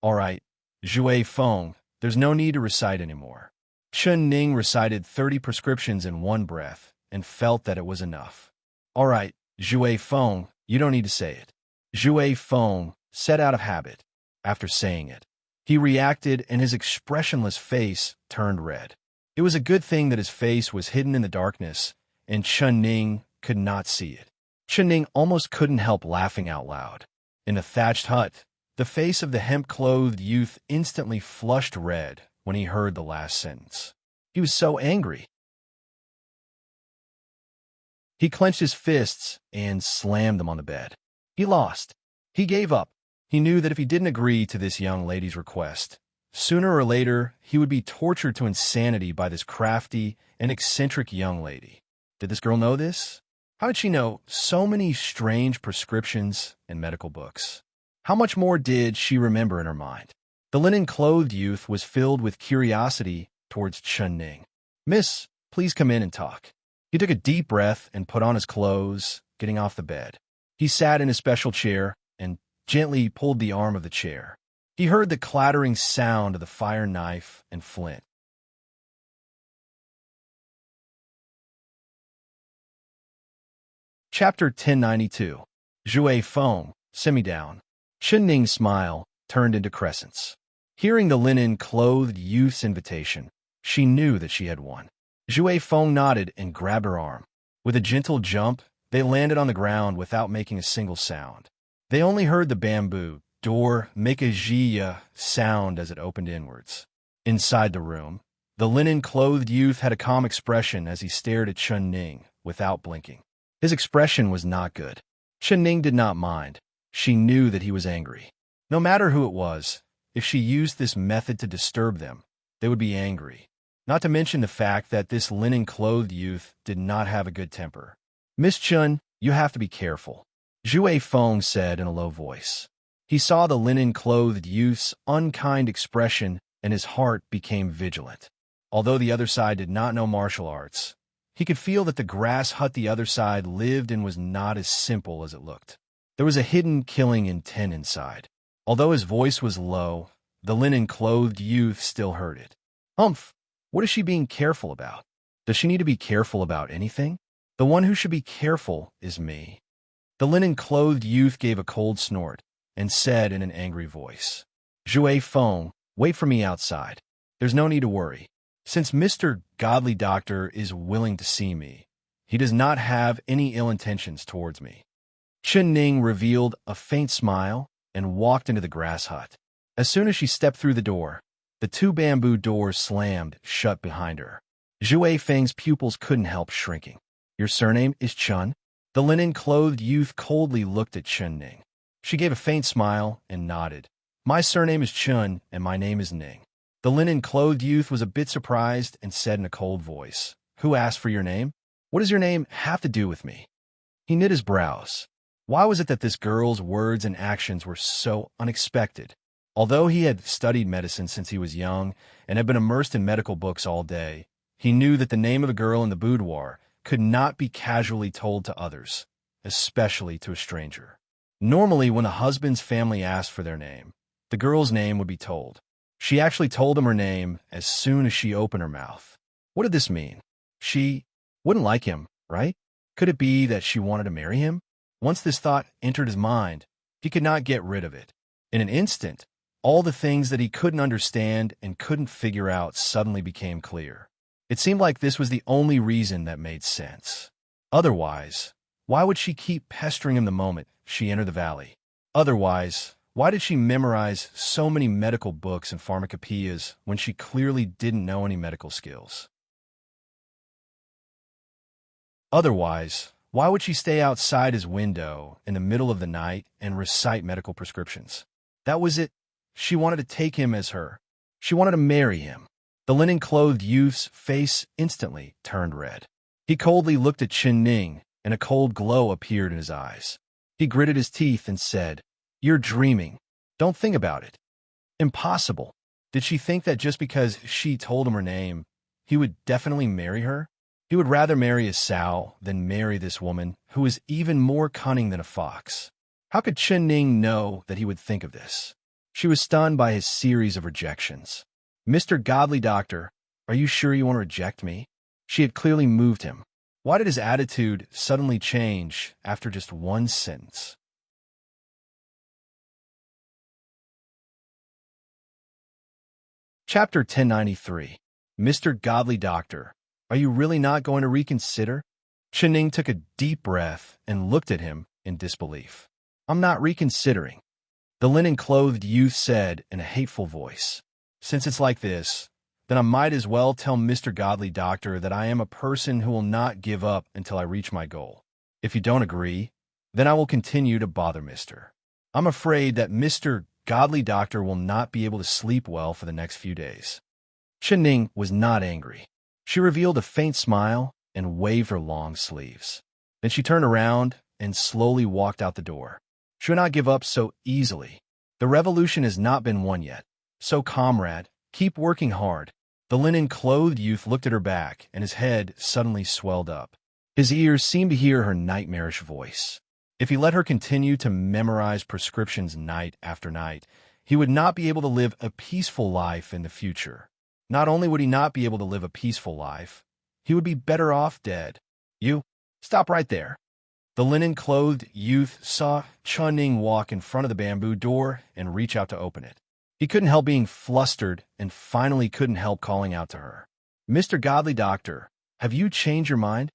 All right, Zhue Feng, there's no need to recite anymore. Chun Ning recited 30 prescriptions in one breath and felt that it was enough. All right, Zhue Feng, you don't need to say it. Zhue Feng said out of habit. After saying it, he reacted and his expressionless face turned red. It was a good thing that his face was hidden in the darkness and Chun Ning could not see it. Chun Ning almost couldn't help laughing out loud. In the thatched hut, the face of the hemp-clothed youth instantly flushed red when he heard the last sentence. He was so angry. He clenched his fists and slammed them on the bed. He lost. He gave up. He knew that if he didn't agree to this young lady's request, sooner or later he would be tortured to insanity by this crafty and eccentric young lady. Did this girl know this? How did she know so many strange prescriptions and medical books? How much more did she remember in her mind? The linen-clothed youth was filled with curiosity towards Chun Ning. Miss, please come in and talk. He took a deep breath and put on his clothes, getting off the bed. He sat in his special chair and gently pulled the arm of the chair. He heard the clattering sound of the fire knife and flint. Chapter 1092. Zhue Feng, semi-down. Chun Ning's smile turned into crescents. Hearing the linen-clothed youth's invitation, she knew that she had won. Zhue Feng nodded and grabbed her arm. With a gentle jump, they landed on the ground without making a single sound. They only heard the bamboo door make a zhiya sound as it opened inwards. Inside the room, the linen-clothed youth had a calm expression as he stared at Chun Ning without blinking. His expression was not good. Chun Ning did not mind. She knew that he was angry. No matter who it was, if she used this method to disturb them, they would be angry. Not to mention the fact that this linen-clothed youth did not have a good temper. Miss Chun, you have to be careful, Zhue Feng said in a low voice. He saw the linen-clothed youth's unkind expression and his heart became vigilant. Although the other side did not know martial arts, he could feel that the grass hut the other side lived in was not as simple as it looked. There was a hidden killing intent inside. Although his voice was low, the linen-clothed youth still heard it. Humph! What is she being careful about? Does she need to be careful about anything? The one who should be careful is me. The linen-clothed youth gave a cold snort and said in an angry voice, Jouet Fong, wait for me outside. There's no need to worry. Since Mr. Godly Doctor is willing to see me, he does not have any ill intentions towards me. Chen Ning revealed a faint smile and walked into the grass hut. As soon as she stepped through the door, the two bamboo doors slammed shut behind her. Zhui Feng's pupils couldn't help shrinking. Your surname is Chun? The linen-clothed youth coldly looked at Chen Ning. She gave a faint smile and nodded. My surname is Chun, and my name is Ning. The linen-clothed youth was a bit surprised and said in a cold voice, Who asked for your name? What does your name have to do with me? He knit his brows. Why was it that this girl's words and actions were so unexpected? Although he had studied medicine since he was young and had been immersed in medical books all day, he knew that the name of a girl in the boudoir could not be casually told to others, especially to a stranger. Normally, when a husband's family asked for their name, the girl's name would be told. She actually told him her name as soon as she opened her mouth. What did this mean? She wouldn't like him, right? Could it be that she wanted to marry him? Once this thought entered his mind, he could not get rid of it. In an instant, all the things that he couldn't understand and couldn't figure out suddenly became clear. It seemed like this was the only reason that made sense. Otherwise, why would she keep pestering him the moment she entered the valley? Otherwise, why did she memorize so many medical books and pharmacopoeias when she clearly didn't know any medical skills? Otherwise, why would she stay outside his window in the middle of the night and recite medical prescriptions? That was it. She wanted to take him as her. She wanted to marry him. The linen-clothed youth's face instantly turned red. He coldly looked at Chen Ning, and a cold glow appeared in his eyes. He gritted his teeth and said, You're dreaming. Don't think about it. Impossible. Did she think that just because she told him her name, he would definitely marry her? He would rather marry a sow than marry this woman who is even more cunning than a fox. How could Chen Ning know that he would think of this? She was stunned by his series of rejections. Mr. Godly Doctor, are you sure you want to reject me? She had clearly moved him. Why did his attitude suddenly change after just one sentence? Chapter 1093. Mr. Godly Doctor, are you really not going to reconsider? Chen Ning took a deep breath and looked at him in disbelief. I'm not reconsidering, the linen-clothed youth said in a hateful voice. Since it's like this, then I might as well tell Mr. Godly Doctor that I am a person who will not give up until I reach my goal. If you don't agree, then I will continue to bother Mr. I'm afraid that Mr. Godly Doctor will not be able to sleep well for the next few days. Chen Ning was not angry. She revealed a faint smile and waved her long sleeves. Then she turned around and slowly walked out the door. She would not give up so easily. The revolution has not been won yet. So, comrade, keep working hard. The linen-clothed youth looked at her back, and his head suddenly swelled up. His ears seemed to hear her nightmarish voice. If he let her continue to memorize prescriptions night after night, he would not be able to live a peaceful life in the future. Not only would he not be able to live a peaceful life, he would be better off dead. You, stop right there. The linen-clothed youth saw Chen Ning walk in front of the bamboo door and reach out to open it. He couldn't help being flustered and finally couldn't help calling out to her. Mr. Godly Doctor, have you changed your mind?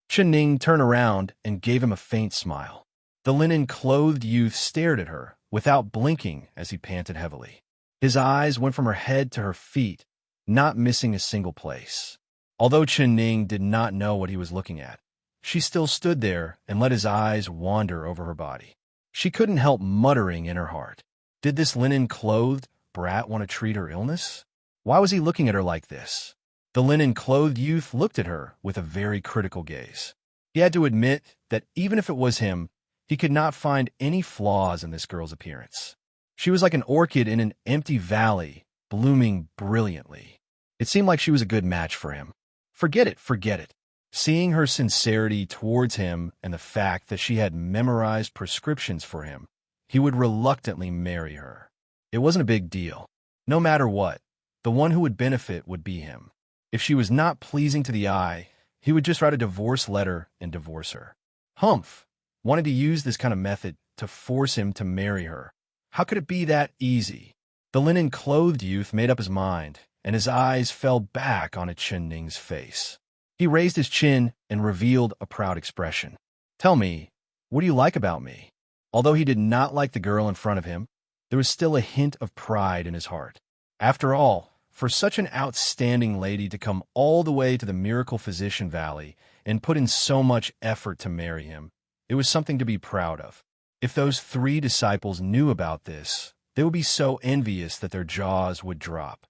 Chen Ning turned around and gave him a faint smile. The linen-clothed youth stared at her without blinking as he panted heavily. His eyes went from her head to her feet, not missing a single place. Although Chen Ning did not know what he was looking at, she still stood there and let his eyes wander over her body. She couldn't help muttering in her heart. Did this linen-clothed brat want to treat her illness? Why was he looking at her like this? The linen-clothed youth looked at her with a very critical gaze. He had to admit that even if it was him, he could not find any flaws in this girl's appearance. She was like an orchid in an empty valley, blooming brilliantly. It seemed like she was a good match for him. Forget it, forget it. Seeing her sincerity towards him and the fact that she had memorized prescriptions for him, he would reluctantly marry her. It wasn't a big deal. No matter what, the one who would benefit would be him. If she was not pleasing to the eye, he would just write a divorce letter and divorce her. Humph wanted to use this kind of method to force him to marry her. How could it be that easy? The linen-clothed youth made up his mind, and his eyes fell back on Chen Ning's face. He raised his chin and revealed a proud expression. "Tell me, what do you like about me?" Although he did not like the girl in front of him, there was still a hint of pride in his heart. After all, for such an outstanding lady to come all the way to the Miracle Physician Valley and put in so much effort to marry him, it was something to be proud of. If those 3 disciples knew about this, they would be so envious that their jaws would drop.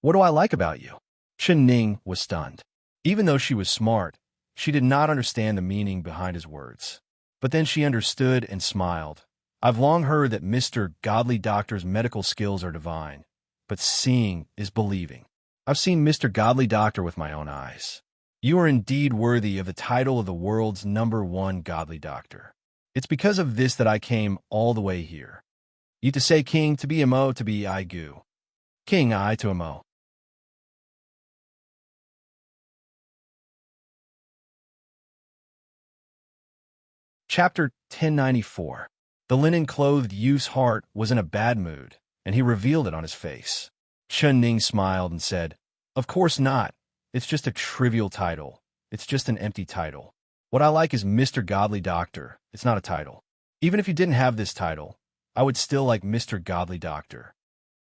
"What do I like about you?" Chen Ning was stunned. Even though she was smart, she did not understand the meaning behind his words. But then she understood and smiled. "I've long heard that Mr. Godly Doctor's medical skills are divine, but seeing is believing. I've seen Mr. Godly Doctor with my own eyes. You are indeed worthy of the title of the world's #1 Godly Doctor. It's because of this that I came all the way here. You to say king to be mo to be I gu. King I to mo." Chapter 1094. The linen-clothed youth's heart was in a bad mood, and he revealed it on his face. Chen Ning smiled and said, "Of course not. It's just a trivial title. It's just an empty title. What I like is Mr. Godly Doctor. It's not a title. Even if you didn't have this title, I would still like Mr. Godly Doctor."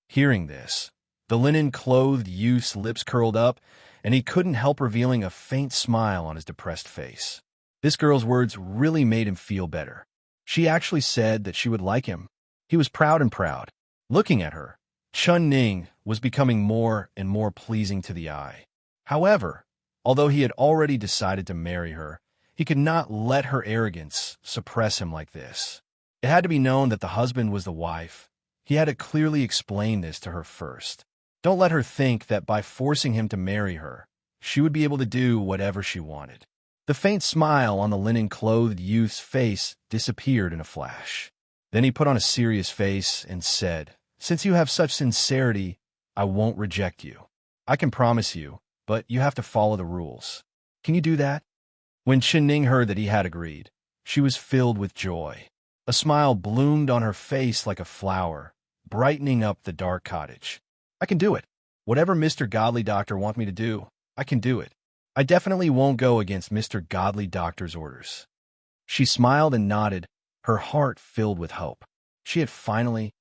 Hearing this, the linen-clothed youth's lips curled up, and he couldn't help revealing a faint smile on his depressed face. This girl's words really made him feel better. She actually said that she would like him. He was proud and proud. Looking at her, Chen Ning was becoming more and more pleasing to the eye. However, although he had already decided to marry her, he could not let her arrogance suppress him like this. It had to be known that the husband was the wife. He had to clearly explain this to her first. Don't let her think that by forcing him to marry her, she would be able to do whatever she wanted. The faint smile on the linen-clothed youth's face disappeared in a flash. Then he put on a serious face and said, "Since you have such sincerity, I won't reject you. I can promise you, but you have to follow the rules. Can you do that?" When Chen Ning heard that he had agreed, she was filled with joy. A smile bloomed on her face like a flower, brightening up the dark cottage. "I can do it. Whatever Mr. Godly Doctor wants me to do, I can do it. I definitely won't go against Mr. Godly Doctor's orders." She smiled and nodded, her heart filled with hope. She had finally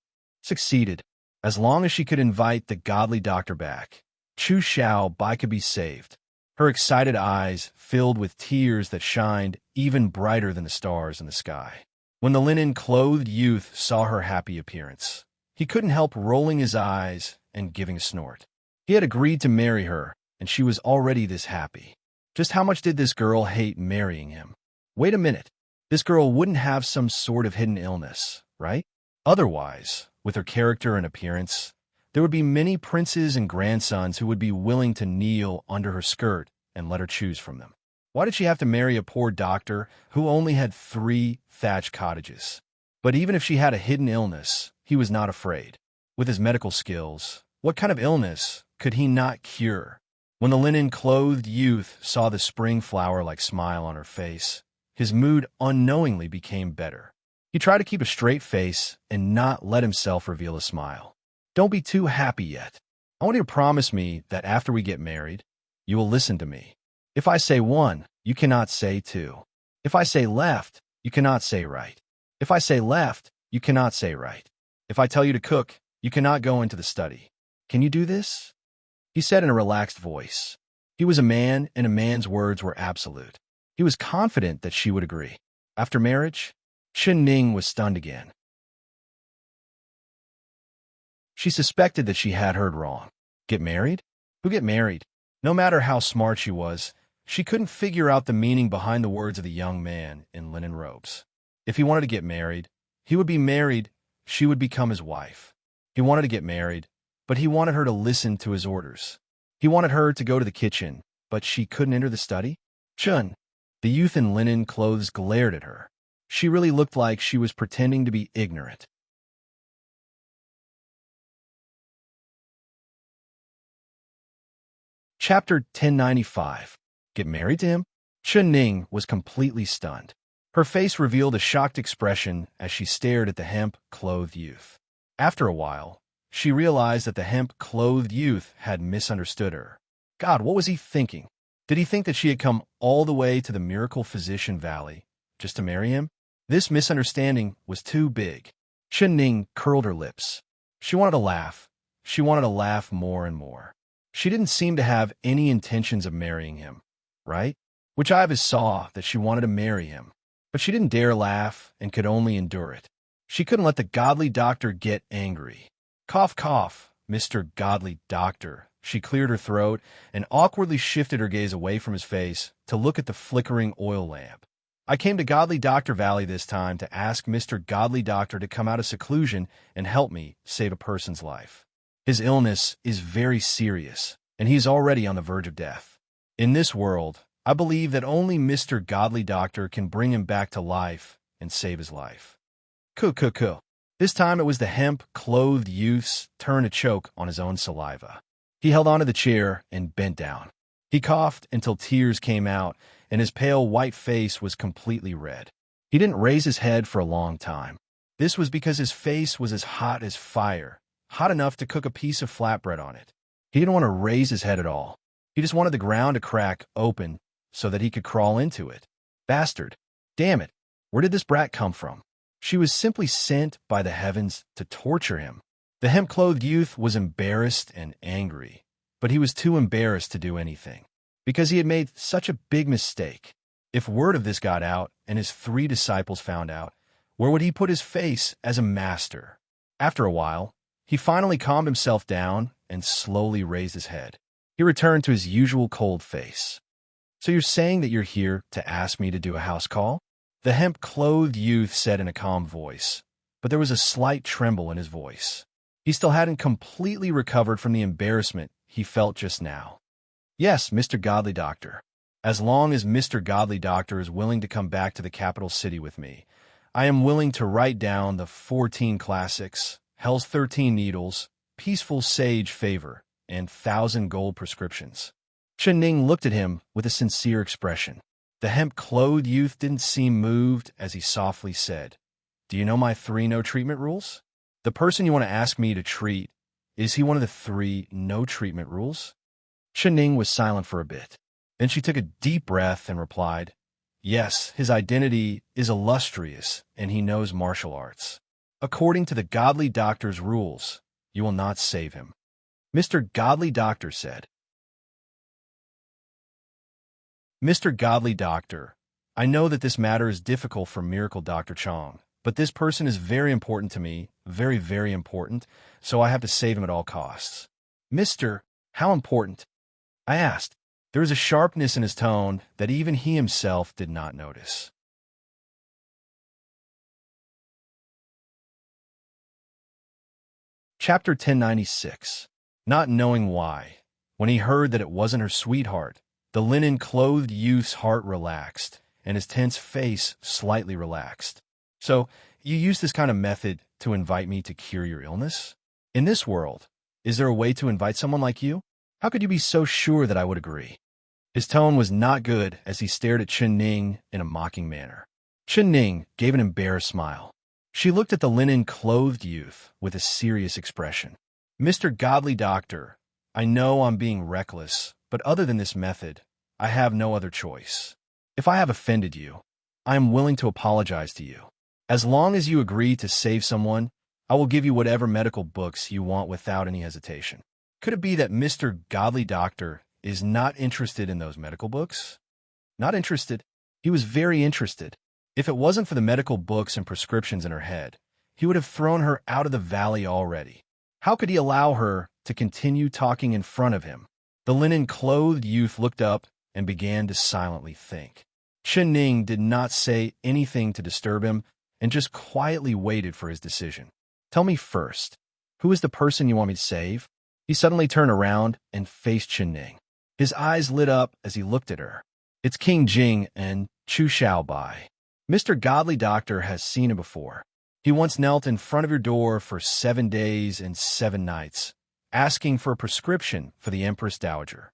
succeeded. As long as she could invite the Godly Doctor back, Chu Xiao Bai could be saved. Her excited eyes filled with tears that shined even brighter than the stars in the sky. When the linen-clothed youth saw her happy appearance, he couldn't help rolling his eyes and giving a snort. He had agreed to marry her, and she was already this happy. Just how much did this girl hate marrying him? Wait a minute. This girl wouldn't have some sort of hidden illness, right? Otherwise, with her character and appearance, there would be many princes and grandsons who would be willing to kneel under her skirt and let her choose from them. Why did she have to marry a poor doctor who only had 3 thatched cottages? But even if she had a hidden illness, he was not afraid. With his medical skills, what kind of illness could he not cure? When the linen-clothed youth saw the spring flower-like smile on her face, his mood unknowingly became better. He tried to keep a straight face and not let himself reveal a smile. "Don't be too happy yet. I want you to promise me that after we get married, you will listen to me. If I say 1, you cannot say 2. If I say left, you cannot say right. If I say left, you cannot say right. If I tell you to cook, you cannot go into the study. Can you do this?" He said in a relaxed voice. He was a man, and a man's words were absolute. He was confident that she would agree. After marriage, Chen Ning was stunned again. She suspected that she had heard wrong. Get married? Who get married? No matter how smart she was, she couldn't figure out the meaning behind the words of the young man in linen robes. If he wanted to get married, he would be married, she would become his wife. He wanted to get married, but he wanted her to listen to his orders. He wanted her to go to the kitchen, but she couldn't enter the study? Chun, the youth in linen clothes glared at her. She really looked like she was pretending to be ignorant. Chapter 1095. Get married to him? Chen Ning was completely stunned. Her face revealed a shocked expression as she stared at the hemp-clothed youth. After a while, she realized that the hemp-clothed youth had misunderstood her. God, what was he thinking? Did he think that she had come all the way to the Miracle Physician Valley just to marry him? This misunderstanding was too big. Chen Ning curled her lips. She wanted to laugh. She wanted to laugh more and more. She didn't seem to have any intentions of marrying him, right? Which Ivis saw that she wanted to marry him. But she didn't dare laugh and could only endure it. She couldn't let the godly doctor get angry. Cough, cough, Mr. Godly Doctor. She cleared her throat and awkwardly shifted her gaze away from his face to look at the flickering oil lamp. I came to Godly Doctor Valley this time to ask Mr. Godly Doctor to come out of seclusion and help me save a person's life. His illness is very serious, and he is already on the verge of death. In this world, I believe that only Mr. Godly Doctor can bring him back to life and save his life. Cuh. This time it was the hemp-clothed youth's turn to choke on his own saliva. He held onto the chair and bent down. He coughed until tears came out, and his pale white face was completely red. He didn't raise his head for a long time. This was because his face was as hot as fire, hot enough to cook a piece of flatbread on it. He didn't want to raise his head at all. He just wanted the ground to crack open so that he could crawl into it. Bastard. Damn it. Where did this brat come from? She was simply sent by the heavens to torture him. The hemp-clothed youth was embarrassed and angry, but he was too embarrassed to do anything, because he had made such a big mistake. If word of this got out and his 3 disciples found out, where would he put his face as a master? After a while, he finally calmed himself down and slowly raised his head. He returned to his usual cold face. So you're saying that you're here to ask me to do a house call? The hemp-clothed youth said in a calm voice, but there was a slight tremble in his voice. He still hadn't completely recovered from the embarrassment he felt just now. Yes, Mr. Godly Doctor. As long as Mr. Godly Doctor is willing to come back to the capital city with me, I am willing to write down the 14 classics, Hell's 13 Needles, Peaceful Sage Favor, and 1,000 gold prescriptions. Chen Ning looked at him with a sincere expression. The hemp-clothed youth didn't seem moved as he softly said, Do you know my 3 no-treatment rules? The person you want to ask me to treat, is he one of the 3 no-treatment rules? Chen Ning was silent for a bit. Then she took a deep breath and replied, Yes, his identity is illustrious, and he knows martial arts. According to the Godly Doctor's rules, you will not save him. Mr. Godly Doctor said, Mr. Godly Doctor, I know that this matter is difficult for Miracle Dr. Chong, but this person is very important to me, very, very important, so I have to save him at all costs. Mr. How important? I asked. There was a sharpness in his tone that even he himself did not notice. Chapter 1096. Not knowing why, when he heard that it wasn't her sweetheart, the linen-clothed youth's heart relaxed, and his tense face slightly relaxed. So, you use this kind of method to invite me to cure your illness? In this world, is there a way to invite someone like you? How could you be so sure that I would agree? His tone was not good as he stared at Chen Ning in a mocking manner. Chen Ning gave an embarrassed smile. She looked at the linen-clothed youth with a serious expression. Mr. Godly Doctor, I know I'm being reckless, but other than this method, I have no other choice. If I have offended you, I am willing to apologize to you. As long as you agree to save someone, I will give you whatever medical books you want without any hesitation. Could it be that Mr. Godly Doctor is not interested in those medical books? Not interested? He was very interested. If it wasn't for the medical books and prescriptions in her head, he would have thrown her out of the valley already. How could he allow her to continue talking in front of him? The linen-clothed youth looked up and began to silently think. Chen Ning did not say anything to disturb him and just quietly waited for his decision. Tell me first, who is the person you want me to save? He suddenly turned around and faced Chen Ning. His eyes lit up as he looked at her. It's King Jing and Chu Xiaobai. Mr. Godly Doctor has seen him before. He once knelt in front of your door for 7 days and 7 nights, asking for a prescription for the Empress Dowager.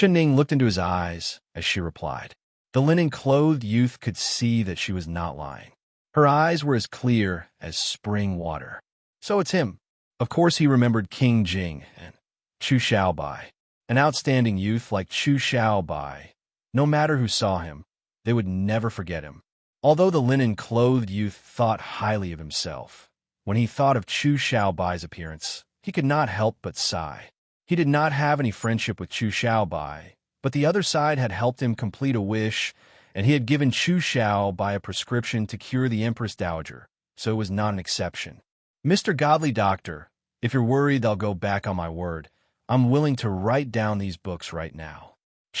Ning looked into his eyes as she replied. The linen-clothed youth could see that she was not lying. Her eyes were as clear as spring water. So it's him. Of course he remembered King Jing and Chu Xiaobai. An outstanding youth like Chu Xiaobai. No matter who saw him, they would never forget him. Although the linen-clothed youth thought highly of himself, when he thought of Chu Xiaobai's appearance, he could not help but sigh. He did not have any friendship with Chu Xiaobai, but the other side had helped him complete a wish, and he had given Chu Xiaobai a prescription to cure the Empress Dowager, so it was not an exception. Mr. Godly Doctor, if you're worried I'll go back on my word, I'm willing to write down these books right now.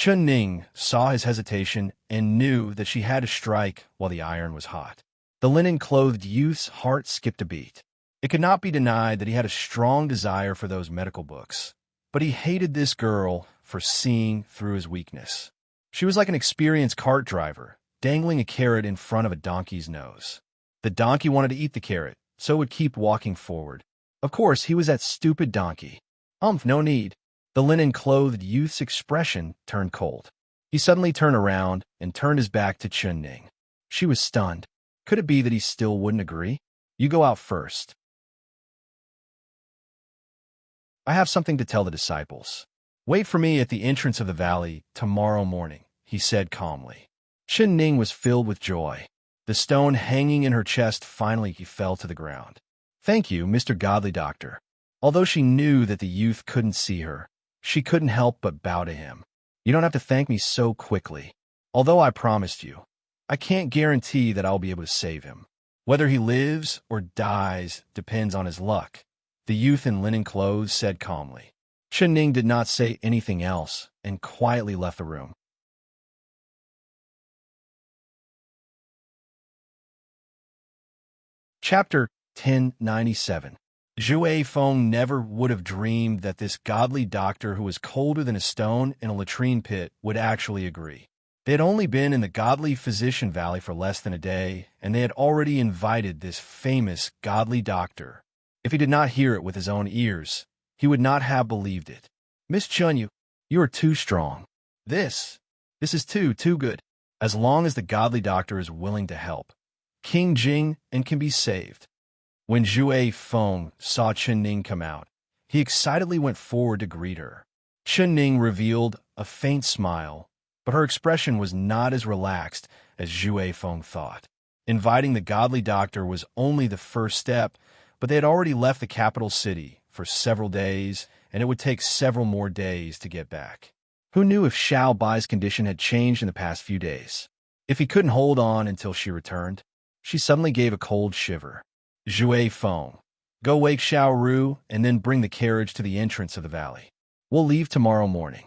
Ning saw his hesitation and knew that she had to strike while the iron was hot. The linen-clothed youth's heart skipped a beat. It could not be denied that he had a strong desire for those medical books, but he hated this girl for seeing through his weakness. She was like an experienced cart driver, dangling a carrot in front of a donkey's nose. The donkey wanted to eat the carrot, so would keep walking forward. Of course, he was that stupid donkey. No need. The linen-clothed youth's expression turned cold. He suddenly turned around and turned his back to Ning. She was stunned. Could it be that he still wouldn't agree? You go out first. I have something to tell the disciples. Wait for me at the entrance of the valley tomorrow morning, he said calmly. Ning was filled with joy. The stone hanging in her chest finally fell to the ground. Thank you, Mr. Godly Doctor. Although she knew that the youth couldn't see her, she couldn't help but bow to him. You don't have to thank me so quickly. Although I promised you, I can't guarantee that I'll be able to save him. Whether he lives or dies depends on his luck, the youth in linen clothes said calmly. Ning did not say anything else and quietly left the room. Chapter 1097. Zhou Feng never would have dreamed that this godly doctor who was colder than a stone in a latrine pit would actually agree. They had only been in the godly physician valley for less than a day, and they had already invited this famous godly doctor. If he did not hear it with his own ears, he would not have believed it. Miss Chun, you are too strong. This is too good. As long as the godly doctor is willing to help King Jing and can be saved. When Zhou Feng saw Ning come out, he excitedly went forward to greet her. Ning revealed a faint smile, but her expression was not as relaxed as Zhou Feng thought. Inviting the godly doctor was only the first step, but they had already left the capital city for several days, and it would take several more days to get back. Who knew if Xiao Bai's condition had changed in the past few days? If he couldn't hold on until she returned? She suddenly gave a cold shiver. Zhou Feng, go wake Xiao Ru and then bring the carriage to the entrance of the valley. We'll leave tomorrow morning.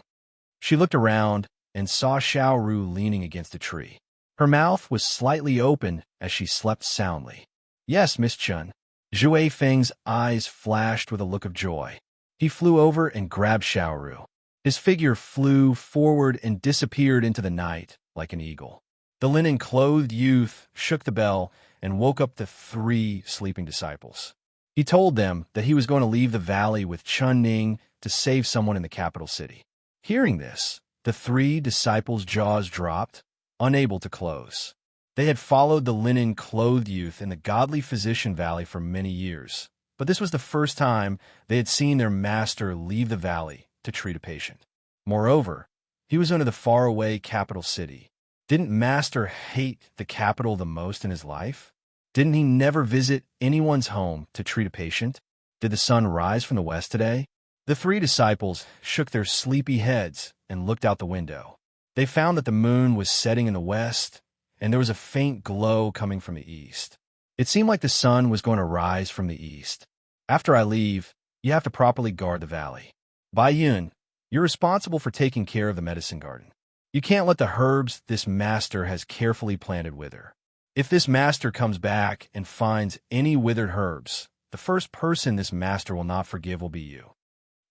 She looked around and saw Xiao Ru leaning against a tree. Her mouth was slightly open as she slept soundly. Yes, Miss Chun. Zhou Feng's eyes flashed with a look of joy. He flew over and grabbed Xiao Ru. His figure flew forward and disappeared into the night like an eagle. The linen-clothed youth shook the bell and woke up the 3 sleeping disciples. He told them that he was going to leave the valley with Ning to save someone in the capital city. Hearing this, the 3 disciples' jaws dropped, unable to close. They had followed the linen-clothed youth in the godly physician valley for many years, but this was the first time they had seen their master leave the valley to treat a patient. Moreover, he was in the faraway capital city. Didn't Master hate the capital the most in his life? Didn't he never visit anyone's home to treat a patient? Did the sun rise from the west today? The 3 disciples shook their sleepy heads and looked out the window. They found that the moon was setting in the west, and there was a faint glow coming from the east. It seemed like the sun was going to rise from the east. After I leave, you have to properly guard the valley. Bai Yun, you're responsible for taking care of the medicine garden. You can't let the herbs this master has carefully planted wither. If this master comes back and finds any withered herbs, the first person this master will not forgive will be you.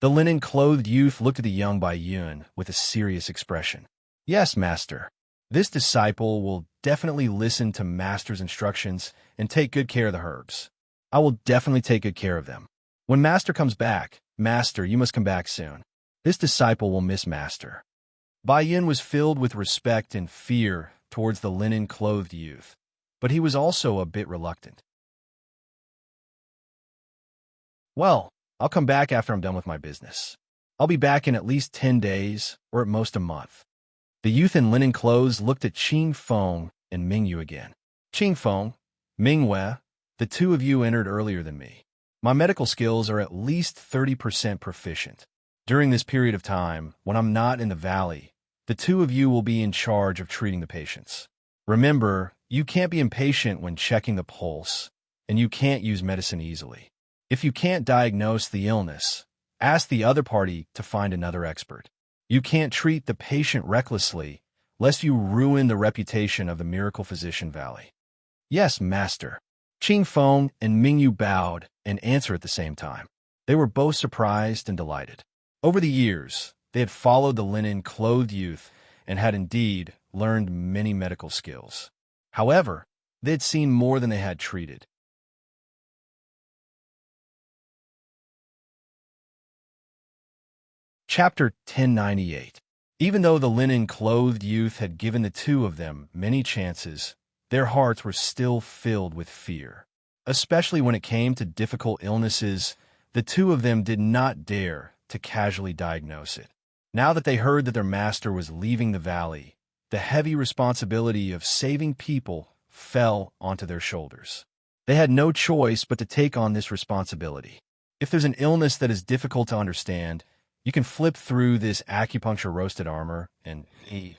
The linen-clothed youth looked at the young Bai Yun with a serious expression. Yes, master. This disciple will definitely listen to master's instructions and take good care of the herbs. I will definitely take good care of them. When master comes back, master, you must come back soon. This disciple will miss master. Bai Yin was filled with respect and fear towards the linen-clothed youth, but he was also a bit reluctant. Well, I'll come back after I'm done with my business. I'll be back in at least 10 days, or at most a month. The youth in linen clothes looked at Qing Feng and Mingyu again. Qing Feng, Mingwei, the two of you entered earlier than me. My medical skills are at least 30% proficient. During this period of time, when I'm not in the valley, the two of you will be in charge of treating the patients. Remember, you can't be impatient when checking the pulse, and you can't use medicine easily. If you can't diagnose the illness, ask the other party to find another expert. You can't treat the patient recklessly, lest you ruin the reputation of the Miracle Physician Valley. Yes, master. Qing Feng and Mingyu bowed and answered at the same time. They were both surprised and delighted. Over the years, they had followed the linen-clothed youth and had indeed learned many medical skills. However, they had seen more than they had treated. Chapter 1098. Even though the linen-clothed youth had given the two of them many chances, their hearts were still filled with fear. Especially when it came to difficult illnesses, the two of them did not dare to casually diagnose it. Now that they heard that their master was leaving the valley, the heavy responsibility of saving people fell onto their shoulders. They had no choice but to take on this responsibility. If there's an illness that is difficult to understand, you can flip through this acupuncture roasted armor and eat.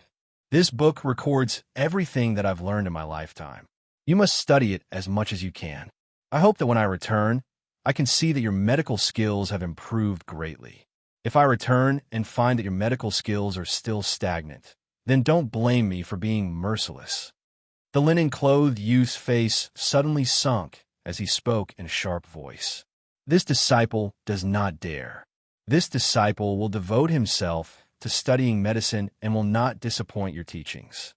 This book records everything that I've learned in my lifetime. You must study it as much as you can. I hope that when I return, I can see that your medical skills have improved greatly. If I return and find that your medical skills are still stagnant, then don't blame me for being merciless. The linen-clothed youth's face suddenly sunk as he spoke in a sharp voice. This disciple does not dare. This disciple will devote himself to studying medicine and will not disappoint your teachings.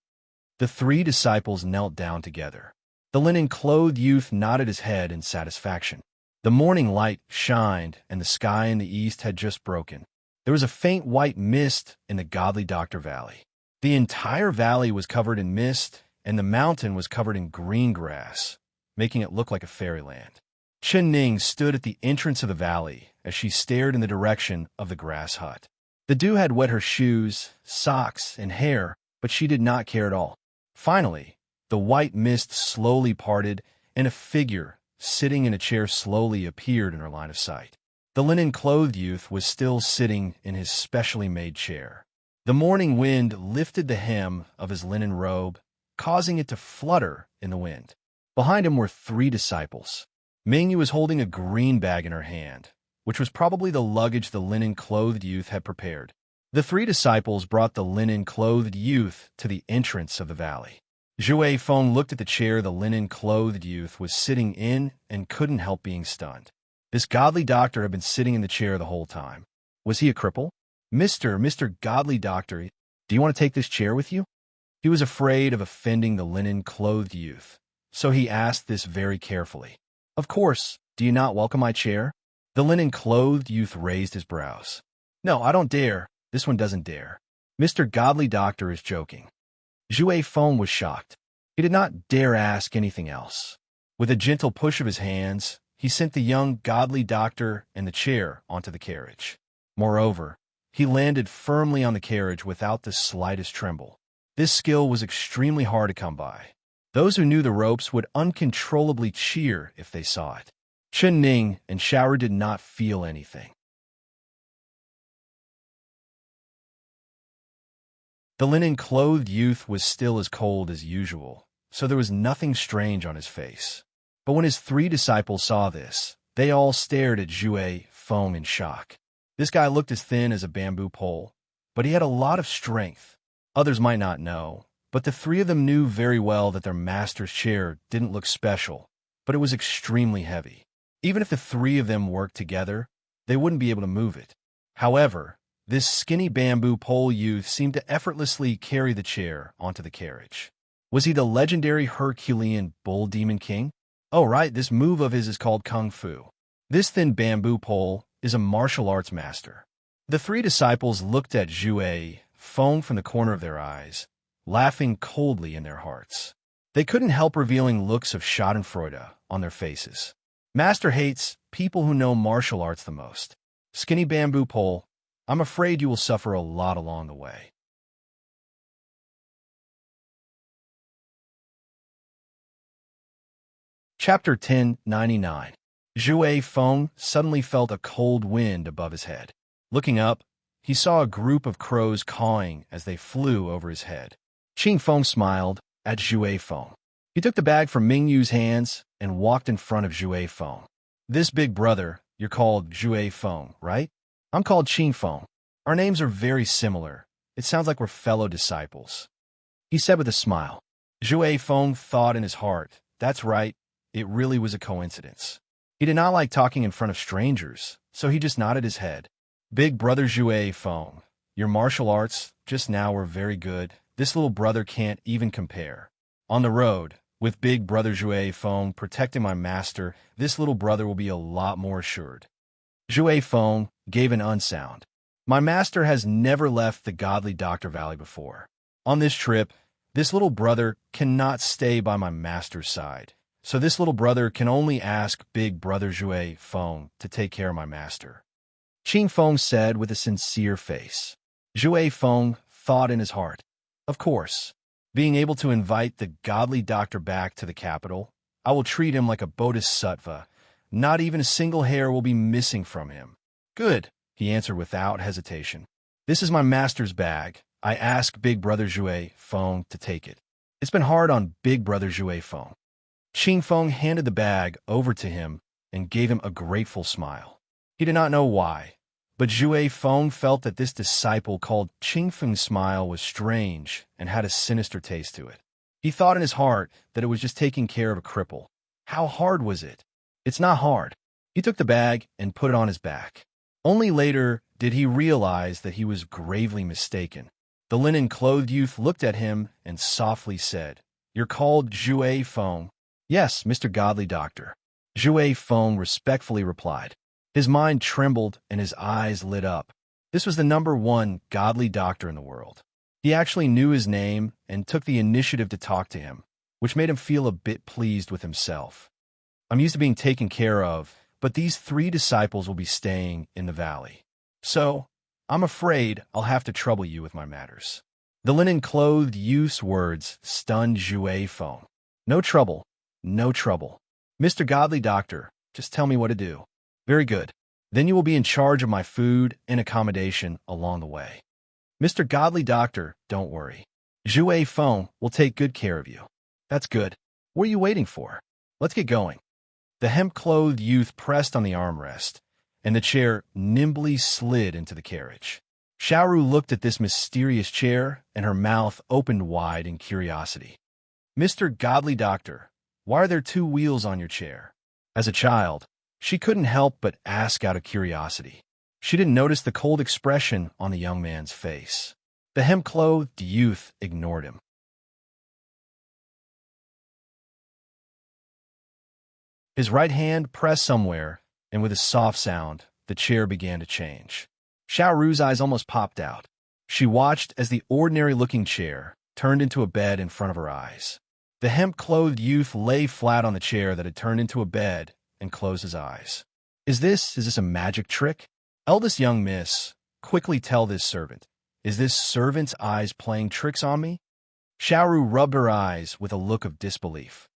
The three disciples knelt down together. The linen-clothed youth nodded his head in satisfaction. The morning light shined, and the sky in the east had just broken. There was a faint white mist in the Godly Doctor Valley. The entire valley was covered in mist, and the mountain was covered in green grass, making it look like a fairyland. Chen Ning stood at the entrance of the valley as she stared in the direction of the grass hut. The dew had wet her shoes, socks, and hair, but she did not care at all. Finally, the white mist slowly parted, and a figure sitting in a chair slowly appeared in her line of sight. The linen-clothed youth was still sitting in his specially made chair. The morning wind lifted the hem of his linen robe, causing it to flutter in the wind. Behind him were three disciples. Mingyu was holding a green bag in her hand, which was probably the luggage the linen-clothed youth had prepared. The three disciples brought the linen-clothed youth to the entrance of the valley. Zhui Feng looked at the chair the linen-clothed youth was sitting in and couldn't help being stunned. This godly doctor had been sitting in the chair the whole time. Was he a cripple? Mr. Godly Doctor, do you want to take this chair with you? He was afraid of offending the linen-clothed youth, so he asked this very carefully. Of course, do you not welcome my chair? The linen-clothed youth raised his brows. No, I don't dare. This one doesn't dare. Mr. Godly Doctor is joking. Zhui Feng was shocked. He did not dare ask anything else. With a gentle push of his hands, he sent the young Godly Doctor and the chair onto the carriage. Moreover, he landed firmly on the carriage without the slightest tremble. This skill was extremely hard to come by. Those who knew the ropes would uncontrollably cheer if they saw it. Chen Ning and Xiaoru did not feel anything. The linen-clothed youth was still as cold as usual, so there was nothing strange on his face. But when his three disciples saw this, they all stared at Zhui Feng in shock. This guy looked as thin as a bamboo pole, but he had a lot of strength. Others might not know, but the three of them knew very well that their master's chair didn't look special, but it was extremely heavy. Even if the three of them worked together, they wouldn't be able to move it. However, this skinny bamboo pole youth seemed to effortlessly carry the chair onto the carriage. Was he the legendary Herculean Bull Demon King? Oh right, this move of his is called Kung Fu. This thin bamboo pole is a martial arts master. The three disciples looked at Zhui foamed from the corner of their eyes, laughing coldly in their hearts. They couldn't help revealing looks of schadenfreude on their faces. Master hates people who know martial arts the most. Skinny bamboo pole, I'm afraid you will suffer a lot along the way. Chapter 1099. Zhuai Feng suddenly felt a cold wind above his head. Looking up, he saw a group of crows cawing as they flew over his head. Qing Feng smiled at Zhuai Feng. He took the bag from Ming Yu's hands and walked in front of Zhuai Feng. This big brother, you're called Zhuai Feng, right? I'm called Qing Feng. Our names are very similar. It sounds like we're fellow disciples, he said with a smile. Zhuai Feng thought in his heart, that's right, it really was a coincidence. He did not like talking in front of strangers, so he just nodded his head. Big brother Zhuai Feng, your martial arts just now were very good. This little brother can't even compare. On the road, with big brother Zhuai Feng protecting my master, this little brother will be a lot more assured. Zhuai Feng gave an unsound. My master has never left the godly Dr. Valley before. On this trip, this little brother cannot stay by my master's side. So this little brother can only ask big brother Zhuai Feng to take care of my master. Qing Feng said with a sincere face. Zhuai Feng thought in his heart, of course, being able to invite the godly doctor back to the capital, I will treat him like a bodhisattva. Not even a single hair will be missing from him. Good, he answered without hesitation. This is my master's bag. I ask big brother Zhuai Feng to take it. It's been hard on big brother Zhuai Feng. Qing Feng handed the bag over to him and gave him a grateful smile. He did not know why, but Zhuai Feng felt that this disciple called Qing Feng's smile was strange and had a sinister taste to it. He thought in his heart that it was just taking care of a cripple. How hard was it? It's not hard. He took the bag and put it on his back. Only later did he realize that he was gravely mistaken. The linen-clothed youth looked at him and softly said, You're called Zhuai Feng. Yes, Mr. Godly Doctor. Zhuai Feng respectfully replied. His mind trembled and his eyes lit up. This was the #1 godly doctor in the world. He actually knew his name and took the initiative to talk to him, which made him feel a bit pleased with himself. I'm used to being taken care of, but these 3 disciples will be staying in the valley. So, I'm afraid I'll have to trouble you with my matters. The linen-clothed youth's words stunned Zhuai Feng. No trouble. No trouble. Mr. Godly Doctor, just tell me what to do. Very good. Then you will be in charge of my food and accommodation along the way. Mr. Godly Doctor, don't worry. Zhuai Feng will take good care of you. That's good. What are you waiting for? Let's get going. The hemp-clothed youth pressed on the armrest, and the chair nimbly slid into the carriage. Xiaoru looked at this mysterious chair, and her mouth opened wide in curiosity. Mr. Godly Doctor, why are there 2 wheels on your chair? As a child, she couldn't help but ask out of curiosity. She didn't notice the cold expression on the young man's face. The hemp-clothed youth ignored him. His right hand pressed somewhere, and with a soft sound, the chair began to change. Xiaoru's eyes almost popped out. She watched as the ordinary-looking chair turned into a bed in front of her eyes. The hemp-clothed youth lay flat on the chair that had turned into a bed and closed his eyes. Is this a magic trick? Eldest young miss, quickly tell this servant. Is this servant's eyes playing tricks on me? Xiaoru rubbed her eyes with a look of disbelief.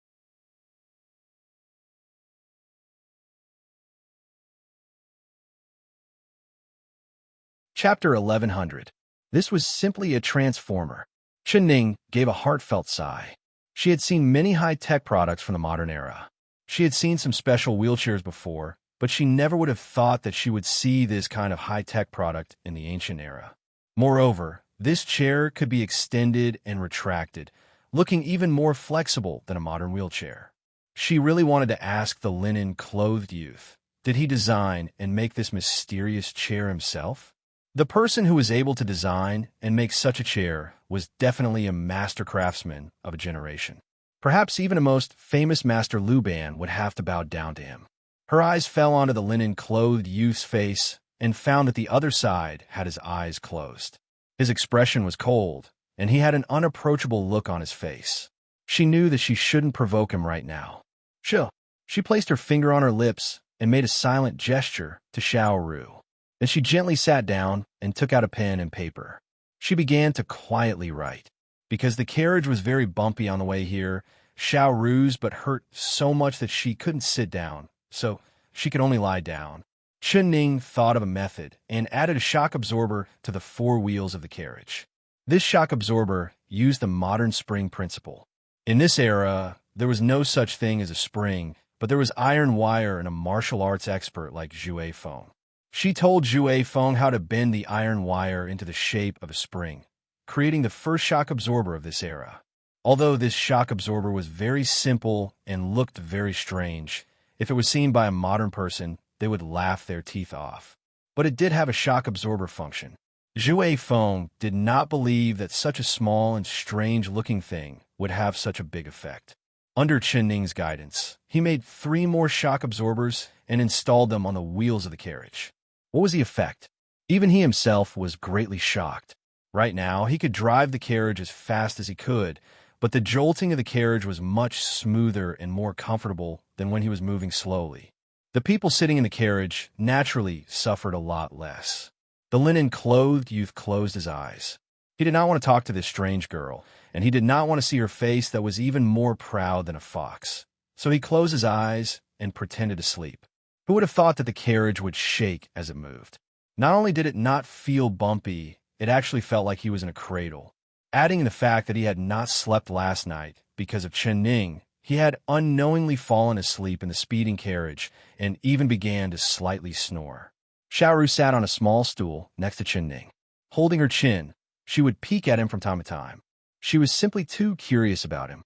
Chapter 1100. This was simply a transformer. Chen Ning gave a heartfelt sigh. She had seen many high-tech products from the modern era. She had seen some special wheelchairs before, but she never would have thought that she would see this kind of high-tech product in the ancient era. Moreover, this chair could be extended and retracted, looking even more flexible than a modern wheelchair. She really wanted to ask the linen-clothed youth, did he design and make this mysterious chair himself? The person who was able to design and make such a chair was definitely a master craftsman of a generation. Perhaps even a most famous master Liu Ban would have to bow down to him. Her eyes fell onto the linen-clothed youth's face and found that the other side had his eyes closed. His expression was cold, and he had an unapproachable look on his face. She knew that she shouldn't provoke him right now. Chill. She placed her finger on her lips and made a silent gesture to Xiao Ru. Then she gently sat down and took out a pen and paper. She began to quietly write. Because the carriage was very bumpy on the way here, Xiao Ru's butt hurt so much that she couldn't sit down, so she could only lie down. Chen Ning thought of a method and added a shock absorber to the four wheels of the carriage. This shock absorber used the modern spring principle. In this era, there was no such thing as a spring, but there was iron wire and a martial arts expert like Zhu Feng. She told Zhu Feng how to bend the iron wire into the shape of a spring, creating the first shock absorber of this era. Although this shock absorber was very simple and looked very strange, if it was seen by a modern person, they would laugh their teeth off. But it did have a shock absorber function. Zhu Feng did not believe that such a small and strange-looking thing would have such a big effect. Under Chen Ning's guidance, he made 3 more shock absorbers and installed them on the wheels of the carriage. What was the effect? Even he himself was greatly shocked. Right now, he could drive the carriage as fast as he could, but the jolting of the carriage was much smoother and more comfortable than when he was moving slowly. The people sitting in the carriage naturally suffered a lot less. The linen-clothed youth closed his eyes. He did not want to talk to this strange girl, and he did not want to see her face that was even more proud than a fox. So he closed his eyes and pretended to sleep. Who would have thought that the carriage would shake as it moved? Not only did it not feel bumpy, it actually felt like he was in a cradle. Adding in the fact that he had not slept last night because of Chen Ning, he had unknowingly fallen asleep in the speeding carriage and even began to slightly snore. Xiao Ru sat on a small stool next to Chen Ning. Holding her chin, she would peek at him from time to time. She was simply too curious about him.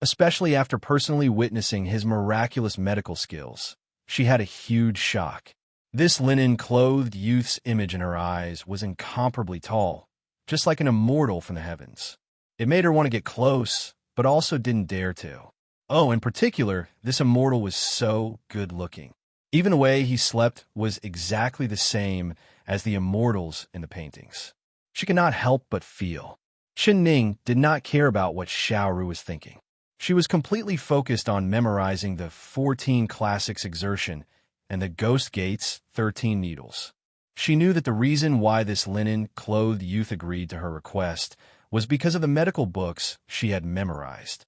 Especially after personally witnessing his miraculous medical skills, she had a huge shock. This linen-clothed youth's image in her eyes was incomparably tall, just like an immortal from the heavens. It made her want to get close, but also didn't dare to. Oh, in particular, this immortal was so good-looking. Even the way he slept was exactly the same as the immortals in the paintings. She could not help but feel. Chen Ning did not care about what Xiao Ru was thinking. She was completely focused on memorizing the 14 classics exertion and the Ghost Gate's 13 needles. She knew that the reason why this linen-clothed youth agreed to her request was because of the medical books she had memorized.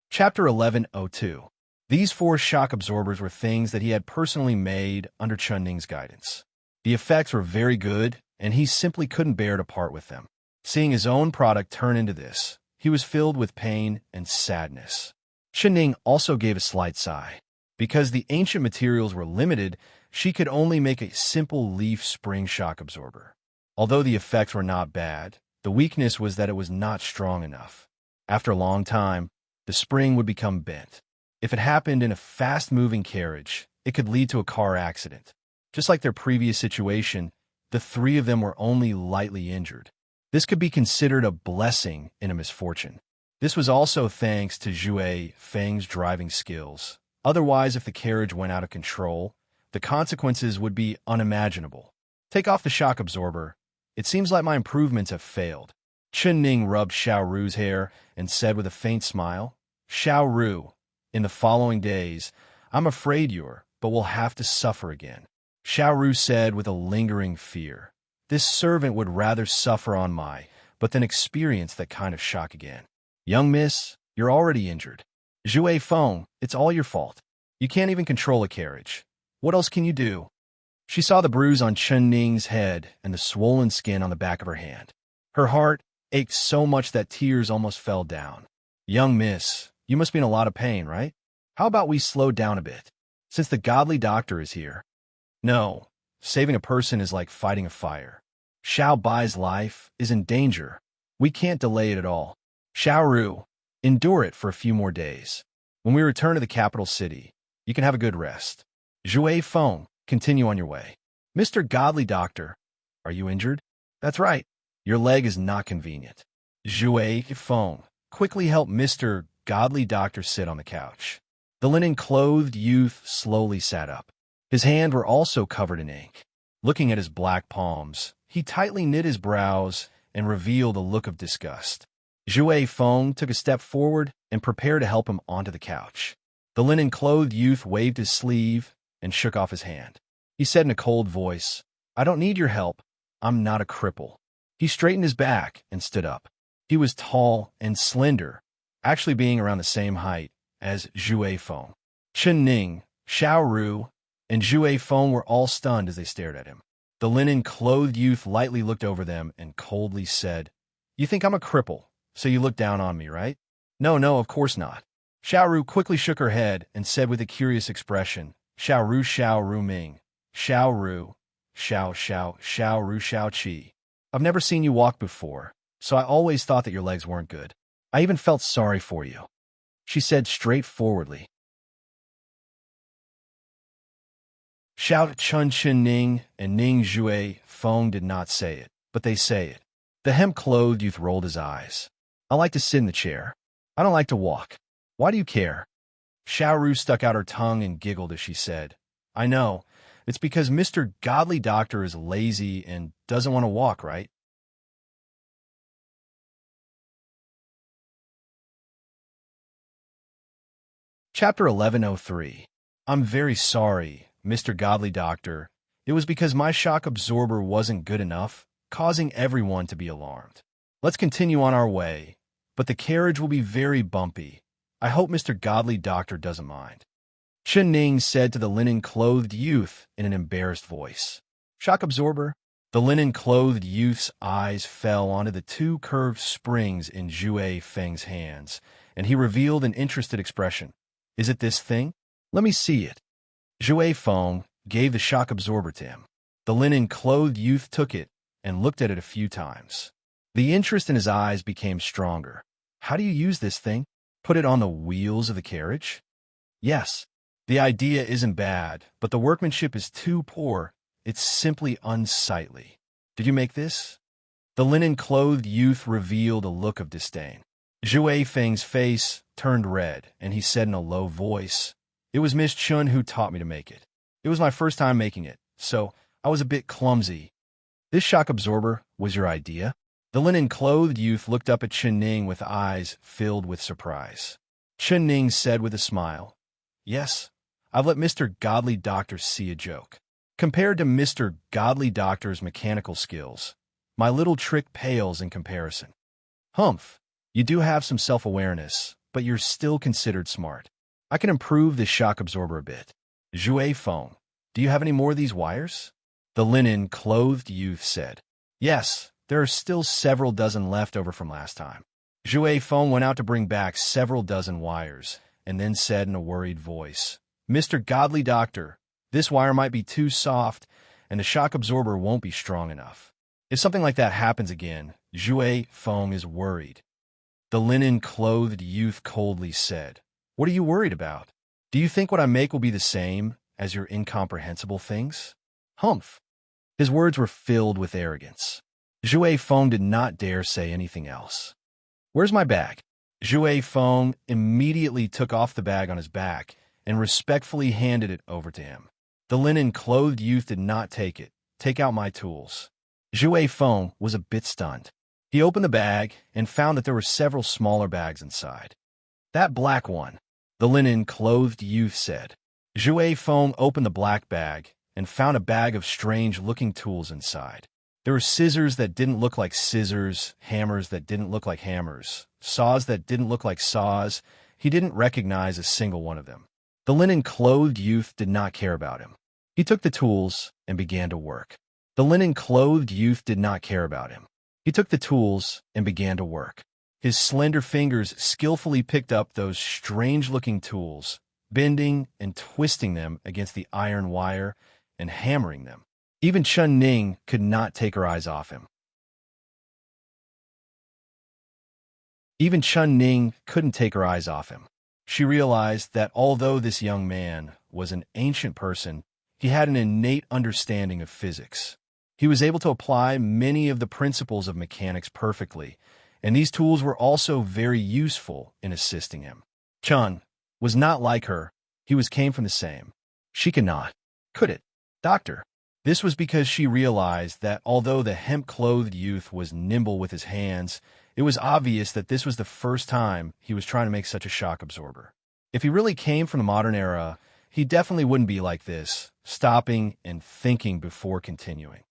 Chapter 1102. These 4 shock absorbers were things that he had personally made under Chen Ning's guidance. The effects were very good, and he simply couldn't bear to part with them. Seeing his own product turn into this, he was filled with pain and sadness. Chen Ning also gave a slight sigh. Because the ancient materials were limited, she could only make a simple leaf spring shock absorber. Although the effects were not bad, the weakness was that it was not strong enough. After a long time, the spring would become bent. If it happened in a fast-moving carriage, it could lead to a car accident. Just like their previous situation, the 3 of them were only lightly injured. This could be considered a blessing in a misfortune. This was also thanks to Zhu Feng's driving skills. Otherwise, if the carriage went out of control, the consequences would be unimaginable. Take off the shock absorber. It seems like my improvements have failed. Chen Ning rubbed Xiao Ru's hair and said with a faint smile, Xiao Ru, in the following days, I'm afraid but we'll have to suffer again. Xiao Ru said with a lingering fear, this servant would rather suffer on but than experience that kind of shock again. Young miss, you're already injured. Zhu Feng, it's all your fault. You can't even control a carriage. What else can you do? She saw the bruise on Chen Ning's head and the swollen skin on the back of her hand. Her heart ached so much that tears almost fell down. Young miss, you must be in a lot of pain, right? How about we slow down a bit, since the godly doctor is here? No, saving a person is like fighting a fire. Xiao Bai's life is in danger. We can't delay it at all. Xiao Ru, endure it for a few more days. When we return to the capital city, you can have a good rest. Zhu Feng, continue on your way. Mr. Godly Doctor, are you injured? That's right. Your leg is not convenient. Zhu Feng, quickly help Mr. Godly Doctor sit on the couch. The linen-clothed youth slowly sat up. His hands were also covered in ink. Looking at his black palms, he tightly knit his brows and revealed a look of disgust. Zhui Feng took a step forward and prepared to help him onto the couch. The linen-clothed youth waved his sleeve and shook off his hand. He said in a cold voice, "I don't need your help. I'm not a cripple." He straightened his back and stood up. He was tall and slender, actually being around the same height as Zhui Feng. Chen Ning, Xiao Ru, and Zhui Feng were all stunned as they stared at him. The linen-clothed youth lightly looked over them and coldly said, "You think I'm a cripple, so you look down on me, right?" No, of course not." Xiao Ru quickly shook her head and said with a curious expression, Xiao Ru Ming, Xiao Ru, Xiao Ru Xiao Qi. "I've never seen you walk before, so I always thought that your legs weren't good. I even felt sorry for you," she said straightforwardly. Xiao Chen Ning and Ning Zhui Feng did not say it, but they say it. The hemp-clothed youth rolled his eyes. "I like to sit in the chair. I don't like to walk. Why do you care?" Xiao Ru stuck out her tongue and giggled as she said, "I know. It's because Mr. Godly Doctor is lazy and doesn't want to walk, right?" Chapter 1103. I'm very sorry, Mr. Godly Doctor. It was because my shock absorber wasn't good enough, causing everyone to be alarmed. Let's continue on our way, but the carriage will be very bumpy. I hope Mr. Godly Doctor doesn't mind." Chen Ning said to the linen-clothed youth in an embarrassed voice. "Shock absorber?" The linen-clothed youth's eyes fell onto the two curved springs in Zhui Feng's hands, and he revealed an interested expression. "Is it this thing? Let me see it." Zhui Feng gave the shock absorber to him. The linen-clothed youth took it and looked at it a few times. The interest in his eyes became stronger. "How do you use this thing? Put it on the wheels of the carriage?" "Yes. The idea isn't bad, but the workmanship is too poor. It's simply unsightly. Did you make this?" The linen-clothed youth revealed a look of disdain. Zhui Feng's face turned red, and he said in a low voice, "It was Miss Chun who taught me to make it. It was my first time making it, so I was a bit clumsy." "This shock absorber was your idea?" The linen-clothed youth looked up at Chen Ning with eyes filled with surprise. Chen Ning said with a smile, "Yes, I've let Mr. Godly Doctor see a joke. Compared to Mr. Godly Doctor's mechanical skills, my little trick pales in comparison." "Humph, you do have some self-awareness, but you're still considered smart. I can improve this shock absorber a bit." "Zhui Feng, do you have any more of these wires?" The linen-clothed youth said. "Yes, there are still several dozen left over from last time." Zhui Feng went out to bring back several dozen wires, and then said in a worried voice, "Mr. Godly Doctor, this wire might be too soft, and the shock absorber won't be strong enough. If something like that happens again, Zhui Feng is worried." The linen-clothed youth coldly said, "What are you worried about? Do you think what I make will be the same as your incomprehensible things?" "Humph." His words were filled with arrogance. Zhui Feng did not dare say anything else. "Where's my bag?" Zhui Feng immediately took off the bag on his back and respectfully handed it over to him. The linen-clothed youth did not take it. "Take out my tools." Zhui Feng was a bit stunned. He opened the bag and found that there were several smaller bags inside. "That black one," the linen-clothed youth said. Zhui Feng opened the black bag and found a bag of strange-looking tools inside. There were scissors that didn't look like scissors, hammers that didn't look like hammers, saws that didn't look like saws. He didn't recognize a single one of them. The linen-clothed youth did not care about him. He took the tools and began to work. The linen-clothed youth did not care about him. He took the tools and began to work. His slender fingers skillfully picked up those strange-looking tools, bending and twisting them against the iron wire and hammering them. Even Chen Ning could not take her eyes off him. Even Chen Ning couldn't take her eyes off him. She realized that although this young man was an ancient person, he had an innate understanding of physics. He was able to apply many of the principles of mechanics perfectly, and these tools were also very useful in assisting him. Chun was not like her. Came from the same. She cannot. Could it? Doctor. This was because she realized that although the hemp-clothed youth was nimble with his hands, it was obvious that this was the first time he was trying to make such a shock absorber. If he really came from the modern era, he definitely wouldn't be like this, stopping and thinking before continuing.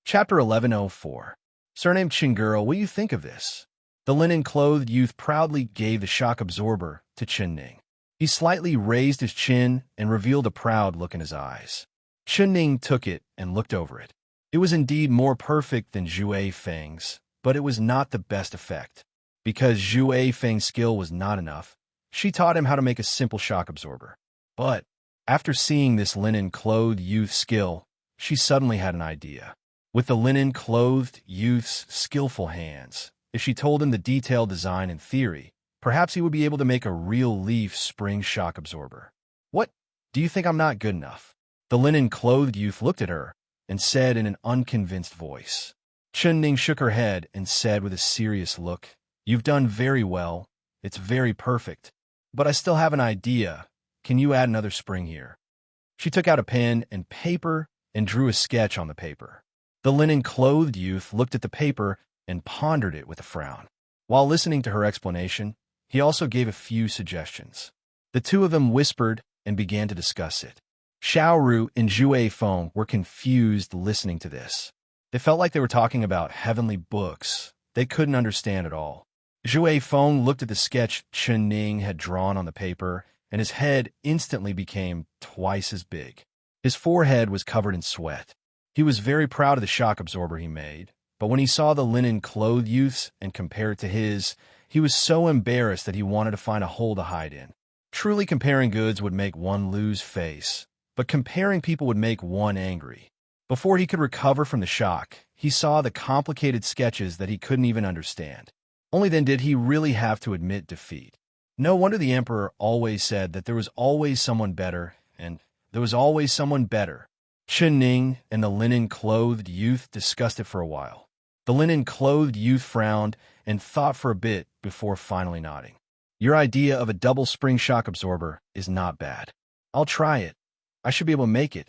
Chapter 1104. Surnamed Chinguro, what do you think of this? The linen-clothed youth proudly gave the shock absorber to Chunning. He slightly raised his chin and revealed a proud look in his eyes. Chunning took it and looked over it. It was indeed more perfect than Zhue Feng's, but it was not the best effect. Because Zhue Feng's skill was not enough, she taught him how to make a simple shock absorber. But after seeing this linen-clothed youth's skill, she suddenly had an idea. With the linen-clothed youth's skillful hands, if she told him the detailed design and theory, perhaps he would be able to make a real leaf spring shock absorber. What? Do you think I'm not good enough? The linen-clothed youth looked at her and said in an unconvinced voice. Chunning shook her head and said with a serious look, "You've done very well. It's very perfect. But I still have an idea. Can you add another spring here?" She took out a pen and paper and drew a sketch on the paper. The linen-clothed youth looked at the paper and pondered it with a frown. While listening to her explanation, he also gave a few suggestions. The two of them whispered and began to discuss it. Xiaoru and Zhue Feng were confused listening to this. They felt like they were talking about heavenly books they couldn't understand at all. Zhue Feng looked at the sketch Chunning had drawn on the paper, and his head instantly became twice as big. His forehead was covered in sweat. He was very proud of the shock absorber he made, but when he saw the linen-clothed youth's and compared it to his, he was so embarrassed that he wanted to find a hole to hide in. Truly comparing goods would make one lose face, but comparing people would make one angry. Before he could recover from the shock, he saw the complicated sketches that he couldn't even understand. Only then did he really have to admit defeat. No wonder the emperor always said that there was always someone better, and there was always someone better. Chunning and the linen-clothed youth discussed it for a while. The linen-clothed youth frowned and thought for a bit before finally nodding. Your idea of a double spring shock absorber is not bad. I'll try it. I should be able to make it.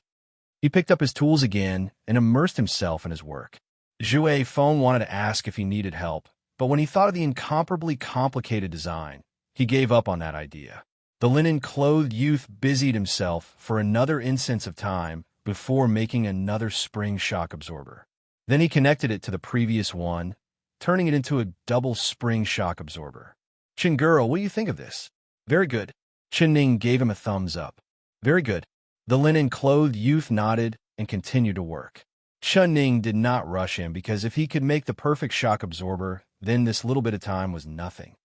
He picked up his tools again and immersed himself in his work. Zhue Feng wanted to ask if he needed help, but when he thought of the incomparably complicated design, he gave up on that idea. The linen-clothed youth busied himself for another instance of time before making another spring shock absorber. Then he connected it to the previous one, turning it into a double spring shock absorber. Chinguro, what do you think of this? Very good. Chunning gave him a thumbs up. Very good. The linen-clothed youth nodded and continued to work. Chunning did not rush him because if he could make the perfect shock absorber, then this little bit of time was nothing.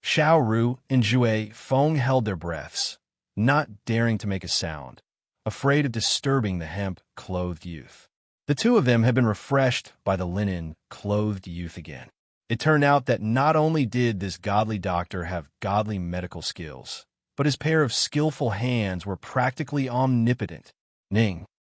Xiaoru and Zhue Feng held their breaths, not daring to make a sound, afraid of disturbing the hemp-clothed youth. The two of them had been refreshed by the linen-clothed youth again. It turned out that not only did this godly doctor have godly medical skills, but his pair of skillful hands were practically omnipotent.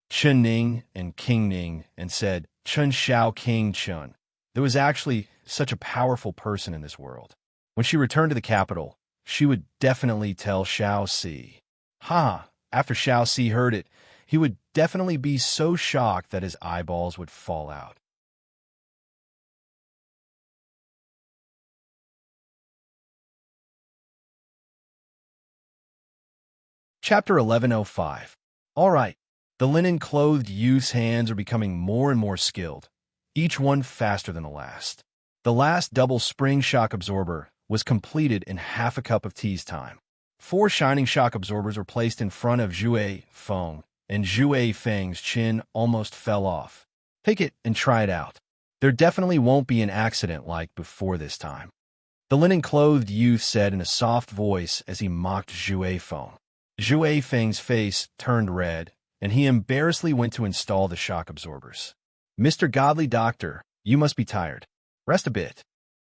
Chunning and King Ning, and said, Chun Xiao King Chun. There was actually such a powerful person in this world. When she returned to the capital, she would definitely tell Xiao Si. After Xiao Si heard it, he would definitely be so shocked that his eyeballs would fall out. Chapter 1105. All right. The linen-clothed youth's hands are becoming more and more skilled, each one faster than the last. The last double spring shock absorber was completed in half a cup of tea's time. 4 shining shock absorbers were placed in front of Zhue Feng, and Zhue Feng's chin almost fell off. Take it and try it out. There definitely won't be an accident like before this time. The linen-clothed youth said in a soft voice as he mocked Zhue Feng. Zhue Feng's face turned red, and he embarrassedly went to install the shock absorbers. Mr. Godly Doctor, you must be tired. Rest a bit.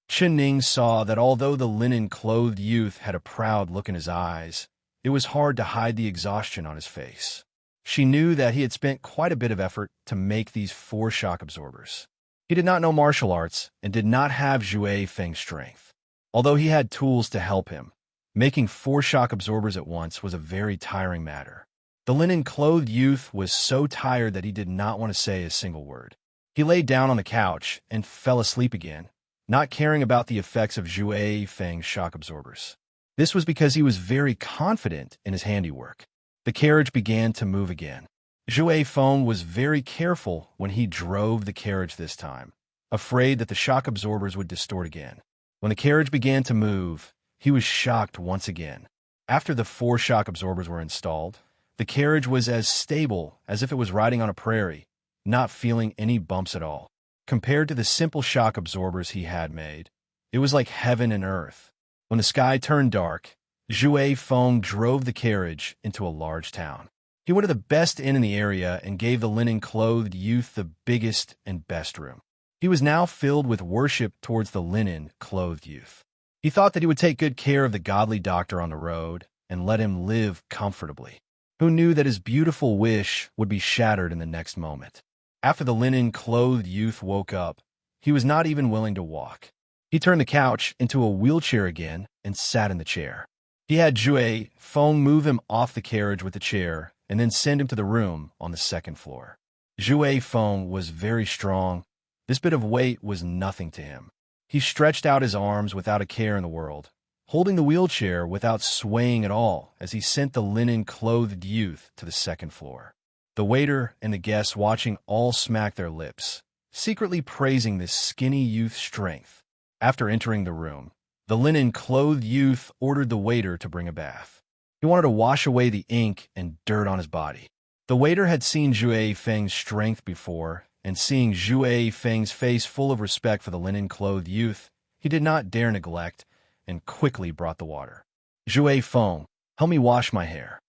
Chunning saw that although the linen-clothed youth had a proud look in his eyes, It was hard to hide the exhaustion on his face. She knew that he had spent quite a bit of effort to make these 4 shock absorbers. He did not know martial arts and did not have Zhui Feng's strength. Although he had tools to help him, making 4 shock absorbers at once was a very tiring matter. The linen-clothed youth was so tired that he did not want to say a single word. He lay down on the couch and fell asleep again, not caring about the effects of Zhui Feng's shock absorbers. This was because he was very confident in his handiwork. The carriage began to move again. Zhui Feng was very careful when he drove the carriage this time, afraid that the shock absorbers would distort again. When the carriage began to move, he was shocked once again. After the 4 shock absorbers were installed, the carriage was as stable as if it was riding on a prairie, not feeling any bumps at all. Compared to the simple shock absorbers he had made, it was like heaven and earth. When the sky turned dark, Zhui Feng drove the carriage into a large town. He went to the best inn in the area and gave the linen-clothed youth the biggest and best room. He was now filled with worship towards the linen-clothed youth. He thought that he would take good care of the godly doctor on the road and let him live comfortably. Who knew that his beautiful wish would be shattered in the next moment? After the linen-clothed youth woke up, he was not even willing to walk. He turned the couch into a wheelchair again and sat in the chair. He had Zhui Feng move him off the carriage with the chair and then send him to the room on the 2nd floor. Zhui Feng was very strong. This bit of weight was nothing to him. He stretched out his arms without a care in the world, holding the wheelchair without swaying at all as he sent the linen-clothed youth to the 2nd floor. The waiter and the guests watching all smacked their lips, secretly praising this skinny youth's strength. After entering the room, the linen-clothed youth ordered the waiter to bring a bath. He wanted to wash away the ink and dirt on his body. The waiter had seen Zhui Feng's strength before, and seeing Zhui Feng's face full of respect for the linen-clothed youth, he did not dare neglect and quickly brought the water. Zhui Feng, help me wash my hair.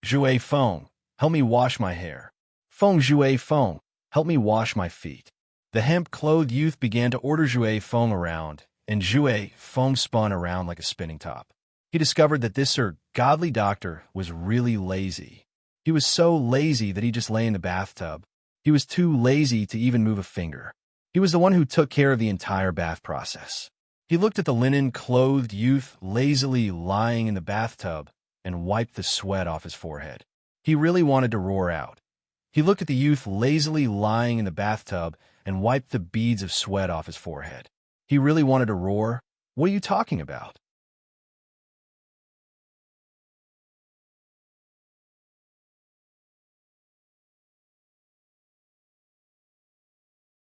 Zhui Feng, help me wash my hair. Zhui Feng, help me wash my feet. The hemp-clothed youth began to order Zhui Feng around, and Zhui Feng spun around like a spinning top. He discovered that this godly doctor was really lazy. He was so lazy that he just lay in the bathtub. He was too lazy to even move a finger. He was the one who took care of the entire bath process. He looked at the linen-clothed youth lazily lying in the bathtub and wiped the sweat off his forehead. He really wanted to roar out. He looked at the youth lazily lying in the bathtub and wiped the beads of sweat off his forehead. He really wanted to roar. What are you talking about?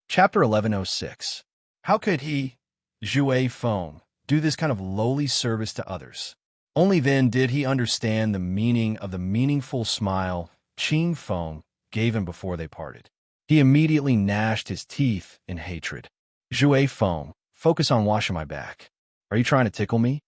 Chapter 1106. How could he, Zhui Feng, do this kind of lowly service to others? Only then did he understand the meaning of the meaningful smile Qing Feng gave him before they parted. He immediately gnashed his teeth in hatred. Zhui Feng, focus on washing my back. Are you trying to tickle me?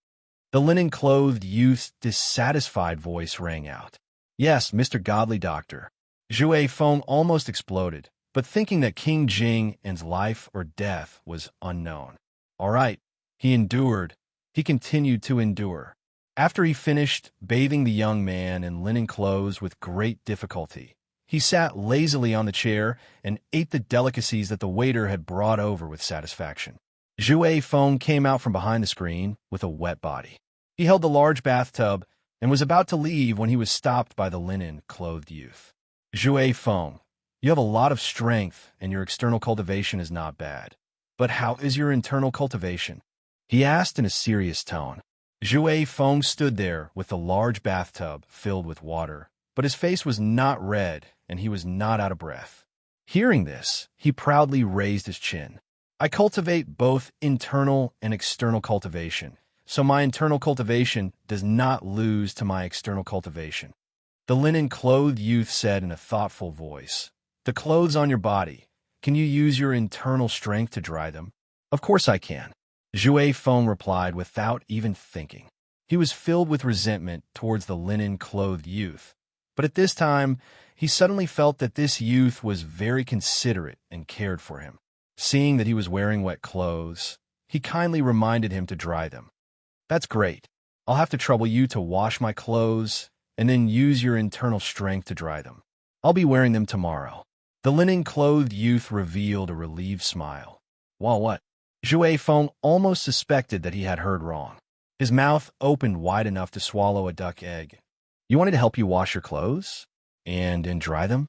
The linen-clothed youth's dissatisfied voice rang out. Yes, Mr. Godly Doctor. Zhui Feng almost exploded, but thinking that King Jing's life or death was unknown. All right, he endured. He continued to endure. After he finished bathing the young man in linen clothes with great difficulty, he sat lazily on the chair and ate the delicacies that the waiter had brought over with satisfaction. Zhui Feng came out from behind the screen with a wet body. He held the large bathtub and was about to leave when he was stopped by the linen-clothed youth. Zhui Feng, you have a lot of strength, and your external cultivation is not bad. But how is your internal cultivation? He asked in a serious tone. Zhui Feng stood there with the large bathtub filled with water, but his face was not red, and he was not out of breath. Hearing this, he proudly raised his chin. I cultivate both internal and external cultivation, so my internal cultivation does not lose to my external cultivation. The linen-clothed youth said in a thoughtful voice. The clothes on your body, can you use your internal strength to dry them? Of course I can. Zhui Feng replied without even thinking. He was filled with resentment towards the linen-clothed youth, but at this time, he suddenly felt that this youth was very considerate and cared for him. Seeing that he was wearing wet clothes, he kindly reminded him to dry them. That's great. I'll have to trouble you to wash my clothes and then use your internal strength to dry them. I'll be wearing them tomorrow. The linen-clothed youth revealed a relieved smile. Well, what? Zhou Feng almost suspected that he had heard wrong. His mouth opened wide enough to swallow a duck egg. You wanted to help you wash your clothes? And dry them?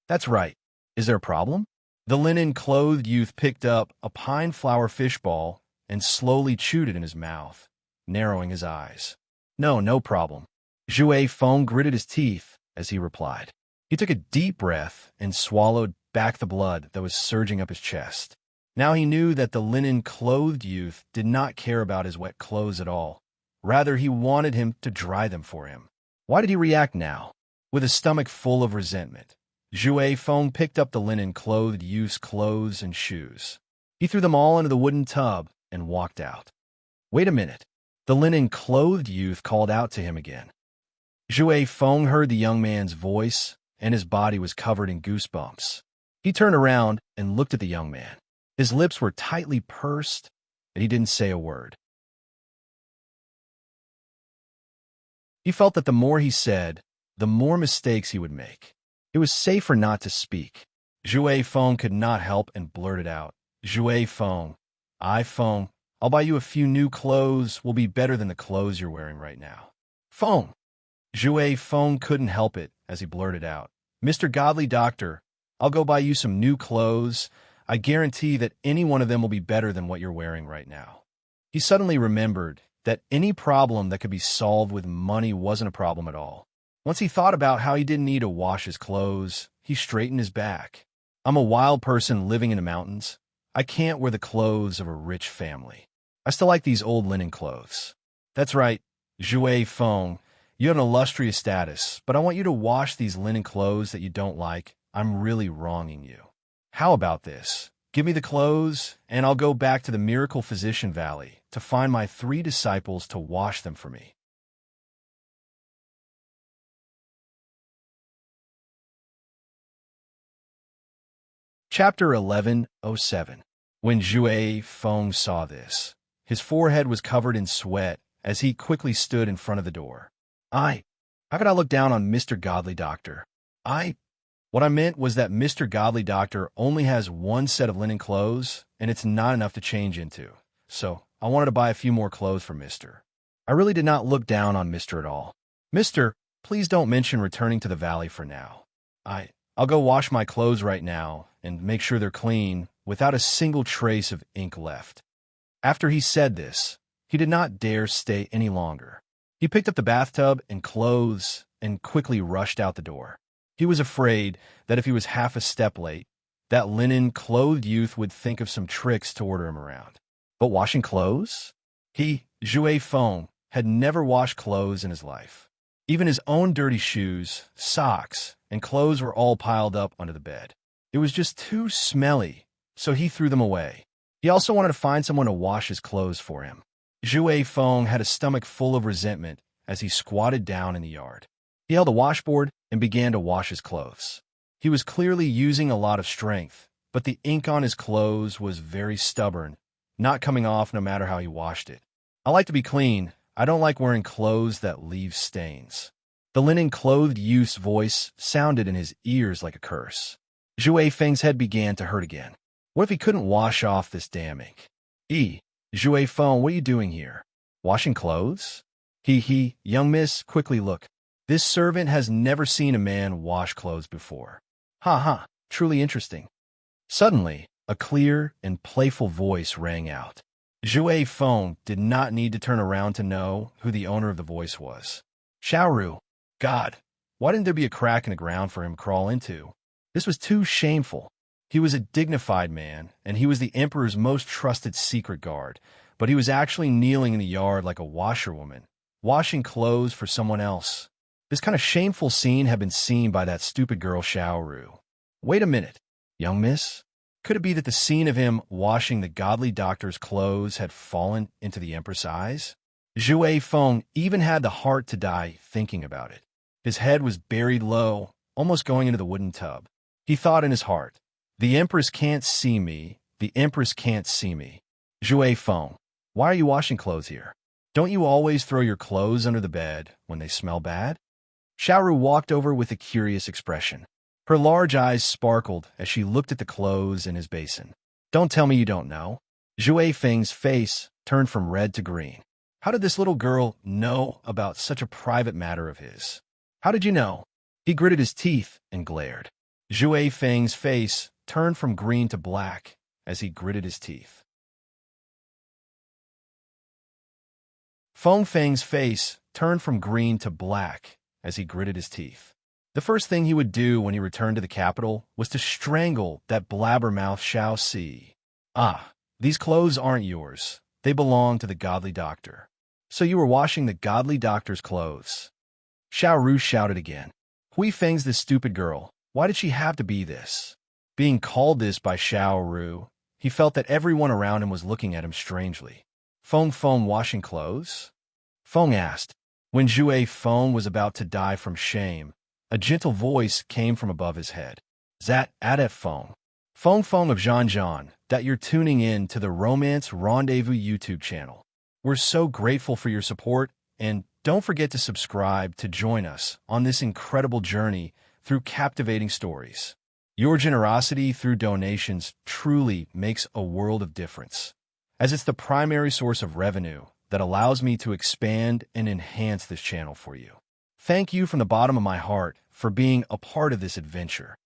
That's right. Is there a problem? The linen-clothed youth picked up a pine flower fishball and slowly chewed it in his mouth, narrowing his eyes. No problem. Zhou Feng gritted his teeth as he replied. He took a deep breath and swallowed back the blood that was surging up his chest. Now he knew that the linen-clothed youth did not care about his wet clothes at all. Rather, he wanted him to dry them for him. Why did he react now? With a stomach full of resentment, Zhou Feng picked up the linen-clothed youth's clothes and shoes. He threw them all into the wooden tub and walked out. Wait a minute. The linen-clothed youth called out to him again. Zhou Feng heard the young man's voice, and his body was covered in goosebumps. He turned around and looked at the young man. His lips were tightly pursed, and he didn't say a word. He felt that the more he said, the more mistakes he would make. It was safer not to speak. Zhou Feng could not help and blurted out, Zhou Feng, Feng, I'll buy you a few new clothes will be better than the clothes you're wearing right now. Feng! Zhou Feng couldn't help it as he blurted out, Mr. Godly Doctor, I'll go buy you some new clothes. I guarantee that any one of them will be better than what you're wearing right now. He suddenly remembered that any problem that could be solved with money wasn't a problem at all. Once he thought about how he didn't need to wash his clothes, he straightened his back. I'm a wild person living in the mountains. I can't wear the clothes of a rich family. I still like these old linen clothes. That's right, Zhou Feng, you have an illustrious status, but I want you to wash these linen clothes that you don't like. I'm really wronging you. How about this? Give me the clothes, and I'll go back to the Miracle Physician Valley to find my 3 disciples to wash them for me. Chapter 11:07. When Zhou Feng saw this, his forehead was covered in sweat as he quickly stood in front of the door. How could I look down on Mr. Godly Doctor? What I meant was that Mr. Godly Doctor only has one set of linen clothes, and it's not enough to change into. So I wanted to buy a few more clothes for Mr. I really did not look down on Mr. at all. Mr., please don't mention returning to the valley for now. I'll go wash my clothes right now and make sure they're clean without a single trace of ink left. After he said this, he did not dare stay any longer. He picked up the bathtub and clothes and quickly rushed out the door. He was afraid that if he was half a step late, that linen-clothed youth would think of some tricks to order him around. But washing clothes? He, Zhou Feng, had never washed clothes in his life. Even his own dirty shoes, socks, and clothes were all piled up under the bed. It was just too smelly, so he threw them away. He also wanted to find someone to wash his clothes for him. Zhou Feng had a stomach full of resentment as he squatted down in the yard. He held a washboard and began to wash his clothes. He was clearly using a lot of strength, but the ink on his clothes was very stubborn, not coming off no matter how he washed it. I like to be clean. I don't like wearing clothes that leave stains. The linen-clothed youth's voice sounded in his ears like a curse. Zhou Feng's head began to hurt again. What if he couldn't wash off this damn ink? Zhou Feng, what are you doing here? Washing clothes? Young miss, quickly look. This servant has never seen a man wash clothes before. Truly interesting. Suddenly, a clear and playful voice rang out. Zhou Feng did not need to turn around to know who the owner of the voice was. Xiaoru. God, why didn't there be a crack in the ground for him to crawl into? This was too shameful. He was a dignified man, and he was the emperor's most trusted secret guard, but he was actually kneeling in the yard like a washerwoman, washing clothes for someone else. This kind of shameful scene had been seen by that stupid girl Xiaoru. Wait a minute, young miss? Could it be that the scene of him washing the Godly Doctor's clothes had fallen into the Empress' eyes? Zhou Feng even had the heart to die thinking about it. His head was buried low, almost going into the wooden tub. He thought in his heart, the Empress can't see me, the Empress can't see me. Zhou Feng, why are you washing clothes here? Don't you always throw your clothes under the bed when they smell bad? Xiaoru walked over with a curious expression. Her large eyes sparkled as she looked at the clothes in his basin. Don't tell me you don't know. Zhu Feng's face turned from red to green. How did this little girl know about such a private matter of his? How did you know? He gritted his teeth and glared. Zhu Feng's face turned from green to black as he gritted his teeth. Feng Feng's face turned from green to black as he gritted his teeth. The first thing he would do when he returned to the capital was to strangle that blabbermouth Xiao Si. Ah, these clothes aren't yours. They belong to the godly doctor. So you were washing the godly doctor's clothes. Xiao Ru shouted again. Hui Feng's this stupid girl. Why did she have to be this? Being called this by Xiao Ru, he felt that everyone around him was looking at him strangely. Feng washing clothes? Feng asked. When Zhu Feng was about to die from shame, a gentle voice came from above his head. Zat Adet Feng. Feng of Zhanzhan, that you're tuning in to the Romance Rendezvous YouTube channel. We're so grateful for your support, and don't forget to subscribe to join us on this incredible journey through captivating stories. Your generosity through donations truly makes a world of difference, as it's the primary source of revenue that allows me to expand and enhance this channel for you. Thank you from the bottom of my heart for being a part of this adventure.